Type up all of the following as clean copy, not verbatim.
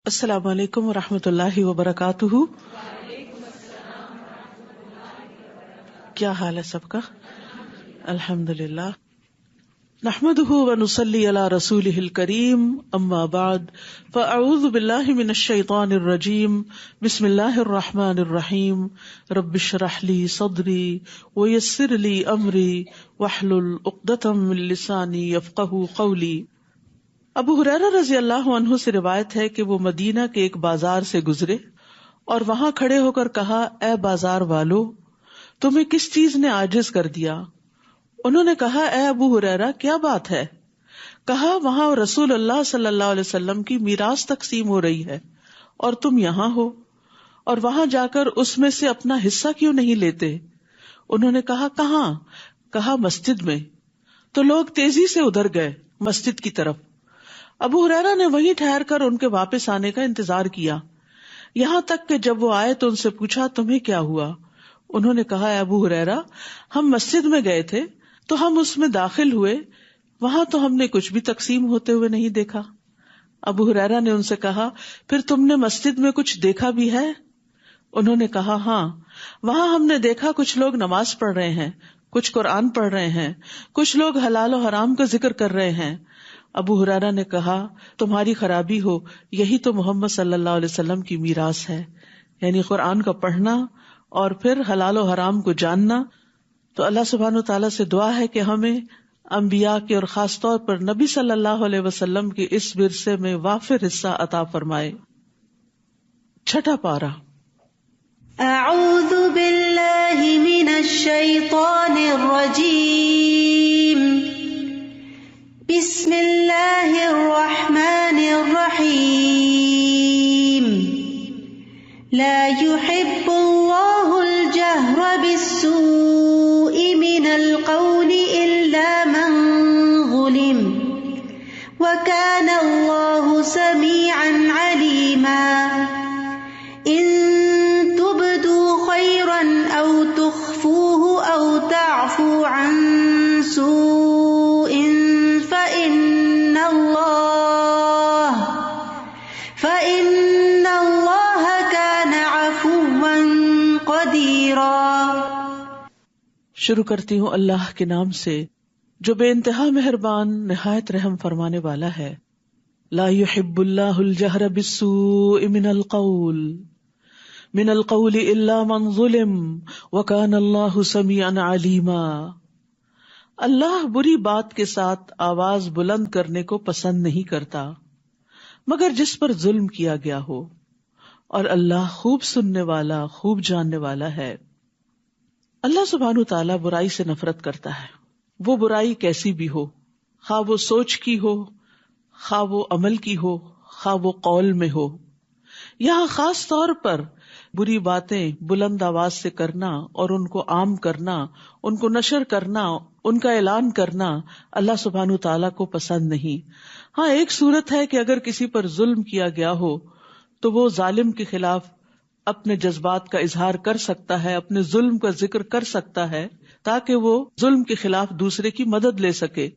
السلام علیکم ورحمۃ اللہ وبرکاتہ. کیا حال ہے سب کا؟ الحمد للہ. نحمده ونصلی علی رسولہ الکریم. اما بعد فاعوذ باللہ من الشیطان الرجیم. بسم اللہ الرحمن الرحیم. رب اشرح لی صدری ویسر لی امری واحلل عقدۃ من لسانی یفقہوا قولی. ابو ہریرہ رضی اللہ عنہ سے روایت ہے کہ وہ مدینہ کے ایک بازار سے گزرے اور وہاں کھڑے ہو کر کہا، اے بازار والو، تمہیں کس چیز نے عاجز کر دیا؟ انہوں نے کہا، اے ابو ہریرہ، کیا بات ہے؟ کہا، وہاں رسول اللہ صلی اللہ علیہ وسلم کی میراث تقسیم ہو رہی ہے اور تم یہاں ہو، اور وہاں جا کر اس میں سے اپنا حصہ کیوں نہیں لیتے؟ انہوں نے کہا، کہاں؟ کہا، مسجد میں. تو لوگ تیزی سے ادھر گئے مسجد کی طرف. ابو ہریرہ نے وہیں ٹھہر کر ان کے واپس آنے کا انتظار کیا، یہاں تک کہ جب وہ آئے تو ان سے پوچھا، تمہیں کیا ہوا؟ انہوں نے کہا، اے ابو ہریرہ، ہم مسجد میں گئے تھے تو ہم اس میں داخل ہوئے، وہاں تو ہم نے کچھ بھی تقسیم ہوتے ہوئے نہیں دیکھا. ابو ہریرہ نے ان سے کہا، پھر تم نے مسجد میں کچھ دیکھا بھی ہے؟ انہوں نے کہا، ہاں، وہاں ہم نے دیکھا کچھ لوگ نماز پڑھ رہے ہیں، کچھ قرآن پڑھ رہے ہیں، کچھ لوگ حلال و حرام کا ذکر کر رہے ہیں. ابو ہریرہ نے کہا، تمہاری خرابی ہو، یہی تو محمد صلی اللہ علیہ وسلم کی میراث ہے، یعنی قرآن کا پڑھنا اور پھر حلال و حرام کو جاننا. تو اللہ سبحانہ وتعالیٰ سے دعا ہے کہ ہمیں انبیاء کے اور خاص طور پر نبی صلی اللہ علیہ وسلم کے اس ورثے میں وافر حصہ عطا فرمائے. چھٹا پارہ. اعوذ باللہ من الشیطان الرجیم. بسم اللہ الرحمن الرحیم. لا يحب اللہ الجہر بالسوء من القول الا من ظلم وکان اللہ سمیعا علیما. ان تبدوا خیرا او تخفوه او تعفوا عن سوء فإن اللہ کان عفوا قدیرا. شروع کرتی ہوں اللہ کے نام سے جو بے انتہا مہربان نہایت رحم فرمانے والا ہے. لا يحب اللہ الجہر بالسوء من القول الا من ظلم وکان اللہ سمیعا علیما. اللہ بری بات کے ساتھ آواز بلند کرنے کو پسند نہیں کرتا مگر جس پر ظلم کیا گیا ہو، اور اللہ خوب سننے والا، خوب جاننے والا ہے. اللہ سبحانہ تعالیٰ برائی سے نفرت کرتا ہے، وہ برائی کیسی بھی ہو، خواہ وہ سوچ کی ہو، خواہ وہ عمل کی ہو، خواہ وہ قول میں ہو. یہاں خاص طور پر بری باتیں بلند آواز سے کرنا اور ان کو عام کرنا، ان کو نشر کرنا، ان کا اعلان کرنا اللہ سبحانہ تعالیٰ کو پسند نہیں. ہاں، ایک صورت ہے کہ اگر کسی پر ظلم کیا گیا ہو تو وہ ظالم کے خلاف اپنے جذبات کا اظہار کر سکتا ہے، اپنے ظلم کا ذکر کر سکتا ہے تاکہ وہ ظلم کے خلاف دوسرے کی مدد لے سکے.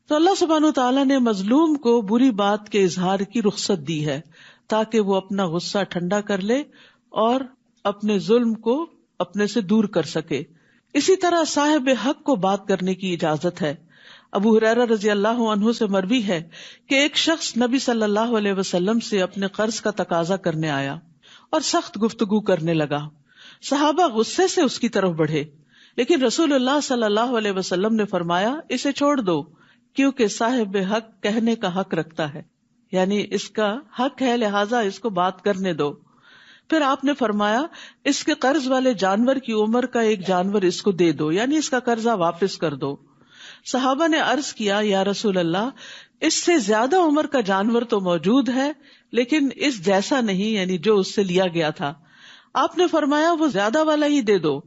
تو اللہ سبحانہ تعالیٰ نے مظلوم کو بری بات کے اظہار کی رخصت دی ہے تاکہ وہ اپنا غصہ ٹھنڈا کر لے اور اپنے ظلم کو اپنے سے دور کر سکے. اسی طرح صاحب حق کو بات کرنے کی اجازت ہے. ابو ہریرہ رضی اللہ عنہ سے مروی ہے کہ ایک شخص نبی صلی اللہ علیہ وسلم سے اپنے قرض کا تقاضا کرنے آیا اور سخت گفتگو کرنے لگا. صحابہ غصے سے اس کی طرف بڑھے، لیکن رسول اللہ صلی اللہ علیہ وسلم نے فرمایا، اسے چھوڑ دو کیونکہ صاحب حق کہنے کا حق رکھتا ہے، یعنی اس کا حق ہے، لہٰذا اس کو بات کرنے دو. پھر آپ نے فرمایا، اس کے قرض والے جانور کی عمر کا ایک جانور اس کو دے دو، یعنی اس کا قرضہ واپس کر دو. صحابہ نے عرض کیا، یا رسول اللہ، اس سے زیادہ عمر کا جانور تو موجود ہے لیکن اس جیسا نہیں، یعنی جو اس سے لیا گیا تھا. آپ نے فرمایا، وہ زیادہ والا ہی دے دو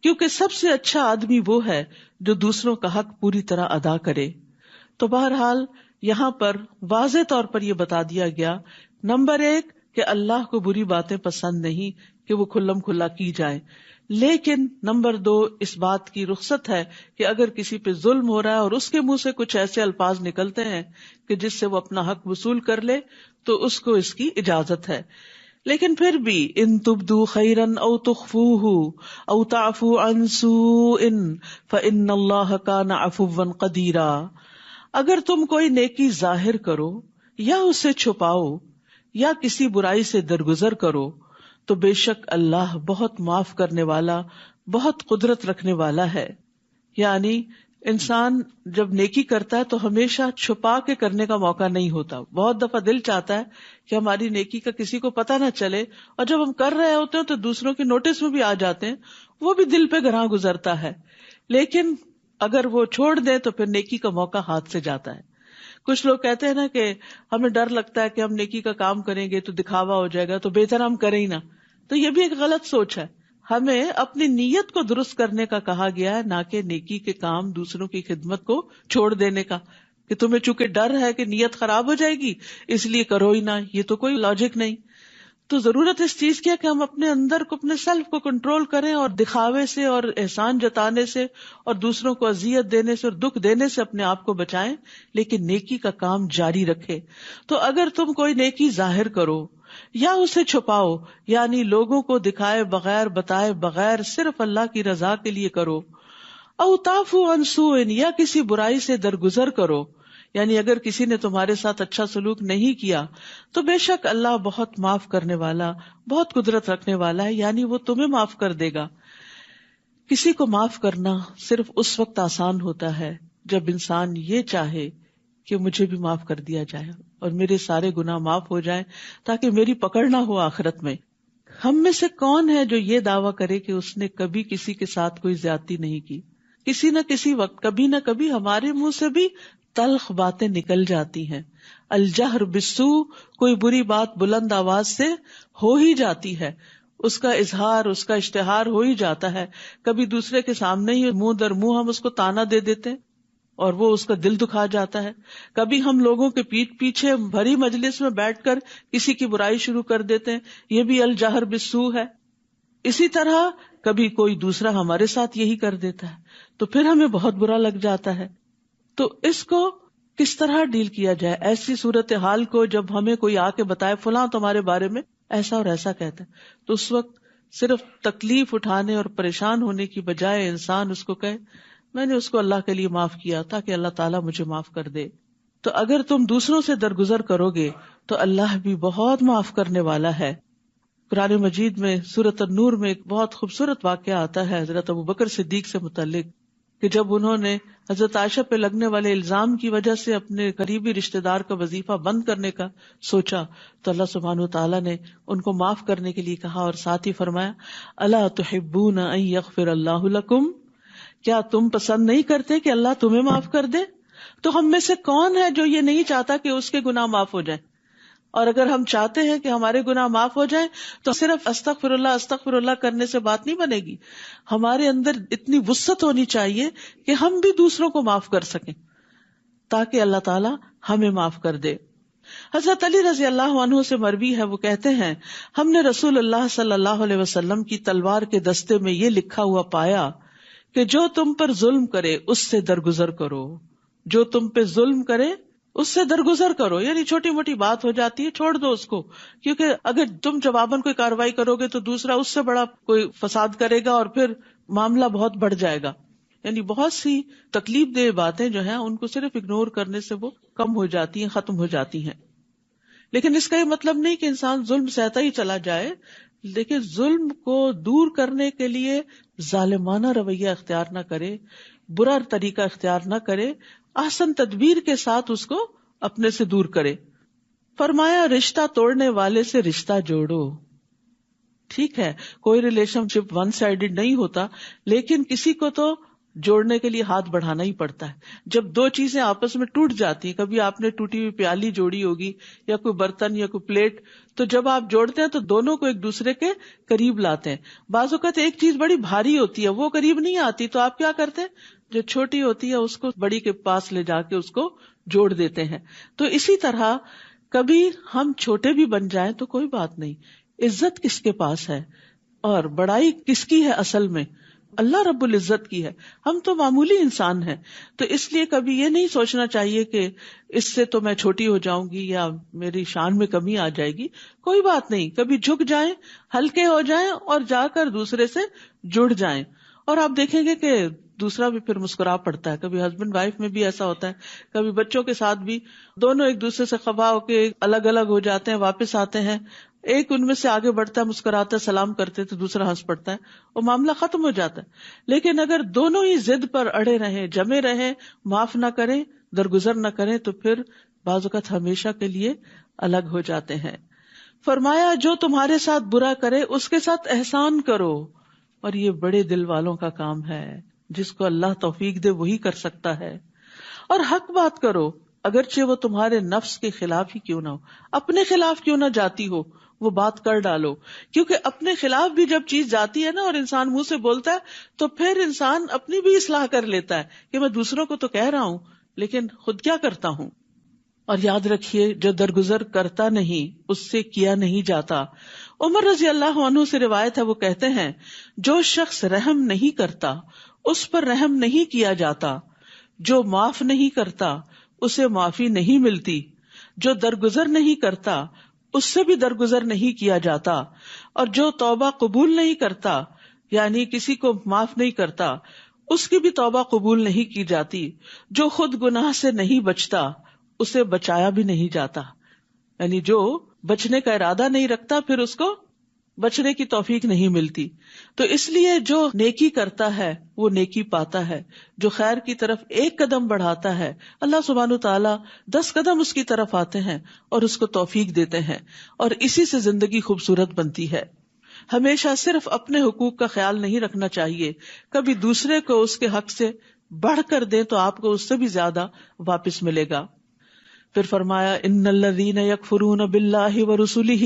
کیونکہ سب سے اچھا آدمی وہ ہے جو دوسروں کا حق پوری طرح ادا کرے. تو بہرحال یہاں پر واضح طور پر یہ بتا دیا گیا، نمبر 1 کہ اللہ کو بری باتیں پسند نہیں کہ وہ کھلم کھلا کی جائیں، لیکن نمبر 2 اس بات کی رخصت ہے کہ اگر کسی پہ ظلم ہو رہا ہے اور اس کے منہ سے کچھ ایسے الفاظ نکلتے ہیں کہ جس سے وہ اپنا حق وصول کر لے تو اس کو اس کی اجازت ہے. لیکن پھر بھی ان تبدو خیرن او تخفوہ او تعفو عن سوء فإن اللہ کان عفوا قدیرا، اگر تم کوئی نیکی ظاہر کرو یا اسے چھپاؤ یا کسی برائی سے درگزر کرو تو بے شک اللہ بہت معاف کرنے والا، بہت قدرت رکھنے والا ہے. یعنی انسان جب نیکی کرتا ہے تو ہمیشہ چھپا کے کرنے کا موقع نہیں ہوتا. بہت دفعہ دل چاہتا ہے کہ ہماری نیکی کا کسی کو پتہ نہ چلے، اور جب ہم کر رہے ہوتے ہیں تو دوسروں کے نوٹس میں بھی آ جاتے ہیں، وہ بھی دل پہ گراں گزرتا ہے. لیکن اگر وہ چھوڑ دے تو پھر نیکی کا موقع ہاتھ سے جاتا ہے. کچھ لوگ کہتے ہیں نا کہ ہمیں ڈر لگتا ہے کہ ہم نیکی کا کام کریں گے تو دکھاوا ہو جائے گا، تو بہتر ہم کریں ہی نہ. تو یہ بھی ایک غلط سوچ ہے. ہمیں اپنی نیت کو درست کرنے کا کہا گیا ہے، نہ کہ نیکی کے کام دوسروں کی خدمت کو چھوڑ دینے کا، کہ تمہیں چونکہ ڈر ہے کہ نیت خراب ہو جائے گی اس لیے کرو ہی نہ. یہ تو کوئی لاجک نہیں. تو ضرورت اس چیز کی ہے کہ ہم اپنے اندر کو، اپنے سیلف کو کنٹرول کریں اور دکھاوے سے اور احسان جتانے سے اور دوسروں کو اذیت دینے سے اور دکھ دینے سے اپنے آپ کو بچائیں، لیکن نیکی کا کام جاری رکھے. تو اگر تم کوئی نیکی ظاہر کرو یا اسے چھپاؤ، یعنی لوگوں کو دکھائے بغیر بتائے بغیر صرف اللہ کی رضا کے لیے کرو، او تعفو عن سوء یا کسی برائی سے درگزر کرو، یعنی اگر کسی نے تمہارے ساتھ اچھا سلوک نہیں کیا تو بے شک اللہ بہت معاف کرنے والا، بہت قدرت رکھنے والا ہے، یعنی وہ تمہیں معاف کر دے گا. کسی کو معاف کرنا صرف اس وقت آسان ہوتا ہے جب انسان یہ چاہے کہ مجھے بھی معاف کر دیا جائے اور میرے سارے گناہ معاف ہو جائیں تاکہ میری پکڑ نہ ہو آخرت میں. ہم میں سے کون ہے جو یہ دعویٰ کرے کہ اس نے کبھی کسی کے ساتھ کوئی زیادتی نہیں کی؟ کسی نہ کسی وقت، کبھی نہ کبھی ہمارے منہ سے بھی تلخ باتیں نکل جاتی ہیں. الجہر بالسوء، کوئی بری بات بلند آواز سے ہو ہی جاتی ہے، اس کا اظہار، اس کا اشتہار ہو ہی جاتا ہے. کبھی دوسرے کے سامنے ہی منہ در منہ ہم اس کو تانا دے دیتے ہیں اور وہ اس کا دل دکھا جاتا ہے. کبھی ہم لوگوں کے پیٹھ پیچھے بھری مجلس میں بیٹھ کر کسی کی برائی شروع کر دیتے ہیں، یہ بھی الجہر بالسوء ہے. اسی طرح کبھی کوئی دوسرا ہمارے ساتھ یہی کر دیتا ہے تو پھر ہمیں بہت برا لگ جاتا ہے. تو اس کو کس طرح ڈیل کیا جائے؟ ایسی صورتحال کو جب ہمیں کوئی آ کے بتائے فلاں تمہارے بارے میں ایسا اور ایسا کہتا ہے، تو اس وقت صرف تکلیف اٹھانے اور پریشان ہونے کی بجائے انسان اس کو کہے میں نے اس کو اللہ کے لیے معاف کیا تاکہ اللہ تعالیٰ مجھے معاف کر دے. تو اگر تم دوسروں سے درگزر کرو گے تو اللہ بھی بہت معاف کرنے والا ہے. قرآن مجید میں سورۃ النور میں ایک بہت خوبصورت واقعہ آتا ہے حضرت ابوبکر صدیق سے متعلق، کہ جب انہوں نے حضرت عائشہ پہ لگنے والے الزام کی وجہ سے اپنے قریبی رشتہ دار کا وظیفہ بند کرنے کا سوچا تو اللہ سبحانہ وتعالیٰ نے ان کو معاف کرنے کے لیے کہا اور ساتھ ہی فرمایا الا تحبون ان یغفر اللہ لکم، کیا تم پسند نہیں کرتے کہ اللہ تمہیں معاف کر دے؟ تو ہم میں سے کون ہے جو یہ نہیں چاہتا کہ اس کے گناہ معاف ہو جائیں؟ اور اگر ہم چاہتے ہیں کہ ہمارے گناہ معاف ہو جائیں تو صرف استغفر اللہ کرنے سے بات نہیں بنے گی. ہمارے اندر اتنی وسعت ہونی چاہیے کہ ہم بھی دوسروں کو معاف کر سکیں تاکہ اللہ تعالیٰ ہمیں معاف کر دے. حضرت علی رضی اللہ عنہ سے مروی ہے، وہ کہتے ہیں ہم نے رسول اللہ صلی اللہ علیہ وسلم کی تلوار کے دستے میں یہ لکھا ہوا پایا کہ جو تم پر ظلم کرے اس سے درگزر کرو. جو تم پہ ظلم کرے اس سے درگزر کرو، یعنی چھوٹی موٹی بات ہو جاتی ہے چھوڑ دو اس کو، کیونکہ اگر تم جواباً کوئی کارروائی کرو گے تو دوسرا اس سے بڑا کوئی فساد کرے گا اور پھر معاملہ بہت بڑھ جائے گا. یعنی بہت سی تکلیف دہ باتیں جو ہیں ان کو صرف اگنور کرنے سے وہ کم ہو جاتی ہیں، ختم ہو جاتی ہیں. لیکن اس کا یہ مطلب نہیں کہ انسان ظلم سہتا ہی چلا جائے، لیکن ظلم کو دور کرنے کے لیے ظالمانہ رویہ اختیار نہ کرے، برا طریقہ اختیار نہ کرے، احسن تدبیر کے ساتھ اس کو اپنے سے دور کرے. فرمایا رشتہ توڑنے والے سے رشتہ جوڑو. ٹھیک ہے کوئی ریلیشن شپ ون سائیڈڈ نہیں ہوتا، لیکن کسی کو تو جوڑنے کے لیے ہاتھ بڑھانا ہی پڑتا ہے. جب دو چیزیں آپس میں ٹوٹ جاتی ہیں، کبھی آپ نے ٹوٹی ہوئی پیالی جوڑی ہوگی یا کوئی برتن یا کوئی پلیٹ، تو جب آپ جوڑتے ہیں تو دونوں کو ایک دوسرے کے قریب لاتے ہیں. بعض اوقات ایک چیز بڑی بھاری ہوتی ہے وہ قریب نہیں آتی، تو آپ کیا کرتے ہیں جو چھوٹی ہوتی ہے اس کو بڑی کے پاس لے جا کے اس کو جوڑ دیتے ہیں. تو اسی طرح کبھی ہم چھوٹے بھی بن جائیں تو کوئی بات نہیں، عزت کس کے پاس ہے؟ اور بڑائی کس کی ہے اصل میں؟ اللہ رب العزت کی ہے. ہم تو معمولی انسان ہیں، تو اس لیے کبھی یہ نہیں سوچنا چاہیے کہ اس سے تو میں چھوٹی ہو جاؤں گی یا میری شان میں کمی آ جائے گی. کوئی بات نہیں، کبھی جھک جائیں، ہلکے ہو جائیں اور جا کر دوسرے سے جڑ جائیں، اور آپ دیکھیں گے کہ دوسرا بھی پھر مسکرا پڑتا ہے. کبھی ہسبینڈ وائف میں بھی ایسا ہوتا ہے، کبھی بچوں کے ساتھ بھی، دونوں ایک دوسرے سے خفا ہو کے الگ الگ ہو جاتے ہیں، واپس آتے ہیں، ایک ان میں سے آگے بڑھتا ہے، مسکراتا ہے، سلام کرتے تو دوسرا ہنس پڑتا ہے، وہ معاملہ ختم ہو جاتا ہے. لیکن اگر دونوں ہی ضد پر اڑے رہیں، جمے رہیں، معاف نہ کریں، درگزر نہ کریں، تو پھر بعض اوقات ہمیشہ کے لیے الگ ہو جاتے ہیں. فرمایا جو تمہارے ساتھ برا کرے اس کے ساتھ احسان کرو، اور یہ بڑے دل والوں کا کام ہے، جس کو اللہ توفیق دے وہی کر سکتا ہے. اور حق بات کرو اگرچہ وہ تمہارے نفس کے خلاف ہی کیوں نہ ہو، اپنے خلاف کیوں نہ جاتی ہو، وہ بات کر ڈالو. کیونکہ اپنے خلاف بھی جب چیز جاتی ہے نا اور انسان منہ سے بولتا ہے تو پھر انسان اپنی بھی اصلاح کر لیتا ہے کہ میں دوسروں کو تو کہہ رہا ہوں لیکن خود کیا کرتا ہوں. اور یاد رکھیے جو درگزر کرتا نہیں اس سے کیا نہیں جاتا. عمر رضی اللہ عنہ سے روایت ہے، وہ کہتے ہیں جو شخص رحم نہیں کرتا اس پر رحم نہیں کیا جاتا، جو معاف نہیں کرتا اسے معافی نہیں ملتی، جو درگزر نہیں کرتا اس سے بھی درگزر نہیں کیا جاتا، اور جو توبہ قبول نہیں کرتا یعنی کسی کو معاف نہیں کرتا اس کی بھی توبہ قبول نہیں کی جاتی، جو خود گناہ سے نہیں بچتا اسے بچایا بھی نہیں جاتا. یعنی جو بچنے کا ارادہ نہیں رکھتا پھر اس کو بچنے کی توفیق نہیں ملتی. تو اس لیے جو نیکی کرتا ہے وہ نیکی پاتا ہے، جو خیر کی طرف ایک قدم بڑھاتا ہے اللہ سبحانہ تعالیٰ 10 قدم اس کی طرف آتے ہیں اور اس کو توفیق دیتے ہیں، اور اسی سے زندگی خوبصورت بنتی ہے. ہمیشہ صرف اپنے حقوق کا خیال نہیں رکھنا چاہیے، کبھی دوسرے کو اس کے حق سے بڑھ کر دیں تو آپ کو اس سے بھی زیادہ واپس ملے گا. پھر فرمایا ان الذین یکفرون باللہ ورسلہ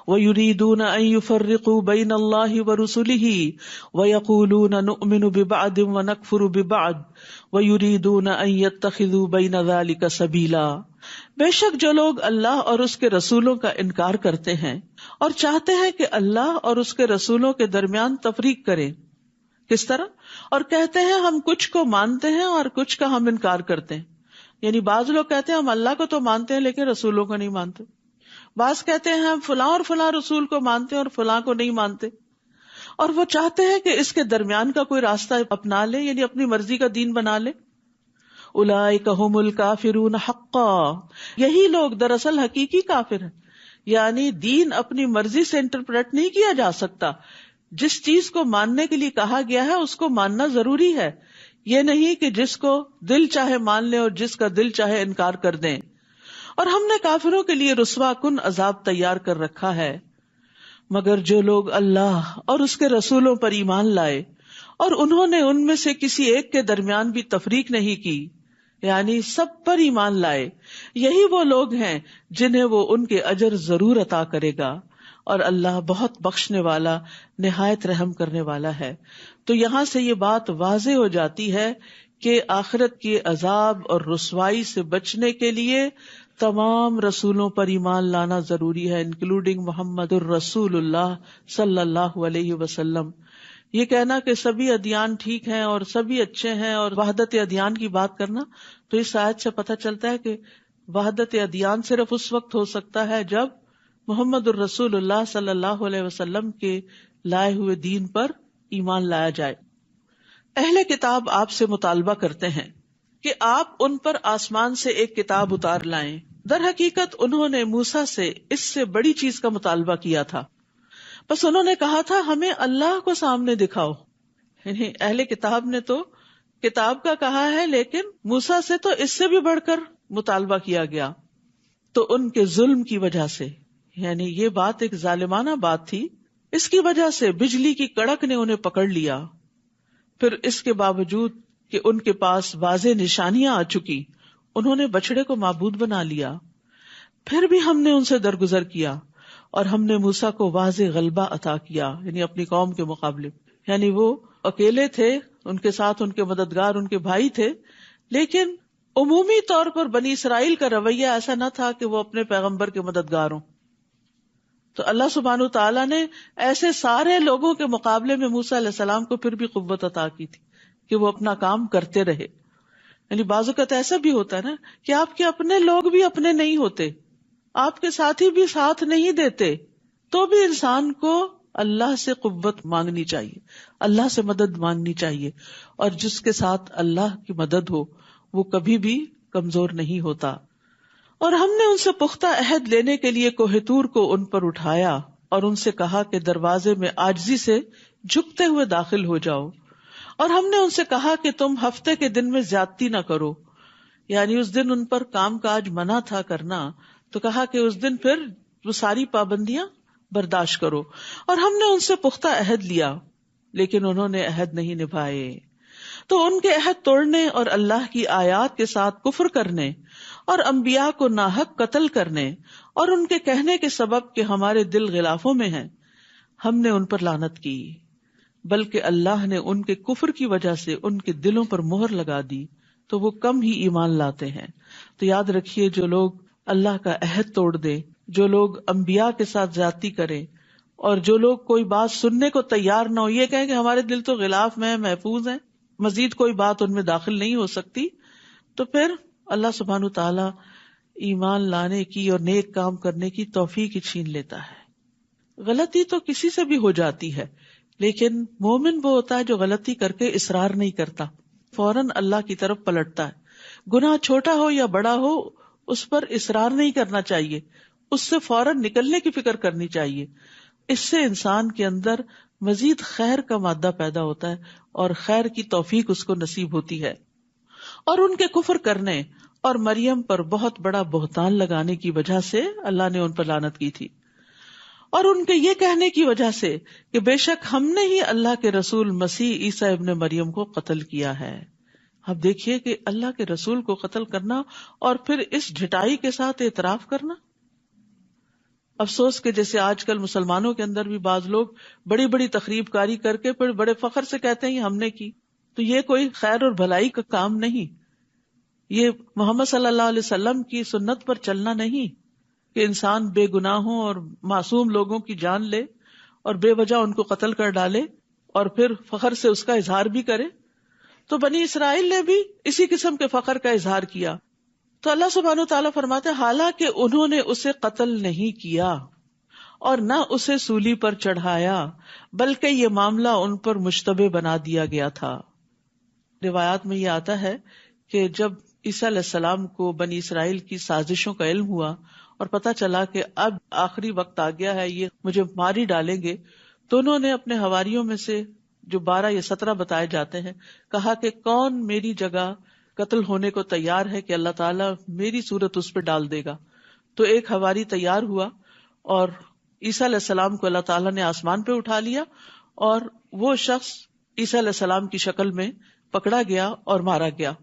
ویریدون ان یفرقوا بین اللہ ورسلہ ویقولون نؤمن ببعض ونکفر ببعض ویریدون ان یتخذوا بین ذلک سبیلا. بے شک جو لوگ اللہ اور اس کے رسولوں کا انکار کرتے ہیں اور چاہتے ہیں کہ اللہ اور اس کے رسولوں کے درمیان تفریق کریں. کس طرح؟ اور کہتے ہیں ہم کچھ کو مانتے ہیں اور کچھ کا ہم انکار کرتے ہیں. یعنی بعض لوگ کہتے ہیں ہم اللہ کو تو مانتے ہیں لیکن رسولوں کو نہیں مانتے، بعض کہتے ہیں ہم فلاں اور فلاں رسول کو مانتے ہیں اور فلاں کو نہیں مانتے، اور وہ چاہتے ہیں کہ اس کے درمیان کا کوئی راستہ اپنا لے، یعنی اپنی مرضی کا دین بنا لے. اولئک ھم الکافرون حقا، یہی لوگ دراصل حقیقی کافر ہیں. یعنی دین اپنی مرضی سے انٹرپریٹ نہیں کیا جا سکتا، جس چیز کو ماننے کے لیے کہا گیا ہے اس کو ماننا ضروری ہے، یہ نہیں کہ جس کو دل چاہے مان لیں اور جس کا دل چاہے انکار کر دیں. اور ہم نے کافروں کے لیے رسوا کن عذاب تیار کر رکھا ہے، مگر جو لوگ اللہ اور اس کے رسولوں پر ایمان لائے اور انہوں نے ان میں سے کسی ایک کے درمیان بھی تفریق نہیں کی، یعنی سب پر ایمان لائے، یہی وہ لوگ ہیں جنہیں وہ ان کے اجر ضرور عطا کرے گا، اور اللہ بہت بخشنے والا نہایت رحم کرنے والا ہے. تو یہاں سے یہ بات واضح ہو جاتی ہے کہ آخرت کے عذاب اور رسوائی سے بچنے کے لیے تمام رسولوں پر ایمان لانا ضروری ہے، انکلوڈنگ محمد الرسول اللہ صلی اللہ علیہ وسلم. یہ کہنا کہ سبھی ادیان ٹھیک ہیں اور سبھی اچھے ہیں اور وحدت ادیان کی بات کرنا، تو اس آیت سے پتہ چلتا ہے کہ وحدت ادیان صرف اس وقت ہو سکتا ہے جب محمد الرسول اللہ صلی اللہ علیہ وسلم کے لائے ہوئے دین پر ایمان لایا جائے. اہل کتاب آپ سے مطالبہ کرتے ہیں کہ آپ ان پر آسمان سے ایک کتاب اتار لائیں. در حقیقت انہوں نے موسیٰ سے اس سے بڑی چیز کا مطالبہ کیا تھا، بس انہوں نے کہا تھا ہمیں اللہ کو سامنے دکھاؤ. یعنی اہل کتاب نے تو کتاب کا کہا ہے لیکن موسیٰ سے تو اس سے بھی بڑھ کر مطالبہ کیا گیا. تو ان کے ظلم کی وجہ سے، یعنی یہ بات ایک ظالمانہ بات تھی، اس کی وجہ سے بجلی کی کڑک نے انہیں پکڑ لیا. پھر اس کے باوجود کہ ان کے پاس واضح نشانیاں آ چکی، انہوں نے بچڑے کو معبود بنا لیا. پھر بھی ہم نے ان سے درگزر کیا اور ہم نے موسیٰ کو واضح غلبہ عطا کیا، یعنی اپنی قوم کے مقابلے. یعنی وہ اکیلے تھے، ان کے ساتھ ان کے مددگار ان کے بھائی تھے، لیکن عمومی طور پر بنی اسرائیل کا رویہ ایسا نہ تھا کہ وہ اپنے پیغمبر کے مددگار ہوں. تو اللہ سبحانہ تعالیٰ نے ایسے سارے لوگوں کے مقابلے میں موسیٰ علیہ السلام کو پھر بھی قوت عطا کی تھی کہ وہ اپنا کام کرتے رہے. یعنی بعض اوقات ایسا بھی ہوتا ہے نا کہ آپ کے اپنے لوگ بھی اپنے نہیں ہوتے، آپ کے ساتھی بھی ساتھ نہیں دیتے، تو بھی انسان کو اللہ سے قوت مانگنی چاہیے، اللہ سے مدد مانگنی چاہیے، اور جس کے ساتھ اللہ کی مدد ہو وہ کبھی بھی کمزور نہیں ہوتا. اور ہم نے ان سے پختہ عہد لینے کے لیے کوہ طور کو ان پر اٹھایا اور ان سے کہا کہ دروازے میں عاجزی سے جھکتے ہوئے داخل ہو جاؤ. اور ہم نے ان سے کہا کہ تم ہفتے کے دن میں زیادتی نہ کرو، یعنی اس دن ان پر کام کاج منع تھا کرنا، تو کہا کہ اس دن پھر وہ ساری پابندیاں برداشت کرو. اور ہم نے ان سے پختہ عہد لیا لیکن انہوں نے عہد نہیں نبھائے. تو ان کے عہد توڑنے اور اللہ کی آیات کے ساتھ کفر کرنے اور انبیاء کو ناحق قتل کرنے اور ان کے کہنے کے سبب کہ ہمارے دل غلافوں میں ہیں، ہم نے ان پر لعنت کی، بلکہ اللہ نے ان کے کفر کی وجہ سے ان کے دلوں پر مہر لگا دی تو وہ کم ہی ایمان لاتے ہیں. تو یاد رکھیے، جو لوگ اللہ کا عہد توڑ دے، جو لوگ انبیاء کے ساتھ زیادتی کریں، اور جو لوگ کوئی بات سننے کو تیار نہ ہو، یہ کہیں کہ ہمارے دل تو غلاف میں محفوظ ہیں، مزید کوئی بات ان میں داخل نہیں ہو سکتی، تو پھر اللہ سبحانہ تعالیٰ ایمان لانے کی اور نیک کام کرنے کی توفیق ہی چھین لیتا ہے. غلطی تو کسی سے بھی ہو جاتی ہے، لیکن مومن وہ ہوتا ہے جو غلطی کر کے اصرار نہیں کرتا، فوراً اللہ کی طرف پلٹتا ہے. گناہ چھوٹا ہو یا بڑا ہو اس پر اصرار نہیں کرنا چاہیے، اس سے فوراً نکلنے کی فکر کرنی چاہیے. اس سے انسان کے اندر مزید خیر کا مادہ پیدا ہوتا ہے اور خیر کی توفیق اس کو نصیب ہوتی ہے. اور ان کے کفر کرنے اور مریم پر بہت بڑا بہتان لگانے کی وجہ سے اللہ نے ان پر لعنت کی تھی، اور ان کے یہ کہنے کی وجہ سے کہ بے شک ہم نے ہی اللہ کے رسول مسیح عیسیٰ ابن مریم کو قتل کیا ہے. اب دیکھیے کہ اللہ کے رسول کو قتل کرنا اور پھر اس ڈھٹائی کے ساتھ اعتراف کرنا. افسوس کہ جیسے آج کل مسلمانوں کے اندر بھی بعض لوگ بڑی بڑی تقریب کاری کر کے پھر بڑے فخر سے کہتے ہیں ہم نے کی، تو یہ کوئی خیر اور بھلائی کا کام نہیں. یہ محمد صلی اللہ علیہ وسلم کی سنت پر چلنا نہیں کہ انسان بے گناہوں اور معصوم لوگوں کی جان لے اور بے وجہ ان کو قتل کر ڈالے اور پھر فخر سے اس کا اظہار بھی کرے. تو بنی اسرائیل نے بھی اسی قسم کے فخر کا اظہار کیا. تو اللہ سبحانہ تعالیٰ فرماتے ہیں حالانکہ انہوں نے اسے قتل نہیں کیا اور نہ اسے سولی پر چڑھایا، بلکہ یہ معاملہ ان پر مشتبہ بنا دیا گیا تھا. روایات میں یہ آتا ہے کہ جب عیسیٰ علیہ السلام کو بنی اسرائیل کی سازشوں کا علم ہوا اور پتہ چلا کہ اب آخری وقت آ گیا ہے، یہ مجھے مار ہی ڈالیں گے، تو انہوں نے اپنے حواریوں میں سے جو 12 یا 17 بتائے جاتے ہیں کہا کہ کون میری جگہ قتل ہونے کو تیار ہے کہ اللہ تعالیٰ میری صورت اس پہ ڈال دے گا. تو ایک حواری تیار ہوا اور عیسیٰ علیہ السلام کو اللہ تعالیٰ نے آسمان پہ اٹھا لیا اور وہ شخص عیسیٰ علیہ السلام کی شکل میں پکڑا گیا اور مارا گیا.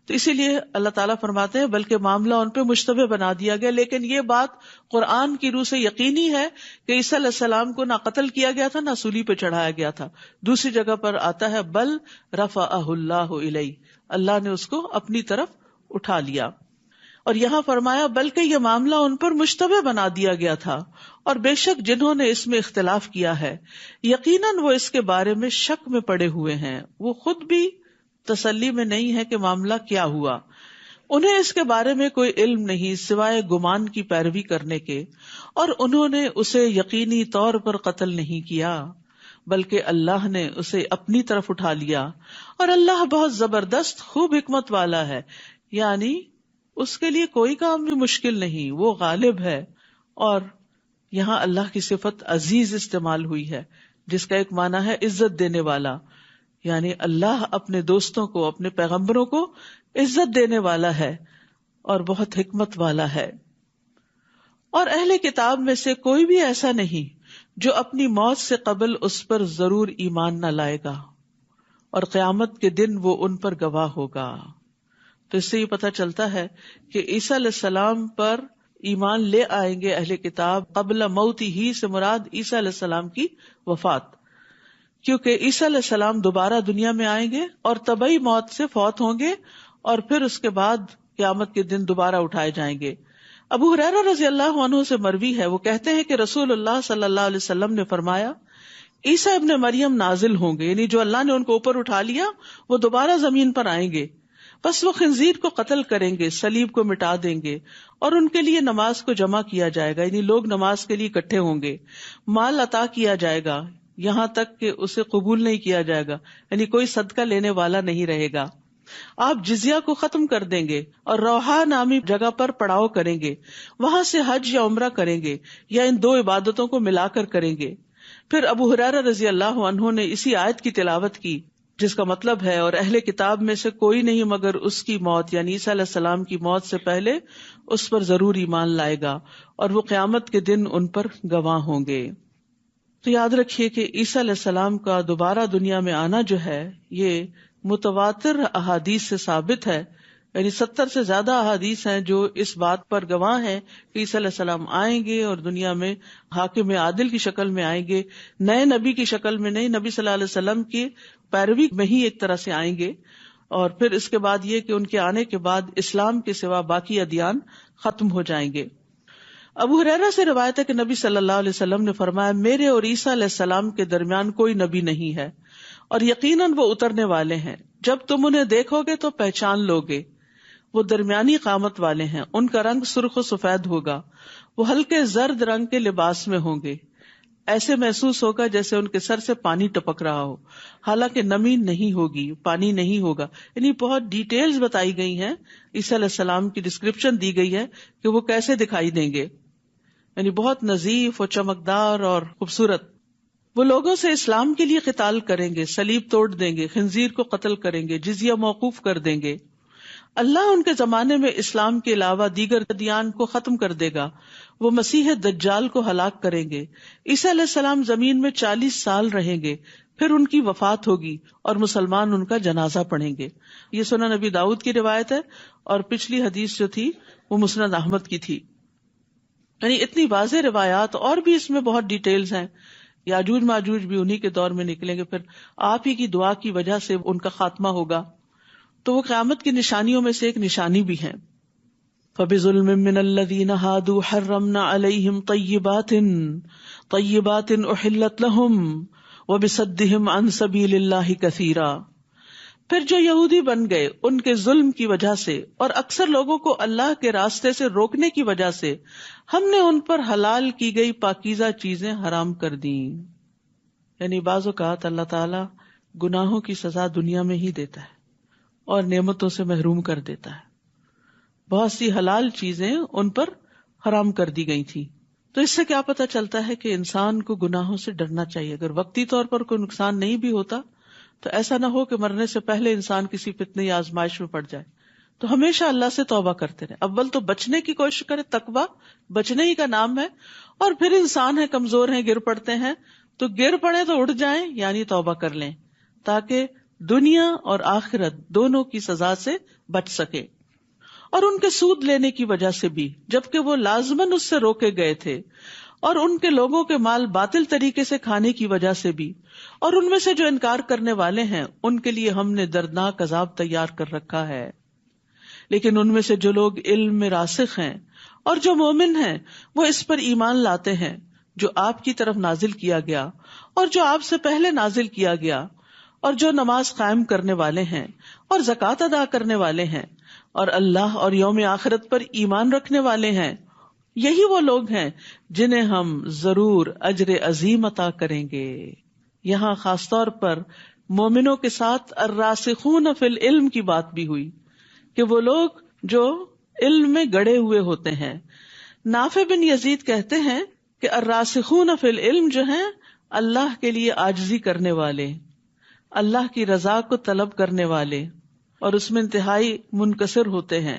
تو اسی لیے اللہ تعالیٰ فرماتے ہیں بلکہ معاملہ ان پہ مشتبہ بنا دیا گیا. لیکن یہ بات قرآن کی روح سے یقینی ہے کہ عیسیٰ علیہ السلام کو نہ قتل کیا گیا تھا نہ سولی پہ چڑھایا گیا تھا. دوسری جگہ پر آتا ہے بل رفعہ اللہ الیہ، اللہ نے اس کو اپنی طرف اٹھا لیا. اور یہاں فرمایا بلکہ یہ معاملہ ان پر مشتبہ بنا دیا گیا تھا، اور بے شک جنہوں نے اس میں اختلاف کیا ہے یقیناً وہ اس کے بارے میں شک میں پڑے ہوئے ہیں. وہ خود بھی تسلی میں نہیں ہے کہ معاملہ کیا ہوا. انہیں اس کے بارے میں کوئی علم نہیں سوائے گمان کی پیروی کرنے کے، اور انہوں نے اسے یقینی طور پر قتل نہیں کیا بلکہ اللہ نے اسے اپنی طرف اٹھا لیا. اور اللہ بہت زبردست خوب حکمت والا ہے، یعنی اس کے لیے کوئی کام بھی مشکل نہیں، وہ غالب ہے. اور یہاں اللہ کی صفت عزیز استعمال ہوئی ہے جس کا ایک معنی ہے عزت دینے والا، یعنی اللہ اپنے دوستوں کو، اپنے پیغمبروں کو عزت دینے والا ہے اور بہت حکمت والا ہے. اور اہل کتاب میں سے کوئی بھی ایسا نہیں جو اپنی موت سے قبل اس پر ضرور ایمان نہ لائے گا، اور قیامت کے دن وہ ان پر گواہ ہوگا. تو اس سے یہ پتہ چلتا ہے کہ عیسیٰ علیہ السلام پر ایمان لے آئیں گے اہل کتاب قبل موت ہی سے مراد عیسیٰ علیہ السلام کی وفات، کیونکہ عیسیٰ علیہ السلام دوبارہ دنیا میں آئیں گے اور طبعی موت سے فوت ہوں گے اور پھر اس کے بعد قیامت کے دن دوبارہ اٹھائے جائیں گے. ابو ہریرہ رضی اللہ عنہ سے مروی ہے، وہ کہتے ہیں کہ رسول اللہ صلی اللہ علیہ وسلم نے فرمایا عیسیٰ ابن مریم نازل ہوں گے، یعنی جو اللہ نے ان کو اوپر اٹھا لیا وہ دوبارہ زمین پر آئیں گے، بس وہ خنزیر کو قتل کریں گے، صلیب کو مٹا دیں گے، اور ان کے لیے نماز کو جمع کیا جائے گا، یعنی لوگ نماز کے لیے اکٹھے ہوں گے، مال عطا کیا جائے گا یہاں تک کہ اسے قبول نہیں کیا جائے گا، یعنی کوئی صدقہ لینے والا نہیں رہے گا، آپ جزیہ کو ختم کر دیں گے اور روحا نامی جگہ پر پڑاؤ کریں گے، وہاں سے حج یا عمرہ کریں گے یا ان دو عبادتوں کو ملا کر کریں گے۔ پھر ابو ہریرہ رضی اللہ عنہ نے اسی آیت کی تلاوت کی جس کا مطلب ہے اور اہل کتاب میں سے کوئی نہیں مگر اس کی موت یعنی عیسیٰ علیہ السلام کی موت سے پہلے اس پر ضرور ایمان لائے گا اور وہ قیامت کے دن ان پر گواہ ہوں گے۔ تو یاد رکھیے کہ عیسیٰ علیہ السلام کا دوبارہ دنیا میں آنا جو ہے یہ متواتر احادیث سے ثابت ہے، یعنی 70 سے زیادہ احادیث ہیں جو اس بات پر گواہ ہیں کہ عیسیٰ علیہ السلام آئیں گے اور دنیا میں حاکم عادل کی شکل میں آئیں گے، نئے نبی کی شکل میں نہیں، نبی صلی اللہ علیہ وسلم کی پیروی میں ہی ایک طرح سے آئیں گے، اور پھر اس کے بعد یہ کہ ان کے آنے کے بعد اسلام کے سوا باقی ادیان ختم ہو جائیں گے۔ ابو ہریرہ سے روایت ہے کہ نبی صلی اللہ علیہ وسلم نے فرمایا میرے اور عیسیٰ علیہ السلام کے درمیان کوئی نبی نہیں ہے اور یقیناً وہ اترنے والے ہیں، جب تم انہیں دیکھو گے تو پہچان لو گے، وہ درمیانی قامت والے ہیں، ان کا رنگ سرخ و سفید ہوگا، وہ ہلکے زرد رنگ کے لباس میں ہوں گے، ایسے محسوس ہوگا جیسے ان کے سر سے پانی ٹپک رہا ہو، حالانکہ نمی نہیں ہوگی، پانی نہیں ہوگا، یعنی بہت ڈیٹیلز بتائی گئی ہیں، عیسیٰ علیہ السلام کی ڈسکرپشن دی گئی ہے کہ وہ کیسے دکھائی دیں گے، یعنی بہت نظیف اور چمکدار اور خوبصورت۔ وہ لوگوں سے اسلام کے لیے قتال کریں گے، صلیب توڑ دیں گے، خنزیر کو قتل کریں گے، جزیہ موقوف کر دیں گے۔ اللہ ان کے زمانے میں اسلام کے علاوہ دیگر ادیان کو ختم کر دے گا، وہ مسیح دجال کو ہلاک کریں گے۔ عیسیٰ علیہ السلام زمین میں 40 سال رہیں گے، پھر ان کی وفات ہوگی اور مسلمان ان کا جنازہ پڑھیں گے۔ یہ سنن نبی داؤد کی روایت ہے، اور پچھلی حدیث جو تھی وہ مسند احمد کی تھی۔ یعنی اتنی واضح روایات، اور بھی اس میں بہت ڈیٹیلز ہیں۔ یاجوج ماجوج بھی انہی کے دور میں نکلیں گے، پھر آپ ہی کی دعا کی وجہ سے ان کا خاتمہ ہوگا، تو وہ قیامت کی نشانیوں میں سے ایک نشانی بھی ہے۔ فَبِظُلْمٍ مِّنَ الَّذِينَ هَادُوا حَرَّمْنَا عَلَيْهِمْ طَيِّبَاتٍ أُحِلَّتْ لَهُمْ وَبِصَدِّهِمْ عَن سَبِيلِ اللَّهِ كَثِيرًا۔ پھر جو یہودی بن گئے ان کے ظلم کی وجہ سے اور اکثر لوگوں کو اللہ کے راستے سے روکنے کی وجہ سے ہم نے ان پر حلال کی گئی پاکیزہ چیزیں حرام کر دیں۔ یعنی بعض اوقات اللہ تعالی گناہوں کی سزا دنیا میں ہی دیتا ہے اور نعمتوں سے محروم کر دیتا ہے۔ بہت سی حلال چیزیں ان پر حرام کر دی گئی تھی، تو اس سے کیا پتہ چلتا ہے کہ انسان کو گناہوں سے ڈرنا چاہیے۔ اگر وقتی طور پر کوئی نقصان نہیں بھی ہوتا تو ایسا نہ ہو کہ مرنے سے پہلے انسان کسی فتنے یا آزمائش میں پڑ جائے، تو ہمیشہ اللہ سے توبہ کرتے رہے۔ اول تو بچنے کی کوشش کرے، تقویٰ بچنے ہی کا نام ہے، اور پھر انسان ہے، کمزور ہیں، گر پڑتے ہیں تو گر پڑے تو اٹھ جائیں، یعنی توبہ کر لیں، تاکہ دنیا اور آخرت دونوں کی سزا سے بچ سکے۔ اور ان کے سود لینے کی وجہ سے بھی، جبکہ وہ لازماً اس سے روکے گئے تھے، اور ان کے لوگوں کے مال باطل طریقے سے کھانے کی وجہ سے بھی، اور ان میں سے جو انکار کرنے والے ہیں ان کے لیے ہم نے دردناک عذاب تیار کر رکھا ہے۔ لیکن ان میں سے جو لوگ علم میں راسخ ہیں اور جو مومن ہیں وہ اس پر ایمان لاتے ہیں جو آپ کی طرف نازل کیا گیا اور جو آپ سے پہلے نازل کیا گیا، اور جو نماز قائم کرنے والے ہیں اور زکوٰۃ ادا کرنے والے ہیں اور اللہ اور یوم آخرت پر ایمان رکھنے والے ہیں، یہی وہ لوگ ہیں جنہیں ہم ضرور اجر عظیم عطا کریں گے۔ یہاں خاص طور پر مومنوں کے ساتھ الراسخون فی العلم کی بات بھی ہوئی کہ وہ لوگ جو علم میں گڑے ہوئے ہوتے ہیں۔ نافع بن یزید کہتے ہیں کہ الراسخون فی العلم جو ہیں اللہ کے لیے عاجزی کرنے والے، اللہ کی رضا کو طلب کرنے والے، اور اس میں انتہائی منکسر ہوتے ہیں۔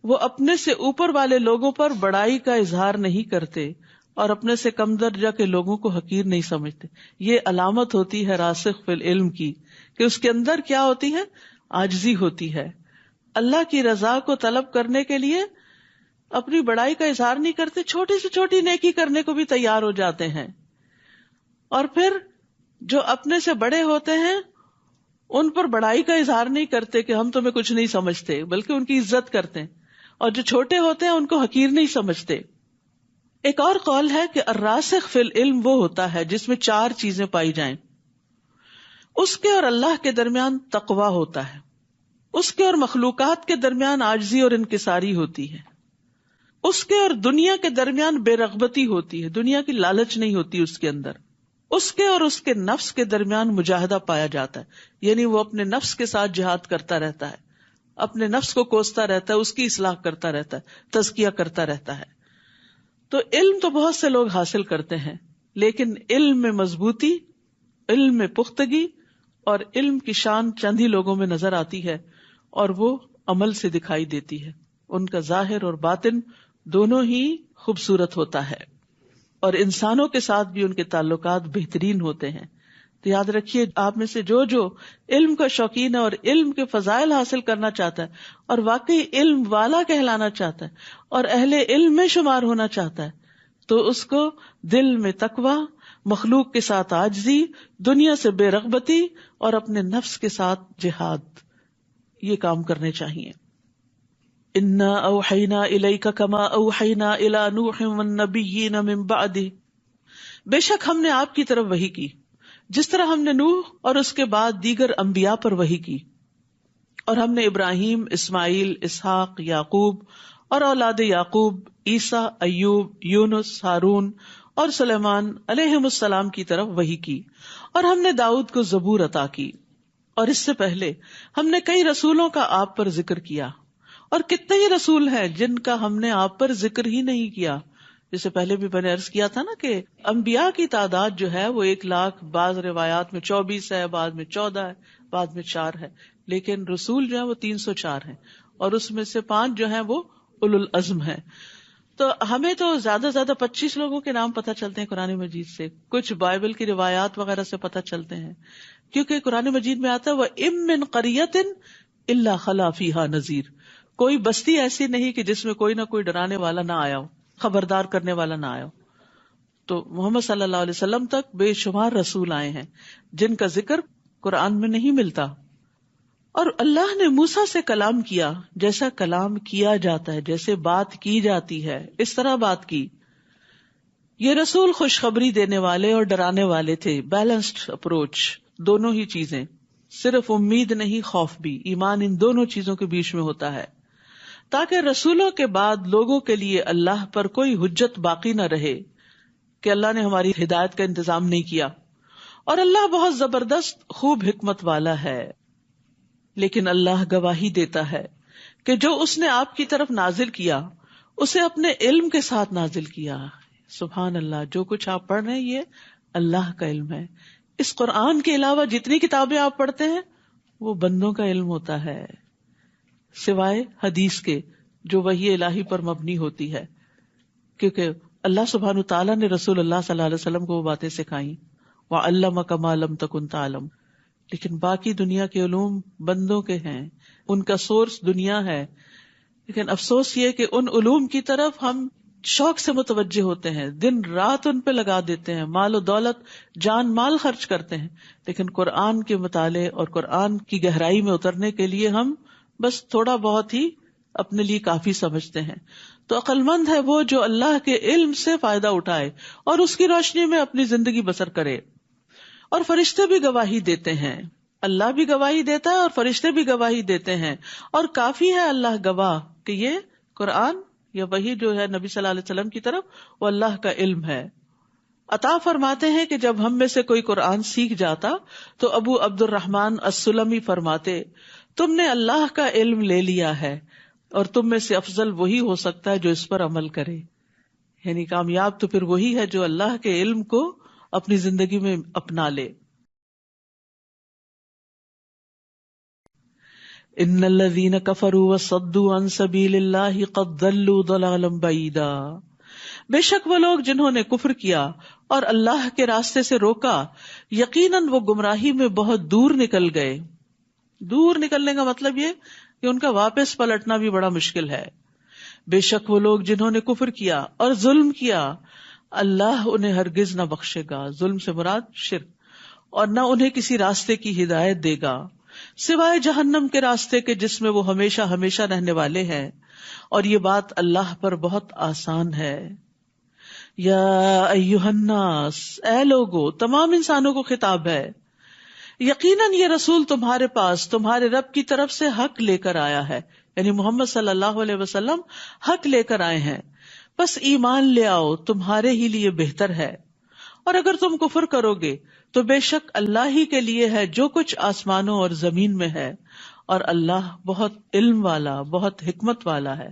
وہ اپنے سے اوپر والے لوگوں پر بڑائی کا اظہار نہیں کرتے اور اپنے سے کم درجہ کے لوگوں کو حقیر نہیں سمجھتے۔ یہ علامت ہوتی ہے راسخ فی العلم کی، کہ اس کے اندر کیا ہوتی ہے؟ عاجزی ہوتی ہے۔ اللہ کی رضا کو طلب کرنے کے لیے اپنی بڑائی کا اظہار نہیں کرتے، چھوٹی سے چھوٹی نیکی کرنے کو بھی تیار ہو جاتے ہیں۔ اور پھر جو اپنے سے بڑے ہوتے ہیں ان پر بڑائی کا اظہار نہیں کرتے کہ ہم تمہیں کچھ نہیں سمجھتے، بلکہ ان کی عزت کرتے ہیں، اور جو چھوٹے ہوتے ہیں ان کو حقیر نہیں سمجھتے. ایک اور قول ہے کہ الراسخ فی العلم وہ ہوتا ہے جس میں 4 چیزیں پائی جائیں. اس کے اور اللہ کے درمیان تقوی ہوتا ہے، اس کے اور مخلوقات کے درمیان عاجزی اور انکساری ہوتی ہے، اس کے اور دنیا کے درمیان بے رغبتی ہوتی ہے، دنیا کی لالچ نہیں ہوتی اس کے اندر، اس کے اور اس کے نفس کے درمیان مجاہدہ پایا جاتا ہے، یعنی وہ اپنے نفس کے ساتھ جہاد کرتا رہتا ہے، اپنے نفس کو کوستا رہتا ہے، اس کی اصلاح کرتا رہتا ہے، تزکیہ کرتا رہتا ہے. تو علم تو بہت سے لوگ حاصل کرتے ہیں، لیکن علم میں مضبوطی، علم میں پختگی اور علم کی شان چند ہی لوگوں میں نظر آتی ہے، اور وہ عمل سے دکھائی دیتی ہے. ان کا ظاہر اور باطن دونوں ہی خوبصورت ہوتا ہے، اور انسانوں کے ساتھ بھی ان کے تعلقات بہترین ہوتے ہیں. تو یاد رکھیے، آپ میں سے جو علم کا شوقین ہے اور علم کے فضائل حاصل کرنا چاہتا ہے اور واقعی علم والا کہلانا چاہتا ہے اور اہل علم میں شمار ہونا چاہتا ہے، تو اس کو دل میں تقوی، مخلوق کے ساتھ عاجزی، دنیا سے بے رغبتی اور اپنے نفس کے ساتھ جہاد، یہ کام کرنے چاہیے. انا اوحینا الیک کما اوحینا الی نوح والنبیین من بعدہ، بے شک ہم نے آپ کی طرف وحی کی جس طرح ہم نے نوح اور اس کے بعد دیگر انبیاء پر وحی کی، اور ہم نے ابراہیم، اسماعیل، اسحاق، یعقوب اور اولاد یعقوب، عیسیٰ، ایوب، یونس، ہارون اور سلیمان علیہم السلام کی طرف وحی کی، اور ہم نے داؤد کو زبور عطا کی، اور اس سے پہلے ہم نے کئی رسولوں کا آپ پر ذکر کیا، اور کتنے ہی رسول ہیں جن کا ہم نے آپ پر ذکر ہی نہیں کیا. جسے پہلے بھی میں نے عرض کیا تھا نا کہ انبیاء کی تعداد جو ہے وہ 1,00,000، بعض روایات میں 24 ہے، بعض میں 14 ہے، بعض میں 4 ہے، لیکن رسول جو ہے وہ 304 ہیں، اور اس میں سے 5 جو ہیں وہ اولو العزم ہیں. تو ہمیں تو زیادہ زیادہ 25 لوگوں کے نام پتہ چلتے ہیں قرآن مجید سے، کچھ بائبل کی روایات وغیرہ سے پتہ چلتے ہیں، کیونکہ قرآن مجید میں آتا ہے وَإِم مِّن قَرْيَةٍ إِلَّا خَلَا فِيهَا نَذِيرٌ، کوئی بستی ایسی نہیں کہ جس میں کوئی نہ کوئی ڈرانے والا نہ آیا ہو، خبردار کرنے والا نہ آیا ہو. تو محمد صلی اللہ علیہ وسلم تک بے شمار رسول آئے ہیں جن کا ذکر قرآن میں نہیں ملتا. اور اللہ نے موسیٰ سے کلام کیا جیسا کلام کیا جاتا ہے، جیسے بات کی جاتی ہے اس طرح بات کی. یہ رسول خوشخبری دینے والے اور ڈرانے والے تھے، بیلنسڈ اپروچ، دونوں ہی چیزیں، صرف امید نہیں خوف بھی، ایمان ان دونوں چیزوں کے بیچ میں ہوتا ہے، تاکہ رسولوں کے بعد لوگوں کے لیے اللہ پر کوئی حجت باقی نہ رہے کہ اللہ نے ہماری ہدایت کا انتظام نہیں کیا. اور اللہ بہت زبردست خوب حکمت والا ہے. لیکن اللہ گواہی دیتا ہے کہ جو اس نے آپ کی طرف نازل کیا اسے اپنے علم کے ساتھ نازل کیا. سبحان اللہ، جو کچھ آپ پڑھ رہے ہیں یہ اللہ کا علم ہے. اس قرآن کے علاوہ جتنی کتابیں آپ پڑھتے ہیں وہ بندوں کا علم ہوتا ہے، سوائے حدیث کے جو وحی الہی پر مبنی ہوتی ہے، کیونکہ اللہ سبحانہ تعالیٰ نے رسول اللہ صلی اللہ علیہ وسلم کو وہ باتیں سکھائیں، وَعَلَّمَكَ مَا لَمْ تَكُنْ تَعْلَمْ. لیکن باقی دنیا کے علوم بندوں کے ہیں، ان کا سورس دنیا ہے. لیکن افسوس یہ کہ ان علوم کی طرف ہم شوق سے متوجہ ہوتے ہیں، دن رات ان پہ لگا دیتے ہیں، مال و دولت، جان مال خرچ کرتے ہیں، لیکن قرآن کے مطالعے اور قرآن کی گہرائی میں اترنے کے لیے ہم بس تھوڑا بہت ہی اپنے لیے کافی سمجھتے ہیں. تو عقل مند ہے وہ جو اللہ کے علم سے فائدہ اٹھائے اور اس کی روشنی میں اپنی زندگی بسر کرے. اور فرشتے بھی گواہی دیتے ہیں، اللہ بھی گواہی دیتا ہے اور فرشتے بھی گواہی دیتے ہیں، اور کافی ہے اللہ گواہ کہ یہ قرآن یا وحی جو ہے نبی صلی اللہ علیہ وسلم کی طرف وہ اللہ کا علم ہے. عطا فرماتے ہیں کہ جب ہم میں سے کوئی قرآن سیکھ جاتا تو ابو عبد الرحمن السلمی فرماتے، تم نے اللہ کا علم لے لیا ہے اور تم میں سے افضل وہی ہو سکتا ہے جو اس پر عمل کرے. یعنی کامیاب تو پھر وہی ہے جو اللہ کے علم کو اپنی زندگی میں اپنا لے. ان الذین کفروا وصدوا عن سبیل اللہ قد ضلوا ضلالا بعیدا، بے شک وہ لوگ جنہوں نے کفر کیا اور اللہ کے راستے سے روکا، یقیناً وہ گمراہی میں بہت دور نکل گئے. دور نکلنے کا مطلب یہ کہ ان کا واپس پلٹنا بھی بڑا مشکل ہے. بے شک وہ لوگ جنہوں نے کفر کیا اور ظلم کیا، اللہ انہیں ہرگز نہ بخشے گا. ظلم سے مراد شرک، اور نہ انہیں کسی راستے کی ہدایت دے گا. سوائے جہنم کے راستے کے جس میں وہ ہمیشہ ہمیشہ رہنے والے ہیں، اور یہ بات اللہ پر بہت آسان ہے۔ یا ایھا الناس، اے لوگو، تمام انسانوں کو خطاب ہے، یقیناً یہ رسول تمہارے پاس تمہارے رب کی طرف سے حق لے کر آیا ہے، یعنی محمد صلی اللہ علیہ وسلم حق لے کر آئے ہیں، بس ایمان لے آؤ، تمہارے ہی لیے بہتر ہے، اور اگر تم کفر کرو گے تو بے شک اللہ ہی کے لیے ہے جو کچھ آسمانوں اور زمین میں ہے، اور اللہ بہت علم والا، بہت حکمت والا ہے۔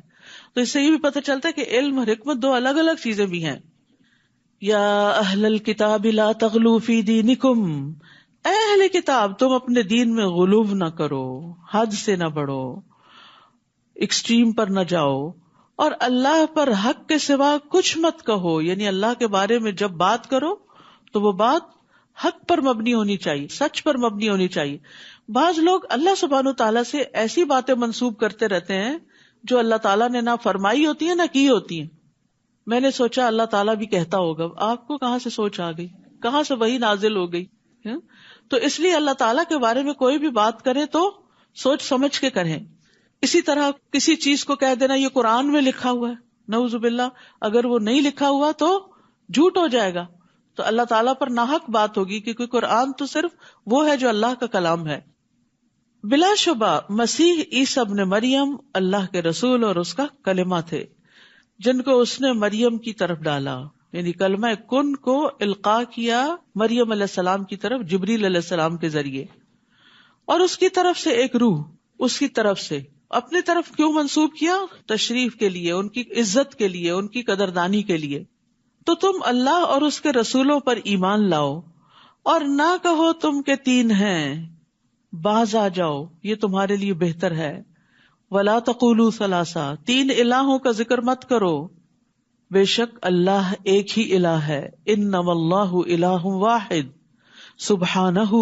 تو اس سے یہ بھی پتہ چلتا ہے کہ علم اور حکمت دو الگ الگ چیزیں بھی ہیں۔ یا اہل الکتاب لا تغلوا فی دینکم، اے اہل کتاب تم اپنے دین میں غلو نہ کرو، حد سے نہ بڑھو، ایکسٹریم پر نہ جاؤ، اور اللہ پر حق کے سوا کچھ مت کہو، یعنی اللہ کے بارے میں جب بات کرو تو وہ بات حق پر مبنی ہونی چاہیے، سچ پر مبنی ہونی چاہیے۔ بعض لوگ اللہ سبحانہ تعالیٰ سے ایسی باتیں منسوب کرتے رہتے ہیں جو اللہ تعالیٰ نے نہ فرمائی ہوتی ہیں نہ کی ہوتی ہیں۔ میں نے سوچا اللہ تعالیٰ بھی کہتا ہوگا، آپ کو کہاں سے سوچ آ گئی، کہاں سے وحی نازل ہو گئی؟ تو اس لیے اللہ تعالیٰ کے بارے میں کوئی بھی بات کرے تو سوچ سمجھ کے کریں۔ اسی طرح کسی چیز کو کہہ دینا یہ قرآن میں لکھا ہوا ہے، نعوذ باللہ، اگر وہ نہیں لکھا ہوا تو جھوٹ ہو جائے گا، تو اللہ تعالیٰ پر ناحق بات ہوگی، کیونکہ قرآن تو صرف وہ ہے جو اللہ کا کلام ہے۔ بلا شبہ مسیح عیسیٰ ابن مریم اللہ کے رسول اور اس کا کلمہ تھے، جن کو اس نے مریم کی طرف ڈالا، یعنی کلمہ کن کو القاء کیا مریم علیہ السلام کی طرف جبریل علیہ السلام کے ذریعے، اور اس کی طرف سے ایک روح، اس کی طرف سے اپنی طرف کیوں منسوب کیا؟ تشریف کے لیے، ان کی عزت کے لیے، ان کی قدردانی کے لیے۔ تو تم اللہ اور اس کے رسولوں پر ایمان لاؤ، اور نہ کہو تم کے تین ہیں، باز آ جاؤ، یہ تمہارے لیے بہتر ہے۔ ولا تقولوا ثلاثہ، تین الہوں کا ذکر مت کرو، بے شک اللہ ایک ہی الہ ہے۔ انما اللہ الہ واحد سبحانہ،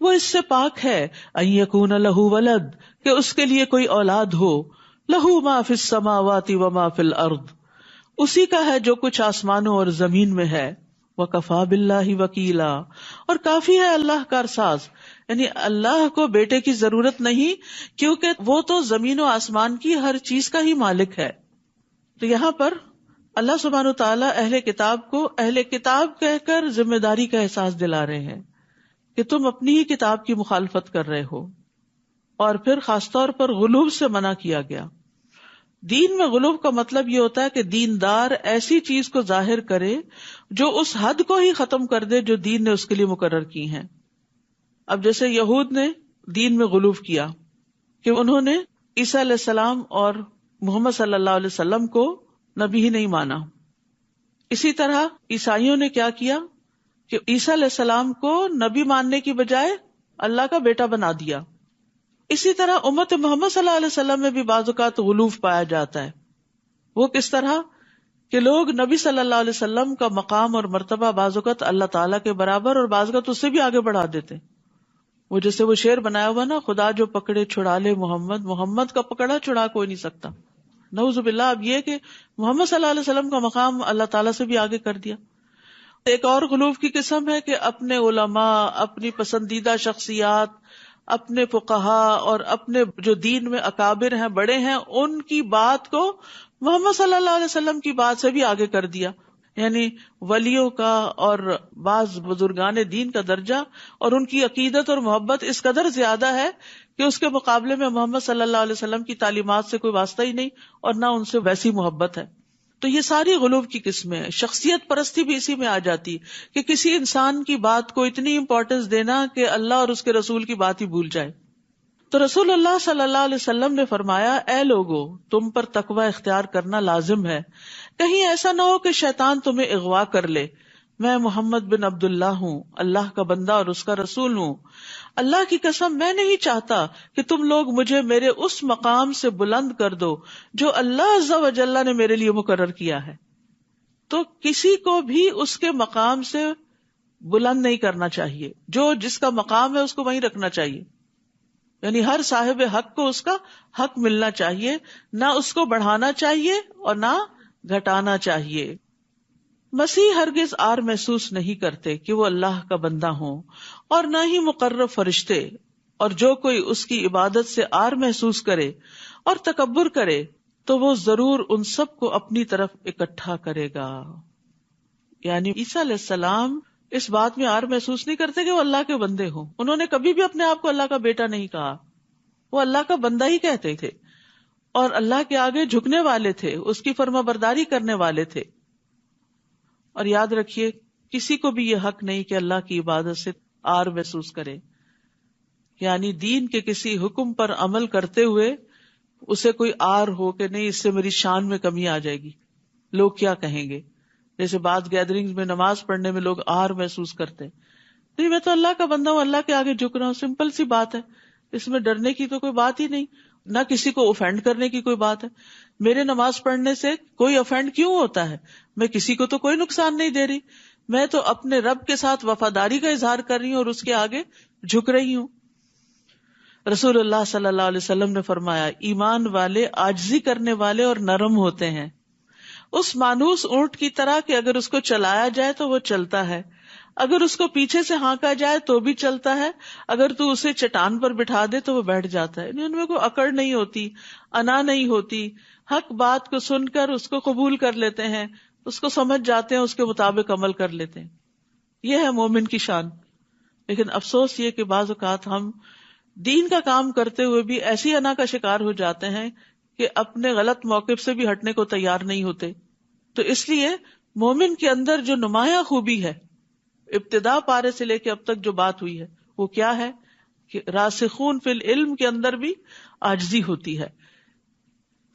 وہ اس سے پاک ہے، ان یکون لہ ولد، کہ اس کے لیے کوئی اولاد ہو، لہ ما فی السماوات وما فی الارض، اسی کا ہے جو کچھ آسمانوں اور زمین میں ہے۔ وکفی باللہ وکیلا، اور کافی ہے اللہ کارساز، یعنی اللہ کو بیٹے کی ضرورت نہیں، کیونکہ وہ تو زمین و آسمان کی ہر چیز کا ہی مالک ہے۔ تو یہاں پر اللہ سبحانہ و تعالیٰ اہل کتاب کو اہل کتاب کہہ کر ذمہ داری کا احساس دلا رہے ہیں کہ تم اپنی ہی کتاب کی مخالفت کر رہے ہو، اور پھر خاص طور پر غلو سے منع کیا گیا۔ دین میں غلو کا مطلب یہ ہوتا ہے کہ دیندار ایسی چیز کو ظاہر کرے جو اس حد کو ہی ختم کر دے جو دین نے اس کے لیے مقرر کی ہیں۔ اب جیسے یہود نے دین میں غلو کیا کہ انہوں نے عیسیٰ علیہ السلام اور محمد صلی اللہ علیہ وسلم کو نبی ہی نہیں مانا۔ اسی طرح عیسائیوں نے کیا کیا کہ عیسیٰ علیہ السلام کو نبی ماننے کی بجائے اللہ کا بیٹا بنا دیا۔ اسی طرح امت محمد صلی اللہ علیہ وسلم میں بھی بعض اوقات غلو پایا جاتا ہے۔ وہ کس طرح کہ لوگ نبی صلی اللہ علیہ وسلم کا مقام اور مرتبہ بعض اوقات اللہ تعالیٰ کے برابر اور بعض اوقات اس سے بھی آگے بڑھا دیتے۔ وہ جیسے وہ شعر بنایا ہوا نا، خدا جو پکڑے چھڑا لے محمد، محمد کا پکڑا چھڑا کوئی نہیں سکتا۔ نعوذ باللہ، اب یہ کہ محمد صلی اللہ علیہ وسلم کا مقام اللہ تعالیٰ سے بھی آگے کر دیا۔ ایک اور غلو کی قسم ہے کہ اپنے علماء، اپنی پسندیدہ شخصیات، اپنے فقہاء اور اپنے جو دین میں اکابر ہیں، بڑے ہیں، ان کی بات کو محمد صلی اللہ علیہ وسلم کی بات سے بھی آگے کر دیا۔ یعنی ولیوں کا اور بعض بزرگان دین کا درجہ اور ان کی عقیدت اور محبت اس قدر زیادہ ہے کہ اس کے مقابلے میں محمد صلی اللہ علیہ وسلم کی تعلیمات سے کوئی واسطہ ہی نہیں، اور نہ ان سے ویسی محبت ہے۔ تو یہ ساری غلو کی قسمیں ہیں۔ شخصیت پرستی بھی اسی میں آ جاتی کہ کسی انسان کی بات کو اتنی امپورٹنس دینا کہ اللہ اور اس کے رسول کی بات ہی بھول جائے۔ تو رسول اللہ صلی اللہ علیہ وسلم نے فرمایا، اے لوگو، تم پر تقوی اختیار کرنا لازم ہے، کہیں ایسا نہ ہو کہ شیطان تمہیں اغوا کر لے۔ میں محمد بن عبداللہ ہوں، اللہ کا بندہ اور اس کا رسول ہوں۔ اللہ کی قسم میں نہیں چاہتا کہ تم لوگ مجھے میرے اس مقام سے بلند کر دو جو اللہ عز و جل نے میرے لیے مقرر کیا ہے۔ تو کسی کو بھی اس کے مقام سے بلند نہیں کرنا چاہیے، جو جس کا مقام ہے اس کو وہیں رکھنا چاہیے، یعنی ہر صاحب حق کو اس کا حق ملنا چاہیے، نہ اس کو بڑھانا چاہیے اور نہ گھٹانا چاہیے۔ مسیح ہرگز آر محسوس نہیں کرتے کہ وہ اللہ کا بندہ ہوں، اور نہ ہی مقرب فرشتے، اور جو کوئی اس کی عبادت سے آر محسوس کرے اور تکبر کرے تو وہ ضرور ان سب کو اپنی طرف اکٹھا کرے گا. یعنی عیسیٰ علیہ السلام اس بات میں آر محسوس نہیں کرتے کہ وہ اللہ کے بندے ہوں. انہوں نے کبھی بھی اپنے آپ کو اللہ کا بیٹا نہیں کہا، وہ اللہ کا بندہ ہی کہتے تھے اور اللہ کے آگے جھکنے والے تھے، اس کی فرما برداری کرنے والے تھے. اور یاد رکھیے کسی کو بھی یہ حق نہیں کہ اللہ کی عبادت سے آر محسوس کرے. یعنی دین کے کسی حکم پر عمل کرتے ہوئے اسے کوئی آر ہو کہ نہیں اس سے میری شان میں کمی آ جائے گی، لوگ کیا کہیں گے. جیسے بعض گیدرنگز میں نماز پڑھنے میں لوگ آر محسوس کرتے ہیں، نہیں میں تو اللہ کا بندہ ہوں، اللہ کے آگے جھک رہا ہوں. سمپل سی بات ہے، اس میں ڈرنے کی تو کوئی بات ہی نہیں، نہ کسی کو اوفینڈ کرنے کی کوئی بات ہے. میرے نماز پڑھنے سے کوئی اوفینڈ کیوں ہوتا ہے؟ میں کسی کو تو کوئی نقصان نہیں دے رہی، میں تو اپنے رب کے ساتھ وفاداری کا اظہار کر رہی ہوں اور اس کے آگے جھک رہی ہوں. رسول اللہ صلی اللہ علیہ وسلم نے فرمایا ایمان والے عاجزی کرنے والے اور نرم ہوتے ہیں، اس مانوس اونٹ کی طرح کہ اگر اس کو چلایا جائے تو وہ چلتا ہے، اگر اس کو پیچھے سے ہانکا جائے تو بھی چلتا ہے، اگر تو اسے چٹان پر بٹھا دے تو وہ بیٹھ جاتا ہے. ان میں کوئی اکڑ نہیں ہوتی، انا نہیں ہوتی، حق بات کو سن کر اس کو قبول کر لیتے ہیں، اس کو سمجھ جاتے ہیں، اس کے مطابق عمل کر لیتے ہیں. یہ ہے مومن کی شان. لیکن افسوس یہ کہ بعض اوقات ہم دین کا کام کرتے ہوئے بھی ایسی انا کا شکار ہو جاتے ہیں کہ اپنے غلط موقف سے بھی ہٹنے کو تیار نہیں ہوتے. تو اس لیے مومن کے اندر جو نمایاں خوبی ہے، ابتدا پارے سے لے کے اب تک جو بات ہوئی ہے، وہ کیا ہے کہ راسخون فی العلم کے اندر بھی عاجزی ہوتی ہے.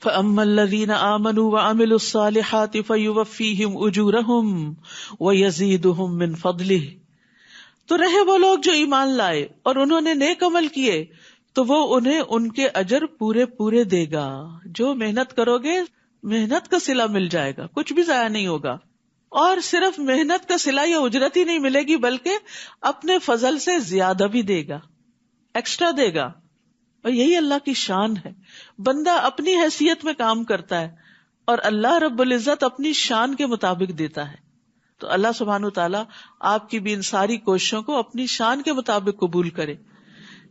فَأَمَّا الَّذِينَ آمَنُوا وَعَمِلُوا الصَّالِحَاتِ فَيُوَفِّيهِمْ أُجُورَهُمْ وَيَزِيدُهُمْ مِنْ فَضْلِهِ. تو رہے وہ لوگ جو ایمان لائے اور انہوں نے نیک عمل کیے تو وہ انہیں ان کے اجر پورے پورے دے گا. جو محنت کرو گے محنت کا صلہ مل جائے گا، کچھ بھی ضائع نہیں ہوگا. اور صرف محنت کا صلہ یا اجرت ہی نہیں ملے گی بلکہ اپنے فضل سے زیادہ بھی دے گا، ایکسٹرا دے گا. اور یہی اللہ کی شان ہے. بندہ اپنی حیثیت میں کام کرتا ہے اور اللہ رب العزت اپنی شان کے مطابق دیتا ہے. تو اللہ سبحانہ وتعالیٰ آپ کی بھی ان ساری کوششوں کو اپنی شان کے مطابق قبول کرے.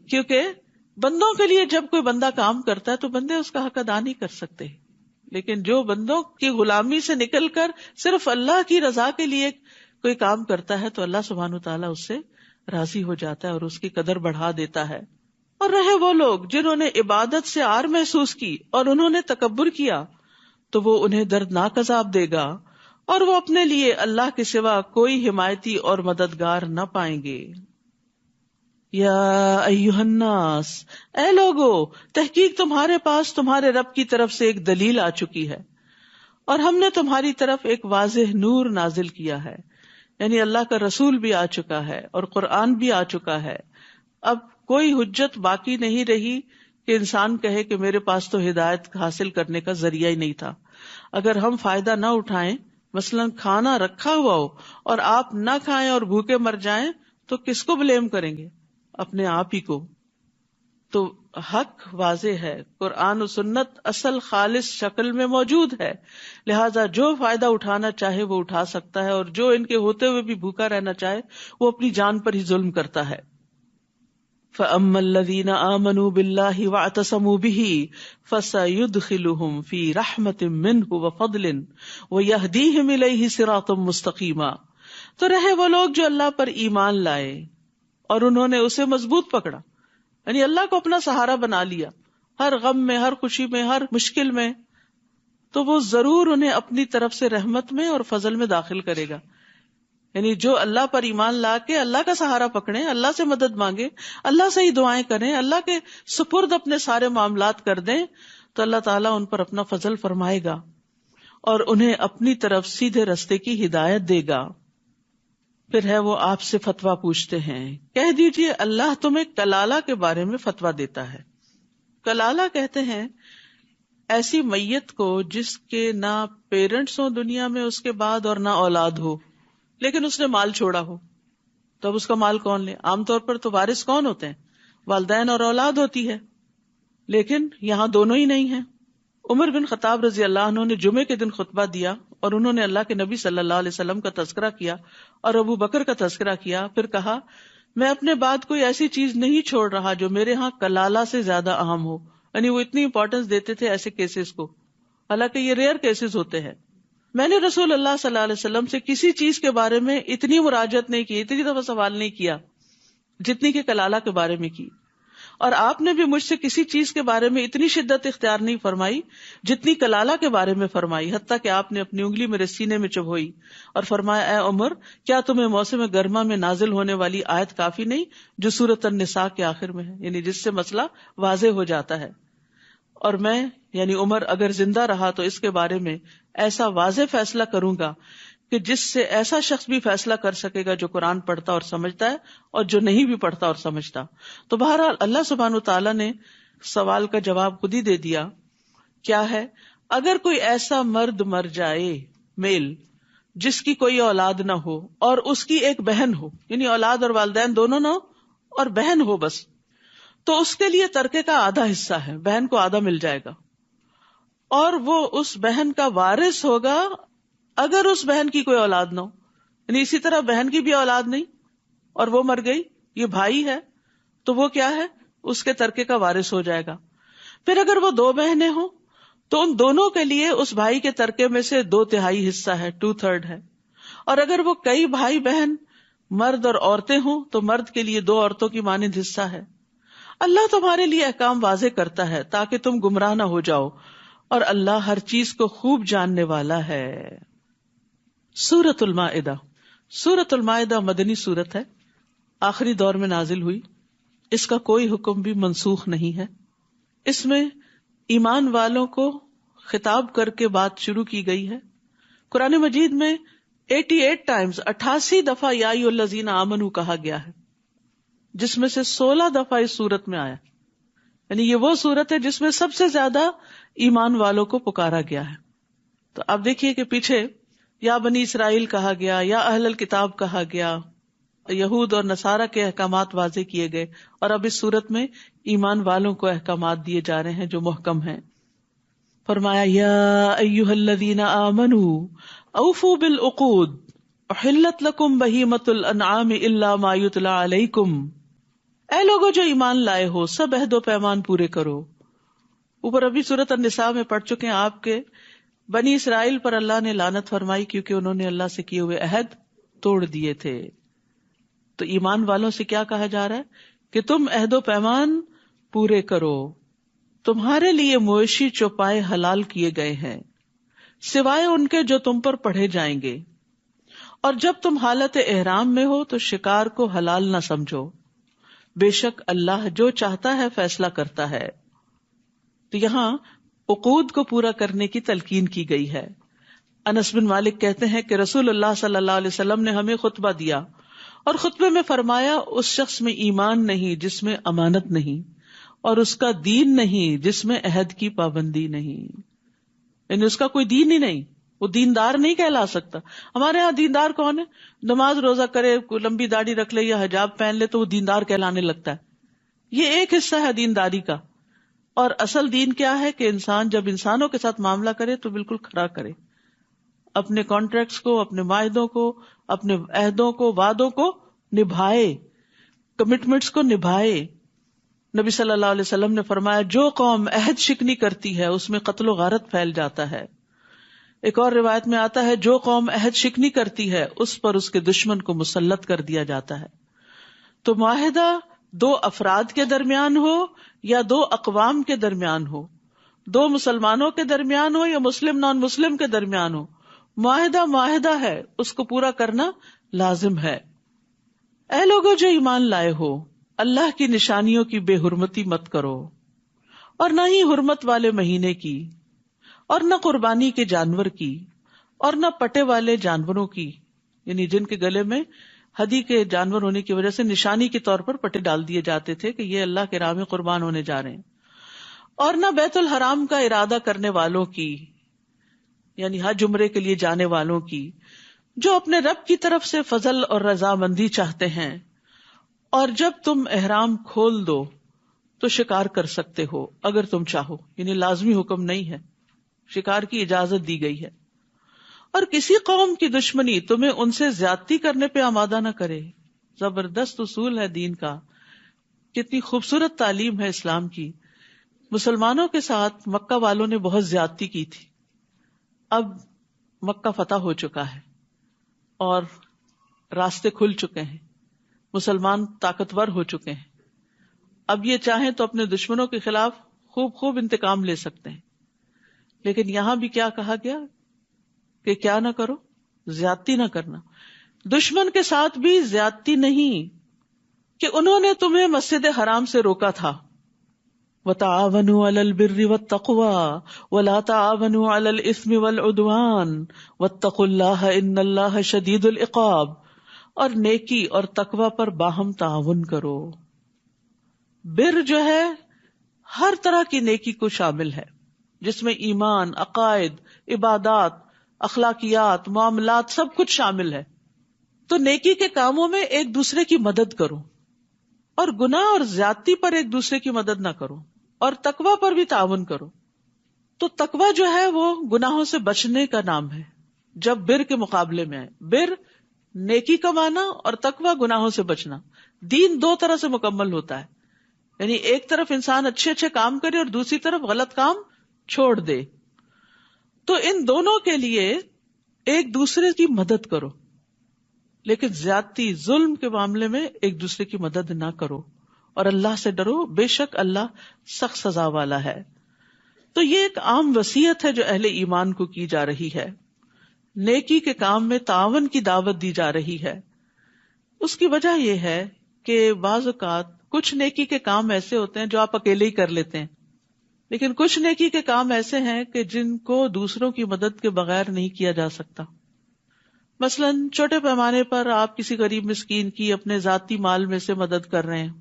کیونکہ بندوں کے لیے جب کوئی بندہ کام کرتا ہے تو بندے اس کا حق ادا نہیں کر سکتے، لیکن جو بندوں کی غلامی سے نکل کر صرف اللہ کی رضا کے لیے کوئی کام کرتا ہے تو اللہ سبحانہ وتعالیٰ اس سے راضی ہو جاتا ہے اور اس کی قدر بڑھا دیتا ہے. اور رہے وہ لوگ جنہوں نے عبادت سے آر محسوس کی اور انہوں نے تکبر کیا تو وہ انہیں دردناک عذاب دے گا اور وہ اپنے لیے اللہ کے سوا کوئی حمایتی اور مددگار نہ پائیں گے. یا ایھا الناس، اے لوگو، تحقیق تمہارے پاس تمہارے رب کی طرف سے ایک دلیل آ چکی ہے اور ہم نے تمہاری طرف ایک واضح نور نازل کیا ہے. یعنی اللہ کا رسول بھی آ چکا ہے اور قرآن بھی آ چکا ہے. اب کوئی حجت باقی نہیں رہی کہ انسان کہے کہ میرے پاس تو ہدایت حاصل کرنے کا ذریعہ ہی نہیں تھا. اگر ہم فائدہ نہ اٹھائیں، مثلاً کھانا رکھا ہوا ہو اور آپ نہ کھائیں اور بھوکے مر جائیں تو کس کو بلیم کریں گے؟ اپنے آپ ہی کو. تو حق واضح ہے، قرآن و سنت اصل خالص شکل میں موجود ہے، لہذا جو فائدہ اٹھانا چاہے وہ اٹھا سکتا ہے اور جو ان کے ہوتے ہوئے بھی بھوکا رہنا چاہے وہ اپنی جان پر ہی ظلم کرتا ہے. فَأَمَّا الَّذِينَ آمَنُوا بِاللَّهِ وَاعْتَصَمُوا بِهِ فَسَيُدْخِلُهُمْ فِي رَحْمَةٍ مِّنْهُ وَفَضْلٍ وَيَهْدِيهِمْ إِلَيْهِ صِرَاطًا مُسْتَقِيمًا. تو رہے وہ لوگ جو اللہ پر ایمان لائے اور انہوں نے اسے مضبوط پکڑا، یعنی اللہ کو اپنا سہارا بنا لیا ہر غم میں، ہر خوشی میں، ہر مشکل میں، تو وہ ضرور انہیں اپنی طرف سے رحمت میں اور فضل میں داخل کرے گا. یعنی جو اللہ پر ایمان لا کے اللہ کا سہارا پکڑیں، اللہ سے مدد مانگے، اللہ سے ہی دعائیں کریں، اللہ کے سپرد اپنے سارے معاملات کر دیں تو اللہ تعالیٰ ان پر اپنا فضل فرمائے گا اور انہیں اپنی طرف سیدھے رستے کی ہدایت دے گا. پھر ہے وہ آپ سے فتویٰ پوچھتے ہیں، کہہ دیجئے اللہ تمہیں کلالہ کے بارے میں فتویٰ دیتا ہے. کلالہ کہتے ہیں ایسی میت کو جس کے نہ پیرنٹس ہوں دنیا میں اس کے بعد اور نہ اولاد ہو، لیکن اس نے مال چھوڑا ہو، تو اب اس کا مال کون لے؟ عام طور پر تو وارث کون ہوتے ہیں؟ والدین اور اولاد ہوتی ہے، لیکن یہاں دونوں ہی نہیں ہیں. عمر بن خطاب رضی اللہ عنہ نے جمعے کے دن خطبہ دیا اور انہوں نے اللہ کے نبی صلی اللہ علیہ وسلم کا تذکرہ کیا اور ابو بکر کا تذکرہ کیا. پھر کہا میں اپنے بعد کوئی ایسی چیز نہیں چھوڑ رہا جو میرے ہاں کلالہ سے زیادہ اہم ہو. یعنی وہ اتنی امپورٹینس دیتے تھے ایسے کیسز کو، حالانکہ یہ ریئر کیسز ہوتے ہیں. میں نے رسول اللہ صلی اللہ علیہ وسلم سے کسی چیز کے بارے میں اتنی مراجعت نہیں کی، اتنی دفعہ سوال نہیں کیا جتنی کہ کلالہ کے بارے میں کی. اور آپ نے بھی مجھ سے کسی چیز کے بارے میں اتنی شدت اختیار نہیں فرمائی جتنی کلالہ کے بارے میں فرمائی، حتیٰ کہ آپ نے اپنی انگلی میرے سینے میں چبھوئی اور فرمایا، اے عمر، کیا تمہیں موسم گرما میں نازل ہونے والی آیت کافی نہیں جو سورۃ النساء کے آخر میں ہے، یعنی جس سے مسئلہ واضح ہو جاتا ہے. اور میں یعنی عمر اگر زندہ رہا تو اس کے بارے میں ایسا واضح فیصلہ کروں گا کہ جس سے ایسا شخص بھی فیصلہ کر سکے گا جو قرآن پڑھتا اور سمجھتا ہے اور جو نہیں بھی پڑھتا اور سمجھتا. تو بہرحال اللہ سبحانہ تعالیٰ نے سوال کا جواب خود ہی دے دیا. کیا ہے؟ اگر کوئی ایسا مرد مر جائے، میل، جس کی کوئی اولاد نہ ہو اور اس کی ایک بہن ہو، یعنی اولاد اور والدین دونوں نہ ہو اور بہن ہو بس، تو اس کے لیے ترکے کا آدھا حصہ ہے، بہن کو آدھا مل جائے گا. اور وہ اس بہن کا وارث ہوگا اگر اس بہن کی کوئی اولاد نہ ہو. یعنی اسی طرح بہن کی بھی اولاد نہیں اور وہ مر گئی، یہ بھائی ہے تو وہ کیا ہے؟ اس کے ترکے کا وارث ہو جائے گا. پھر اگر وہ 2 بہنیں ہوں تو ان دونوں کے لیے اس بھائی کے ترکے میں سے 2/3 حصہ ہے، 2/3 ہے. اور اگر وہ کئی بھائی بہن مرد اور عورتیں ہوں تو مرد کے لیے 2 عورتوں کی مانند حصہ ہے. اللہ تمہارے لیے احکام واضح کرتا ہے تاکہ تم گمراہ نہ ہو جاؤ، اور اللہ ہر چیز کو خوب جاننے والا ہے. سورۃ المائدہ. سورۃ المائدہ مدنی سورت ہے، آخری دور میں نازل ہوئی. اس کا کوئی حکم بھی منسوخ نہیں ہے. اس میں ایمان والوں کو خطاب کر کے بات شروع کی گئی ہے. قرآن مجید میں 88 ٹائمز 88 دفعہ یا ایھا الذین آمنوا کہا گیا ہے، جس میں سے 16 دفعہ اس سورت میں آیا. یعنی یہ وہ سورت ہے جس میں سب سے زیادہ ایمان والوں کو پکارا گیا ہے. تو آپ دیکھیے کہ پیچھے یا بنی اسرائیل کہا گیا، یا اہل الکتاب کہا گیا، یہود اور نصارہ کے احکامات واضح کیے گئے، اور اب اس صورت میں ایمان والوں کو احکامات دیے جا رہے ہیں جو محکم ہیں. فرمایا، یا ایھا الذین آمنوا اوفوا بالعقود احلت لکم بہیمۃ الانعام الا ما یتلی علیکم. اے لوگوں جو ایمان لائے ہو، سب عہد و پیمان پورے کرو. اوپر ابھی سورۃ النساء میں پڑھ چکے ہیں آپ کے بنی اسرائیل پر اللہ نے لعنت فرمائی کیونکہ انہوں نے اللہ سے کیے ہوئے عہد توڑ دیے تھے. تو ایمان والوں سے کیا کہا جا رہا ہے کہ تم عہد و پیمان پورے کرو. تمہارے لیے مویشی چوپائے حلال کیے گئے ہیں سوائے ان کے جو تم پر پڑھے جائیں گے، اور جب تم حالت احرام میں ہو تو شکار کو حلال نہ سمجھو، بے شک اللہ جو چاہتا ہے فیصلہ کرتا ہے. تو یہاں عقود کو پورا کرنے کی تلقین کی گئی ہے. انس بن مالک کہتے ہیں کہ رسول اللہ صلی اللہ علیہ وسلم نے ہمیں خطبہ دیا اور خطبے میں فرمایا، اس شخص میں ایمان نہیں جس میں امانت نہیں، اور اس کا دین نہیں جس میں عہد کی پابندی نہیں. یعنی اس کا کوئی دین ہی نہیں، وہ دیندار نہیں کہلا سکتا. ہمارے ہاں دیندار کون ہے؟ نماز روزہ کرے، کوئی لمبی داڑھی رکھ لے یا حجاب پہن لے تو وہ دیندار کہلانے لگتا ہے. یہ ایک حصہ ہے دینداری کا. اور اصل دین کیا ہے کہ انسان جب انسانوں کے ساتھ معاملہ کرے تو بالکل کھرا کرے، اپنے کانٹریکٹس کو، اپنے معاہدوں کو، اپنے عہدوں کو، وعدوں کو نبھائے، کمٹمنٹس کو نبھائے. نبی صلی اللہ علیہ وسلم نے فرمایا، جو قوم عہد شکنی کرتی ہے اس میں قتل و غارت پھیل جاتا ہے. ایک اور روایت میں آتا ہے، جو قوم عہد شکنی کرتی ہے اس پر اس کے دشمن کو مسلط کر دیا جاتا ہے. تو معاہدہ 2 افراد کے درمیان ہو یا 2 اقوام کے درمیان ہو، 2 مسلمانوں کے درمیان ہو یا مسلم نان مسلم کے درمیان ہو، معاہدہ ہے، اس کو پورا کرنا لازم ہے. اے لوگو جو ایمان لائے ہو، اللہ کی نشانیوں کی بے حرمتی مت کرو، اور نہ ہی حرمت والے مہینے کی، اور نہ قربانی کے جانور کی، اور نہ پٹے والے جانوروں کی، یعنی جن کے گلے میں ہدی کے جانور ہونے کی وجہ سے نشانی کے طور پر پٹے ڈال دیے جاتے تھے کہ یہ اللہ کے راہ میں قربان ہونے جا رہے ہیں، اور نہ بیت الحرام کا ارادہ کرنے والوں کی، یعنی حج عمرے کے لیے جانے والوں کی، جو اپنے رب کی طرف سے فضل اور رضامندی چاہتے ہیں. اور جب تم احرام کھول دو تو شکار کر سکتے ہو اگر تم چاہو، یعنی لازمی حکم نہیں ہے، شکار کی اجازت دی گئی ہے. اور کسی قوم کی دشمنی تمہیں ان سے زیادتی کرنے پہ آمادہ نہ کرے، زبردست اصول ہے دین کا، کتنی خوبصورت تعلیم ہے اسلام کی. مسلمانوں کے ساتھ مکہ والوں نے بہت زیادتی کی تھی. اب مکہ فتح ہو چکا ہے اور راستے کھل چکے ہیں، مسلمان طاقتور ہو چکے ہیں. اب یہ چاہیں تو اپنے دشمنوں کے خلاف خوب انتقام لے سکتے ہیں. لیکن یہاں بھی کیا کہا گیا کہ کیا نہ کرو، زیادتی نہ کرنا. دشمن کے ساتھ بھی زیادتی نہیں کہ انہوں نے تمہیں مسجد حرام سے روکا تھا. وَتَعَاوَنُوا عَلَى الْبِرِّ وَالتَّقْوَى وَلَا تَعَاوَنُوا عَلَى الْإِثْمِ وَالْعُدْوَانِ وَاتَّقُوا اللَّهَ إِنَّ اللَّهَ شَدِيدُ الْعِقَابِ. اور نیکی اور تقوی پر باہم تعاون کرو. بر جو ہے ہر طرح کی نیکی کو شامل ہے، جس میں ایمان، عقائد، عبادات، اخلاقیات، معاملات سب کچھ شامل ہے. تو نیکی کے کاموں میں ایک دوسرے کی مدد کرو، اور گناہ اور زیادتی پر ایک دوسرے کی مدد نہ کرو، اور تقوی پر بھی تعاون کرو. تو تقوی جو ہے وہ گناہوں سے بچنے کا نام ہے جب بر کے مقابلے میں ہے. بر نیکی کمانا اور تقوی گناہوں سے بچنا. دین دو طرح سے مکمل ہوتا ہے، یعنی ایک طرف انسان اچھے کام کرے اور دوسری طرف غلط کام چھوڑ دے. تو ان دونوں کے لیے ایک دوسرے کی مدد کرو، لیکن زیادتی، ظلم کے معاملے میں ایک دوسرے کی مدد نہ کرو، اور اللہ سے ڈرو، بے شک اللہ سخت سزا والا ہے. تو یہ ایک عام وصیت ہے جو اہل ایمان کو کی جا رہی ہے. نیکی کے کام میں تعاون کی دعوت دی جا رہی ہے. اس کی وجہ یہ ہے کہ بعض اوقات کچھ نیکی کے کام ایسے ہوتے ہیں جو آپ اکیلے ہی کر لیتے ہیں، لیکن کچھ نیکی کے کام ایسے ہیں کہ جن کو دوسروں کی مدد کے بغیر نہیں کیا جا سکتا. مثلا چھوٹے پیمانے پر آپ کسی غریب مسکین کی اپنے ذاتی مال میں سے مدد کر رہے ہیں،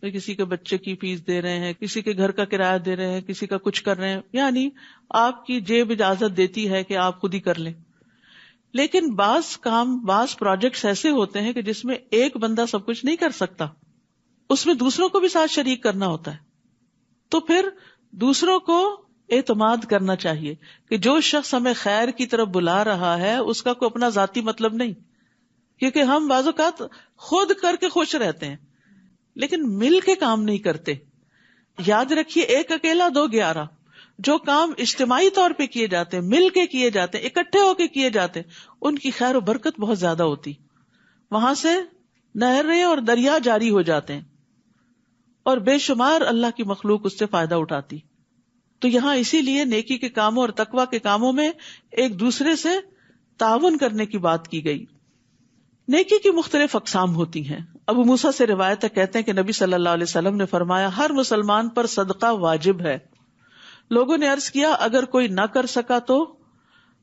کسی کے بچے کی فیس دے رہے ہیں، کسی کے گھر کا کرایہ دے رہے ہیں، کسی کا کچھ کر رہے ہیں، یعنی آپ کی جیب اجازت دیتی ہے کہ آپ خود ہی کر لیں. لیکن بعض پروجیکٹس ایسے ہوتے ہیں کہ جس میں ایک بندہ سب کچھ نہیں کر سکتا، اس میں دوسروں کو بھی ساتھ شریک کرنا ہوتا ہے. تو پھر دوسروں کو اعتماد کرنا چاہیے کہ جو شخص ہمیں خیر کی طرف بلا رہا ہے اس کا کوئی اپنا ذاتی مطلب نہیں، کیونکہ ہم بعض اوقات خود کر کے خوش رہتے ہیں لیکن مل کے کام نہیں کرتے. یاد رکھیے، ایک اکیلا دو 11. جو کام اجتماعی طور پہ کیے جاتے ہیں، مل کے کیے جاتے ہیں، اکٹھے ہو کے کیے جاتے ہیں، ان کی خیر و برکت بہت زیادہ ہوتی. وہاں سے نہریں اور دریا جاری ہو جاتے ہیں اور بے شمار اللہ کی مخلوق اس سے فائدہ اٹھاتی. تو یہاں اسی لیے نیکی کے کاموں اور تقوی کے کاموں میں ایک دوسرے سے تعاون کرنے کی بات کی گئی. نیکی کی مختلف اقسام ہوتی ہیں. ابو موسیٰ سے روایت ہے، کہتے ہیں کہ نبی صلی اللہ علیہ وسلم نے فرمایا، ہر مسلمان پر صدقہ واجب ہے. لوگوں نے عرض کیا، اگر کوئی نہ کر سکا تو؟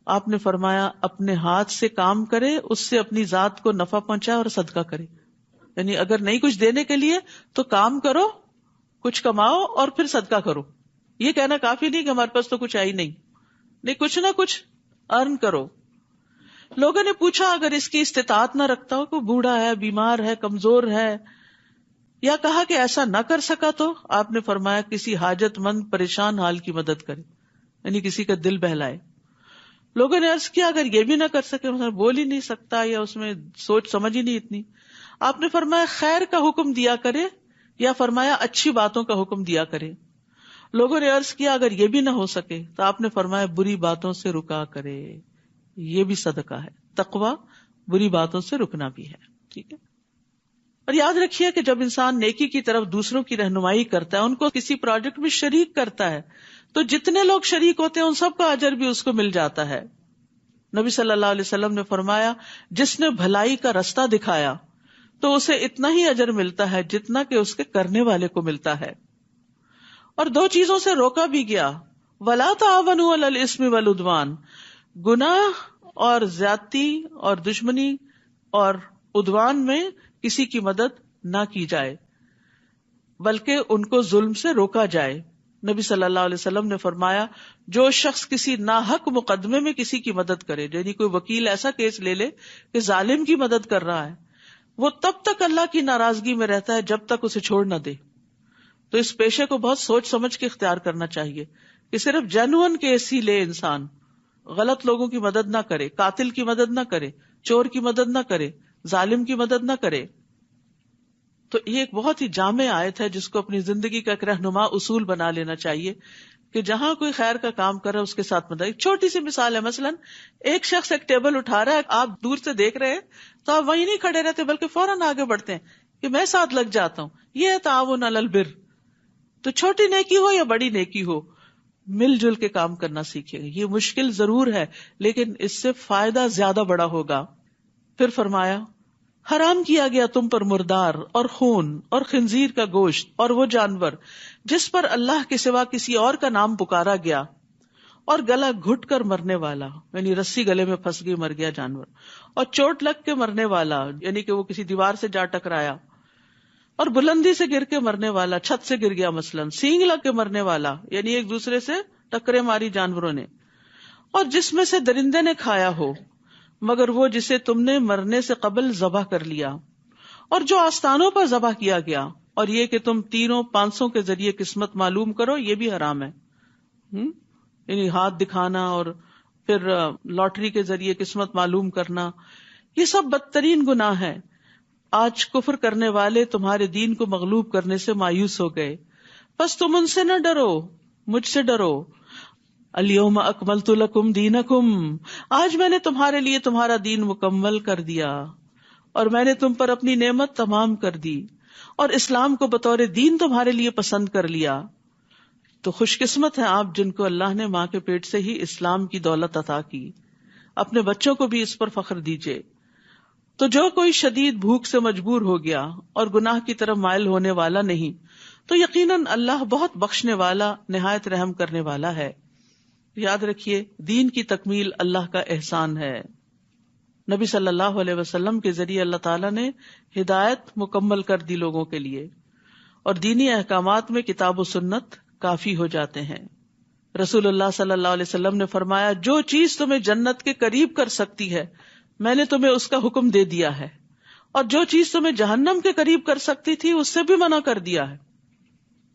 آپ نے فرمایا، اپنے ہاتھ سے کام کرے، اس سے اپنی ذات کو نفع پہنچائے اور صدقہ کرے. یعنی اگر نہیں کچھ دینے کے لیے تو کام کرو، کچھ کماؤ اور پھر صدقہ کرو. یہ کہنا کافی نہیں کہ ہمارے پاس تو کچھ ہے ہی نہیں، کچھ نہ کچھ ارن کرو. لوگوں نے پوچھا، اگر اس کی استطاعت نہ رکھتا ہو، کوئی بوڑھا ہے، بیمار ہے، کمزور ہے، یا کہا کہ ایسا نہ کر سکا تو؟ آپ نے فرمایا، کسی حاجت مند پریشان حال کی مدد کرے، یعنی کسی کا دل بہلائے. لوگوں نے عرض کیا، اگر یہ بھی نہ کر سکے، بول ہی نہیں سکتا یا اس میں سوچ سمجھ ہی نہیں اتنی، آپ نے فرمایا خیر کا حکم دیا کرے، یا فرمایا اچھی باتوں کا حکم دیا کرے. لوگوں نے عرض کیا، اگر یہ بھی نہ ہو سکے تو آپ نے فرمایا بری باتوں سے رکا کرے. یہ بھی صدقہ ہے. تقوی بری باتوں سے رکنا بھی ہے. ٹھیک ہے. اور یاد رکھیے کہ جب انسان نیکی کی طرف دوسروں کی رہنمائی کرتا ہے، ان کو کسی پروجیکٹ میں شریک کرتا ہے، تو جتنے لوگ شریک ہوتے ہیں ان سب کا اجر بھی اس کو مل جاتا ہے. نبی صلی اللہ علیہ وسلم نے فرمایا، جس نے بھلائی کا رستہ دکھایا تو اسے اتنا ہی اجر ملتا ہے جتنا کہ اس کے کرنے والے کو ملتا ہے. اور دو چیزوں سے روکا بھی گیا، وَلَا تَعَاوَنُوا عَلَى الْإِثْمِ وَالْعُدْوَانِ، گناہ اور زیادتی اور دشمنی اور عدوان میں کسی کی مدد نہ کی جائے، بلکہ ان کو ظلم سے روکا جائے. نبی صلی اللہ علیہ وسلم نے فرمایا، جو شخص کسی ناحق مقدمے میں کسی کی مدد کرے، یعنی کوئی وکیل ایسا کیس لے لے کہ ظالم کی مدد کر رہا ہے، وہ تب تک اللہ کی ناراضگی میں رہتا ہے جب تک اسے چھوڑ نہ دے. تو اس پیشے کو بہت سوچ سمجھ کے اختیار کرنا چاہیے کہ صرف جینوئن کیس ہی لے انسان، غلط لوگوں کی مدد نہ کرے، قاتل کی مدد نہ کرے، چور کی مدد نہ کرے، ظالم کی مدد نہ کرے. تو یہ ایک بہت ہی جامع آیت ہے جس کو اپنی زندگی کا ایک رہنما اصول بنا لینا چاہیے کہ جہاں کوئی خیر کا کام کر رہا ہے اس کے ساتھ مدد. ایک چھوٹی سی مثال ہے، مثلا ایک شخص ایک ٹیبل اٹھا رہا ہے، آپ دور سے دیکھ رہے ہیں تو آپ وہیں نہیں کھڑے رہتے بلکہ فوراً آگے بڑھتے ہیں کہ میں ساتھ لگ جاتا ہوں. یہ ہے تعاون علی البر. تو چھوٹی نیکی ہو یا بڑی نیکی ہو، مل جل کے کام کرنا سیکھے گا. یہ مشکل ضرور ہے لیکن اس سے فائدہ زیادہ بڑا ہوگا. پھر فرمایا حرام کیا گیا تم پر مردار اور خون اور خنزیر کا گوشت اور وہ جانور جس پر اللہ کے سوا کسی اور کا نام پکارا گیا، اور گلا گھٹ کر مرنے والا یعنی رسی گلے میں پھنس گئی مر گیا جانور، اور چوٹ لگ کے مرنے والا یعنی کہ وہ کسی دیوار سے جا ٹکرایا، اور بلندی سے گر کے مرنے والا، چھت سے گر گیا مثلا، سینگ لگ کے مرنے والا یعنی ایک دوسرے سے ٹکرے ماری جانوروں نے، اور جس میں سے درندے نے کھایا ہو مگر وہ جسے تم نے مرنے سے قبل ذبح کر لیا، اور جو آستانوں پر ذبح کیا گیا، اور یہ کہ تم تینوں پانسوں کے ذریعے قسمت معلوم کرو، یہ بھی حرام ہے. یعنی ہاتھ دکھانا اور پھر لاٹری کے ذریعے قسمت معلوم کرنا، یہ سب بدترین گناہ ہے. آج کفر کرنے والے تمہارے دین کو مغلوب کرنے سے مایوس ہو گئے، بس تم ان سے نہ ڈرو، مجھ سے ڈرو. الیوم اکملت لکم دینکم، آج میں نے تمہارے لیے تمہارا دین مکمل کر دیا اور میں نے تم پر اپنی نعمت تمام کر دی اور اسلام کو بطور دین تمہارے لیے پسند کر لیا. تو خوش قسمت ہیں آپ جن کو اللہ نے ماں کے پیٹ سے ہی اسلام کی دولت عطا کی. اپنے بچوں کو بھی اس پر فخر دیجئے. تو جو کوئی شدید بھوک سے مجبور ہو گیا اور گناہ کی طرف مائل ہونے والا نہیں تو یقیناً اللہ بہت بخشنے والا نہایت رحم کرنے والا ہے. یاد رکھیے دین کی تکمیل اللہ کا احسان ہے. نبی صلی اللہ علیہ وسلم کے ذریعے اللہ تعالیٰ نے ہدایت مکمل کر دی لوگوں کے لیے، اور دینی احکامات میں کتاب و سنت کافی ہو جاتے ہیں. رسول اللہ صلی اللہ علیہ وسلم نے فرمایا جو چیز تمہیں جنت کے قریب کر سکتی ہے میں نے تمہیں اس کا حکم دے دیا ہے، اور جو چیز تمہیں جہنم کے قریب کر سکتی تھی اس سے بھی منع کر دیا ہے.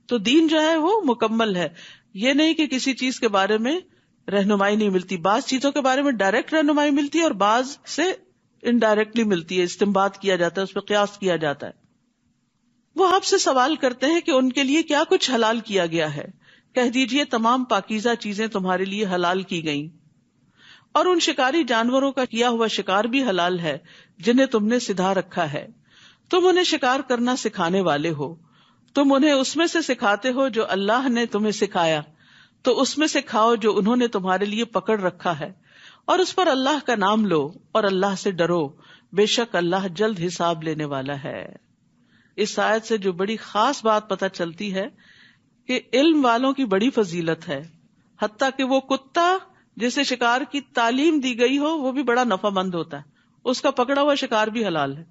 تو دین جو ہے وہ مکمل ہے. یہ نہیں کہ کسی چیز کے بارے میں رہنمائی نہیں ملتی، بعض چیزوں کے بارے میں ڈائریکٹ رہنمائی ملتی ہے اور بعض سے انڈائریکٹلی ملتی ہے، استنباط کیا جاتا ہے، اس پہ قیاس کیا جاتا ہے. وہ آپ سے سوال کرتے ہیں کہ ان کے لیے کیا کچھ حلال کیا گیا ہے. کہہ دیجئے تمام پاکیزہ چیزیں تمہارے لیے حلال کی گئیں، اور ان شکاری جانوروں کا کیا ہوا شکار بھی حلال ہے جنہیں تم نے سدھا رکھا ہے. تم انہیں شکار کرنا سکھانے والے ہو، تم انہیں اس میں سے سکھاتے ہو جو اللہ نے تمہیں سکھایا، تو اس میں سے کھاؤ جو انہوں نے تمہارے لیے پکڑ رکھا ہے، اور اس پر اللہ کا نام لو اور اللہ سے ڈرو، بے شک اللہ جلد حساب لینے والا ہے. اس آیت سے جو بڑی خاص بات پتہ چلتی ہے کہ علم والوں کی بڑی فضیلت ہے، حتیٰ کہ وہ کتا جسے شکار کی تعلیم دی گئی ہو وہ بھی بڑا نفع مند ہوتا ہے، اس کا پکڑا ہوا شکار بھی حلال ہے،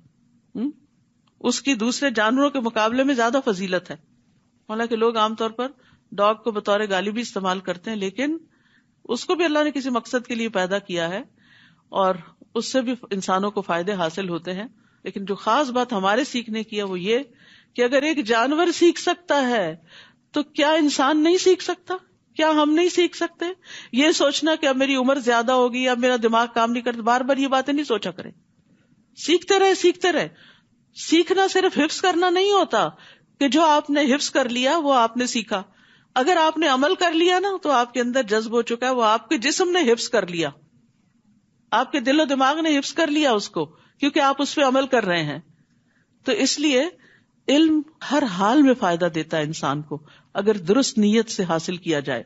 اس کی دوسرے جانوروں کے مقابلے میں زیادہ فضیلت ہے. حالانکہ لوگ عام طور پر ڈاگ کو بطور گالی بھی استعمال کرتے ہیں، لیکن اس کو بھی اللہ نے کسی مقصد کے لیے پیدا کیا ہے اور اس سے بھی انسانوں کو فائدے حاصل ہوتے ہیں. لیکن جو خاص بات ہمارے سیکھنے کی ہے وہ یہ کہ اگر ایک جانور سیکھ سکتا ہے تو کیا انسان نہیں سیکھ سکتا؟ کیا ہم نہیں سیکھ سکتے؟ یہ سوچنا کہ اب میری عمر زیادہ ہوگی، اب میرا دماغ کام نہیں کرتا، بار بار یہ باتیں نہیں سوچا کریں. سیکھتے رہے سیکھتے رہے. سیکھنا صرف حفظ کرنا نہیں ہوتا کہ جو آپ نے حفظ کر لیا وہ آپ نے سیکھا. اگر آپ نے عمل کر لیا نا تو آپ کے اندر جذب ہو چکا ہے، وہ آپ کے جسم نے حفظ کر لیا، آپ کے دل و دماغ نے حفظ کر لیا اس کو، کیونکہ آپ اس پہ عمل کر رہے ہیں. تو اس لیے علم ہر حال میں فائدہ دیتا ہے انسان کو اگر درست نیت سے حاصل کیا جائے.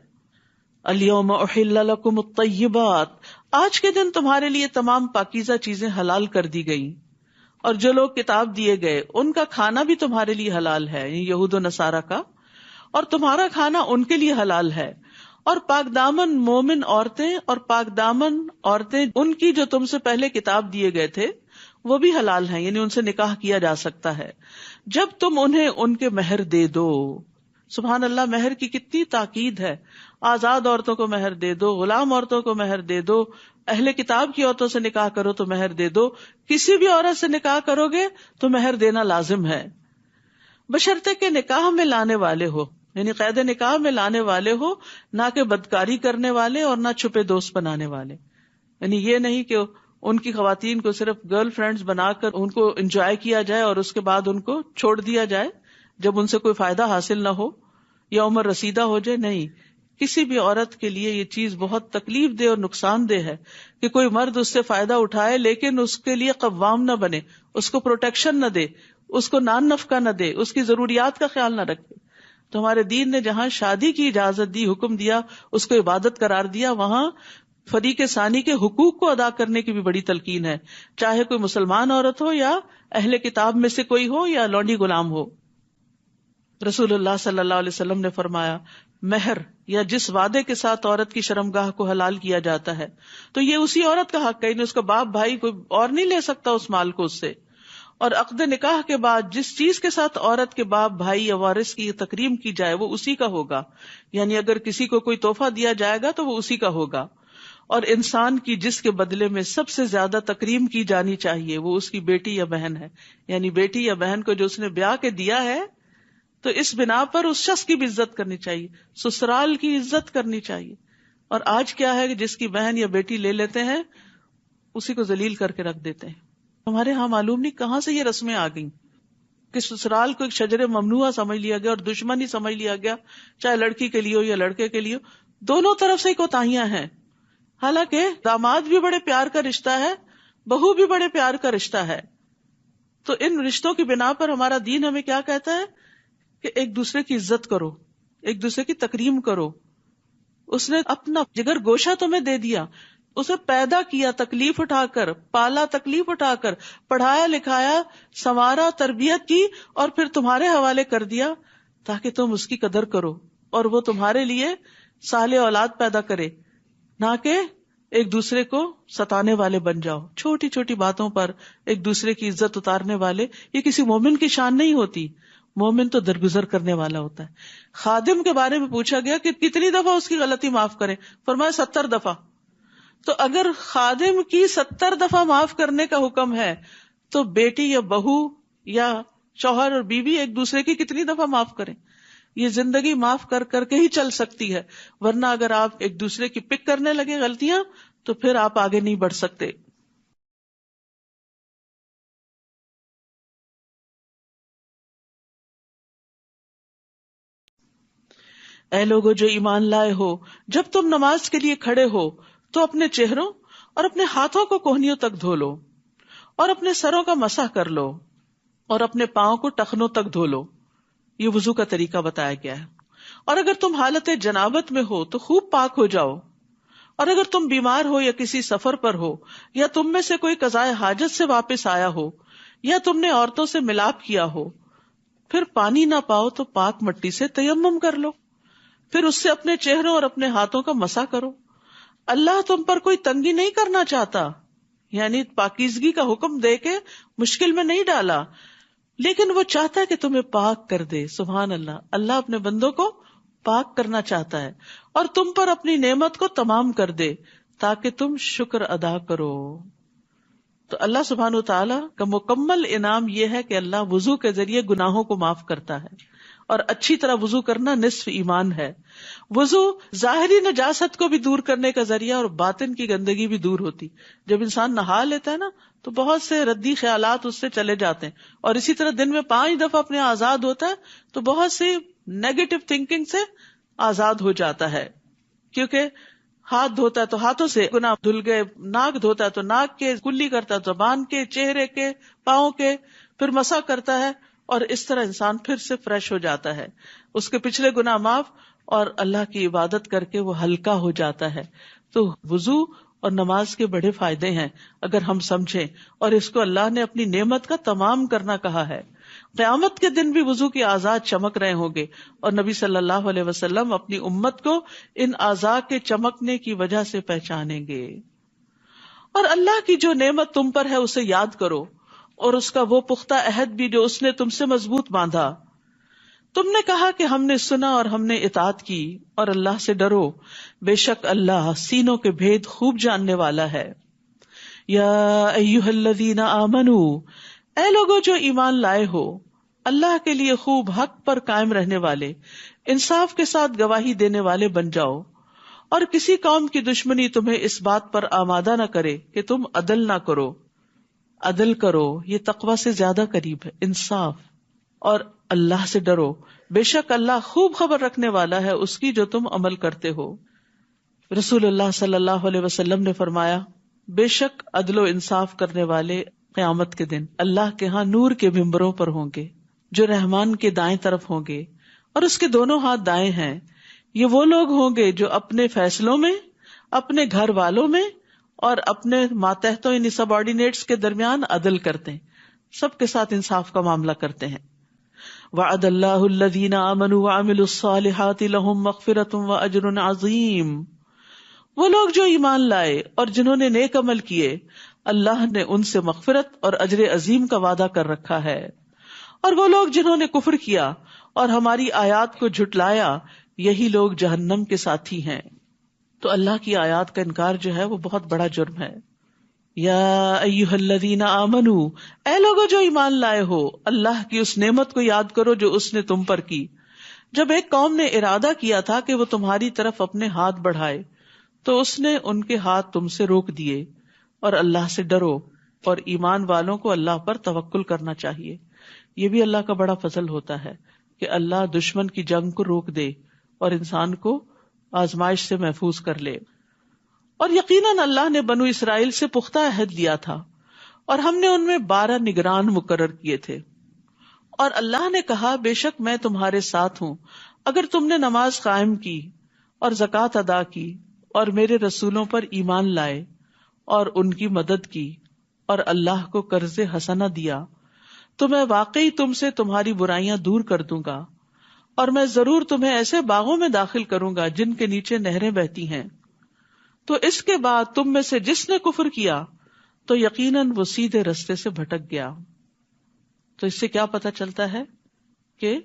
الیوم احل لکم الطیبات، آج کے دن تمہارے لیے تمام پاکیزہ چیزیں حلال کر دی گئیں، اور جو لوگ کتاب دیے گئے ان کا کھانا بھی تمہارے لیے حلال ہے، یہود و نصارہ کا، اور تمہارا کھانا ان کے لیے حلال ہے. اور پاک دامن مومن عورتیں اور پاک دامن عورتیں ان کی جو تم سے پہلے کتاب دیے گئے تھے وہ بھی حلال ہیں، یعنی ان سے نکاح کیا جا سکتا ہے جب تم انہیں ان کے مہر دے دو. سبحان اللہ، مہر کی کتنی تاکید ہے. آزاد عورتوں کو مہر دے دو، غلام عورتوں کو مہر دے دو، اہل کتاب کی عورتوں سے نکاح کرو تو مہر دے دو، کسی بھی عورت سے نکاح کرو گے تو مہر دینا لازم ہے، بشرطے کہ نکاح میں لانے والے ہو، یعنی قید نکاح میں لانے والے ہو، نہ کہ بدکاری کرنے والے اور نہ چھپے دوست بنانے والے. یعنی یہ نہیں کہ ان کی خواتین کو صرف گرل فرینڈز بنا کر ان کو انجوائے کیا جائے اور اس کے بعد ان کو چھوڑ دیا جائے جب ان سے کوئی فائدہ حاصل نہ ہو یا عمر رسیدہ ہو جائے. نہیں، کسی بھی عورت کے لیے یہ چیز بہت تکلیف دہ اور نقصان دہ ہے کہ کوئی مرد اس سے فائدہ اٹھائے لیکن اس کے لیے قوام نہ بنے، اس کو پروٹیکشن نہ دے، اس کو نان نفقہ نہ دے، اس کی ضروریات کا خیال نہ رکھے. تو ہمارے دین نے جہاں شادی کی اجازت دی، حکم دیا، اس کو عبادت قرار دیا، وہاں فریق ثانی کے حقوق کو ادا کرنے کی بھی بڑی تلقین ہے، چاہے کوئی مسلمان عورت ہو یا اہل کتاب میں سے کوئی ہو یا لونڈی غلام ہو. رسول اللہ صلی اللہ علیہ وسلم نے فرمایا، مہر یا جس وعدے کے ساتھ عورت کی شرمگاہ کو حلال کیا جاتا ہے تو یہ اسی عورت کا حق ہے، یعنی اس کا باپ بھائی کوئی اور نہیں لے سکتا اس مال کو اس سے. اور عقد نکاح کے بعد جس چیز کے ساتھ عورت کے باپ بھائی یا وارث کی تکریم کی جائے وہ اسی کا ہوگا، یعنی اگر کسی کو کوئی تحفہ دیا جائے گا تو وہ اسی کا ہوگا. اور انسان کی جس کے بدلے میں سب سے زیادہ تکریم کی جانی چاہیے وہ اس کی بیٹی یا بہن ہے، یعنی بیٹی یا بہن کو جو اس نے بیاہ کے دیا ہے تو اس بنا پر اس شخص کی بھی عزت کرنی چاہیے، سسرال کی عزت کرنی چاہیے. اور آج کیا ہے کہ جس کی بہن یا بیٹی لے لیتے ہیں اسی کو ذلیل کر کے رکھ دیتے ہیں. ہمارے ہاں معلوم نہیں کہاں سے یہ رسمیں آ گئیں کہ سسرال کو ایک شجر ممنوعہ سمجھ لیا گیا اور دشمنی سمجھ لیا گیا، چاہے لڑکی کے لیے ہو یا لڑکے کے لیے ہو، دونوں طرف سے کوتاہیاں ہیں. حالانکہ داماد بھی بڑے پیار کا رشتہ ہے، بہو بھی بڑے پیار کا رشتہ ہے. تو ان رشتوں کی بنا پر ہمارا دین ہمیں کیا کہتا ہے کہ ایک دوسرے کی عزت کرو، ایک دوسرے کی تکریم کرو. اس نے اپنا جگر گوشہ تمہیں دے دیا، اسے پیدا کیا تکلیف اٹھا کر، پالا تکلیف اٹھا کر، پڑھایا لکھایا، سنوارا، تربیت کی اور پھر تمہارے حوالے کر دیا تاکہ تم اس کی قدر کرو اور وہ تمہارے لیے صالح اولاد پیدا کرے، نہ کہ ایک دوسرے کو ستانے والے بن جاؤ. چھوٹی چھوٹی باتوں پر ایک دوسرے کی عزت اتارنے والے، یہ کسی مومن کی شان نہیں ہوتی. مومن تو درگزر کرنے والا ہوتا ہے. خادم کے بارے میں پوچھا گیا کہ کتنی دفعہ اس کی غلطی معاف کریں، فرمایا 70 دفعہ. تو اگر خادم کی 70 دفعہ معاف کرنے کا حکم ہے تو بیٹی یا بہو یا شوہر اور بیوی ایک دوسرے کی کتنی دفعہ معاف کریں. یہ زندگی معاف کر کر کے ہی چل سکتی ہے، ورنہ اگر آپ ایک دوسرے کی پک کرنے لگے غلطیاں تو پھر آپ آگے نہیں بڑھ سکتے. اے لوگو جو ایمان لائے ہو، جب تم نماز کے لیے کھڑے ہو تو اپنے چہروں اور اپنے ہاتھوں کو کوہنیوں تک دھو لو اور اپنے سروں کا مسح کر لو اور اپنے پاؤں کو ٹخنوں تک دھو لو. یہ وضو کا طریقہ بتایا گیا ہے. اور اگر تم حالت جنابت میں ہو تو خوب پاک ہو جاؤ. اور اگر تم بیمار ہو یا کسی سفر پر ہو یا تم میں سے کوئی قضائے حاجت سے واپس آیا ہو یا تم نے عورتوں سے ملاپ کیا ہو، پھر پانی نہ پاؤ تو پاک مٹی سے تیمم کر لو، پھر اس سے اپنے چہروں اور اپنے ہاتھوں کا مسح کرو. اللہ تم پر کوئی تنگی نہیں کرنا چاہتا، یعنی پاکیزگی کا حکم دے کے مشکل میں نہیں ڈالا، لیکن وہ چاہتا ہے کہ تمہیں پاک کر دے. سبحان اللہ، اللہ اپنے بندوں کو پاک کرنا چاہتا ہے اور تم پر اپنی نعمت کو تمام کر دے تاکہ تم شکر ادا کرو. تو اللہ سبحانہ وتعالی کا مکمل انعام یہ ہے کہ اللہ وضو کے ذریعے گناہوں کو معاف کرتا ہے، اور اچھی طرح وضو کرنا نصف ایمان ہے. وضو ظاہری نجاست کو بھی دور کرنے کا ذریعہ اور باطن کی گندگی بھی دور ہوتی. جب انسان نہا لیتا ہے نا تو بہت سے ردی خیالات اس سے چلے جاتے ہیں، اور اسی طرح دن میں 5 دفعہ اپنے آزاد ہوتا ہے تو بہت سی نیگیٹو تھنکنگ سے آزاد ہو جاتا ہے. کیونکہ ہاتھ دھوتا ہے تو ہاتھوں سے گناہ دھل گئے، ناک دھوتا ہے تو ناک کے، کلی کرتا ہے زبان کے، چہرے کے، پاؤں کے، پھر مسح کرتا ہے، اور اس طرح انسان پھر سے فریش ہو جاتا ہے، اس کے پچھلے گناہ معاف، اور اللہ کی عبادت کر کے وہ ہلکا ہو جاتا ہے. تو وضو اور نماز کے بڑے فائدے ہیں اگر ہم سمجھیں، اور اس کو اللہ نے اپنی نعمت کا تمام کرنا کہا ہے. قیامت کے دن بھی وضو کے اعضاء چمک رہے ہوں گے، اور نبی صلی اللہ علیہ وسلم اپنی امت کو ان اعضاء کے چمکنے کی وجہ سے پہچانیں گے. اور اللہ کی جو نعمت تم پر ہے اسے یاد کرو، اور اس کا وہ پختہ عہد بھی جو اس نے تم سے مضبوط باندھا. تم نے کہا کہ ہم نے سنا اور ہم نے اطاعت کی، اور اللہ سے ڈرو، بے شک اللہ سینوں کے بھید خوب جاننے والا ہے. یا ایھا الذین آمنوا، اے لوگو جو ایمان لائے ہو، اللہ کے لیے خوب حق پر قائم رہنے والے، انصاف کے ساتھ گواہی دینے والے بن جاؤ، اور کسی قوم کی دشمنی تمہیں اس بات پر آمادہ نہ کرے کہ تم عدل نہ کرو. عدل کرو، یہ تقوی سے زیادہ قریب ہے، انصاف. اور اللہ سے ڈرو، بے شک اللہ خوب خبر رکھنے والا ہے اس کی جو تم عمل کرتے ہو. رسول اللہ صلی اللہ علیہ وسلم نے فرمایا، بے شک عدل و انصاف کرنے والے قیامت کے دن اللہ کے ہاں نور کے ممبروں پر ہوں گے جو رحمان کے دائیں طرف ہوں گے اور اس کے دونوں ہاتھ دائیں ہیں. یہ وہ لوگ ہوں گے جو اپنے فیصلوں میں، اپنے گھر والوں میں اور اپنے ماتحتوں یعنی سب آرڈینیٹس کے درمیان عدل کرتے ہیں، سب کے ساتھ انصاف کا معاملہ کرتے ہیں. وعد اللہ الذین آمنوا وعملوا الصالحات لہم مغفرۃ واجر عظیم. وہ لوگ جو ایمان لائے اور جنہوں نے نیک عمل کیے، اللہ نے ان سے مغفرت اور اجر عظیم کا وعدہ کر رکھا ہے. اور وہ لوگ جنہوں نے کفر کیا اور ہماری آیات کو جھٹلایا، یہی لوگ جہنم کے ساتھی ہیں. تو اللہ کی آیات کا انکار جو ہے وہ بہت بڑا جرم ہے. یا ایھا الذین آمنو، اے لوگوں جو ایمان لائے ہو، اللہ کی اس نعمت کو یاد کرو جو اس نے تم پر کی. جب ایک قوم نے ارادہ کیا تھا کہ وہ تمہاری طرف اپنے ہاتھ بڑھائے تو اس نے ان کے ہاتھ تم سے روک دیے. اور اللہ سے ڈرو، اور ایمان والوں کو اللہ پر توکل کرنا چاہیے. یہ بھی اللہ کا بڑا فضل ہوتا ہے کہ اللہ دشمن کی جنگ کو روک دے اور انسان کو آزمائش سے محفوظ کر لے. اور یقیناً اللہ نے بنو اسرائیل سے پختہ عہد لیا تھا اور ہم نے ان میں 12 نگران مقرر کیے تھے. اور اللہ نے کہا، بے شک میں تمہارے ساتھ ہوں اگر تم نے نماز قائم کی اور زکوٰۃ ادا کی اور میرے رسولوں پر ایمان لائے اور ان کی مدد کی اور اللہ کو قرض حسنہ دیا تو میں واقعی تم سے تمہاری برائیاں دور کر دوں گا اور میں ضرور تمہیں ایسے باغوں میں داخل کروں گا جن کے نیچے نہریں بہتی ہیں. تو اس کے بعد تم میں سے جس نے کفر کیا تو یقیناً وہ سیدھے رستے سے بھٹک گیا. تو اس سے کیا پتہ چلتا ہے کہ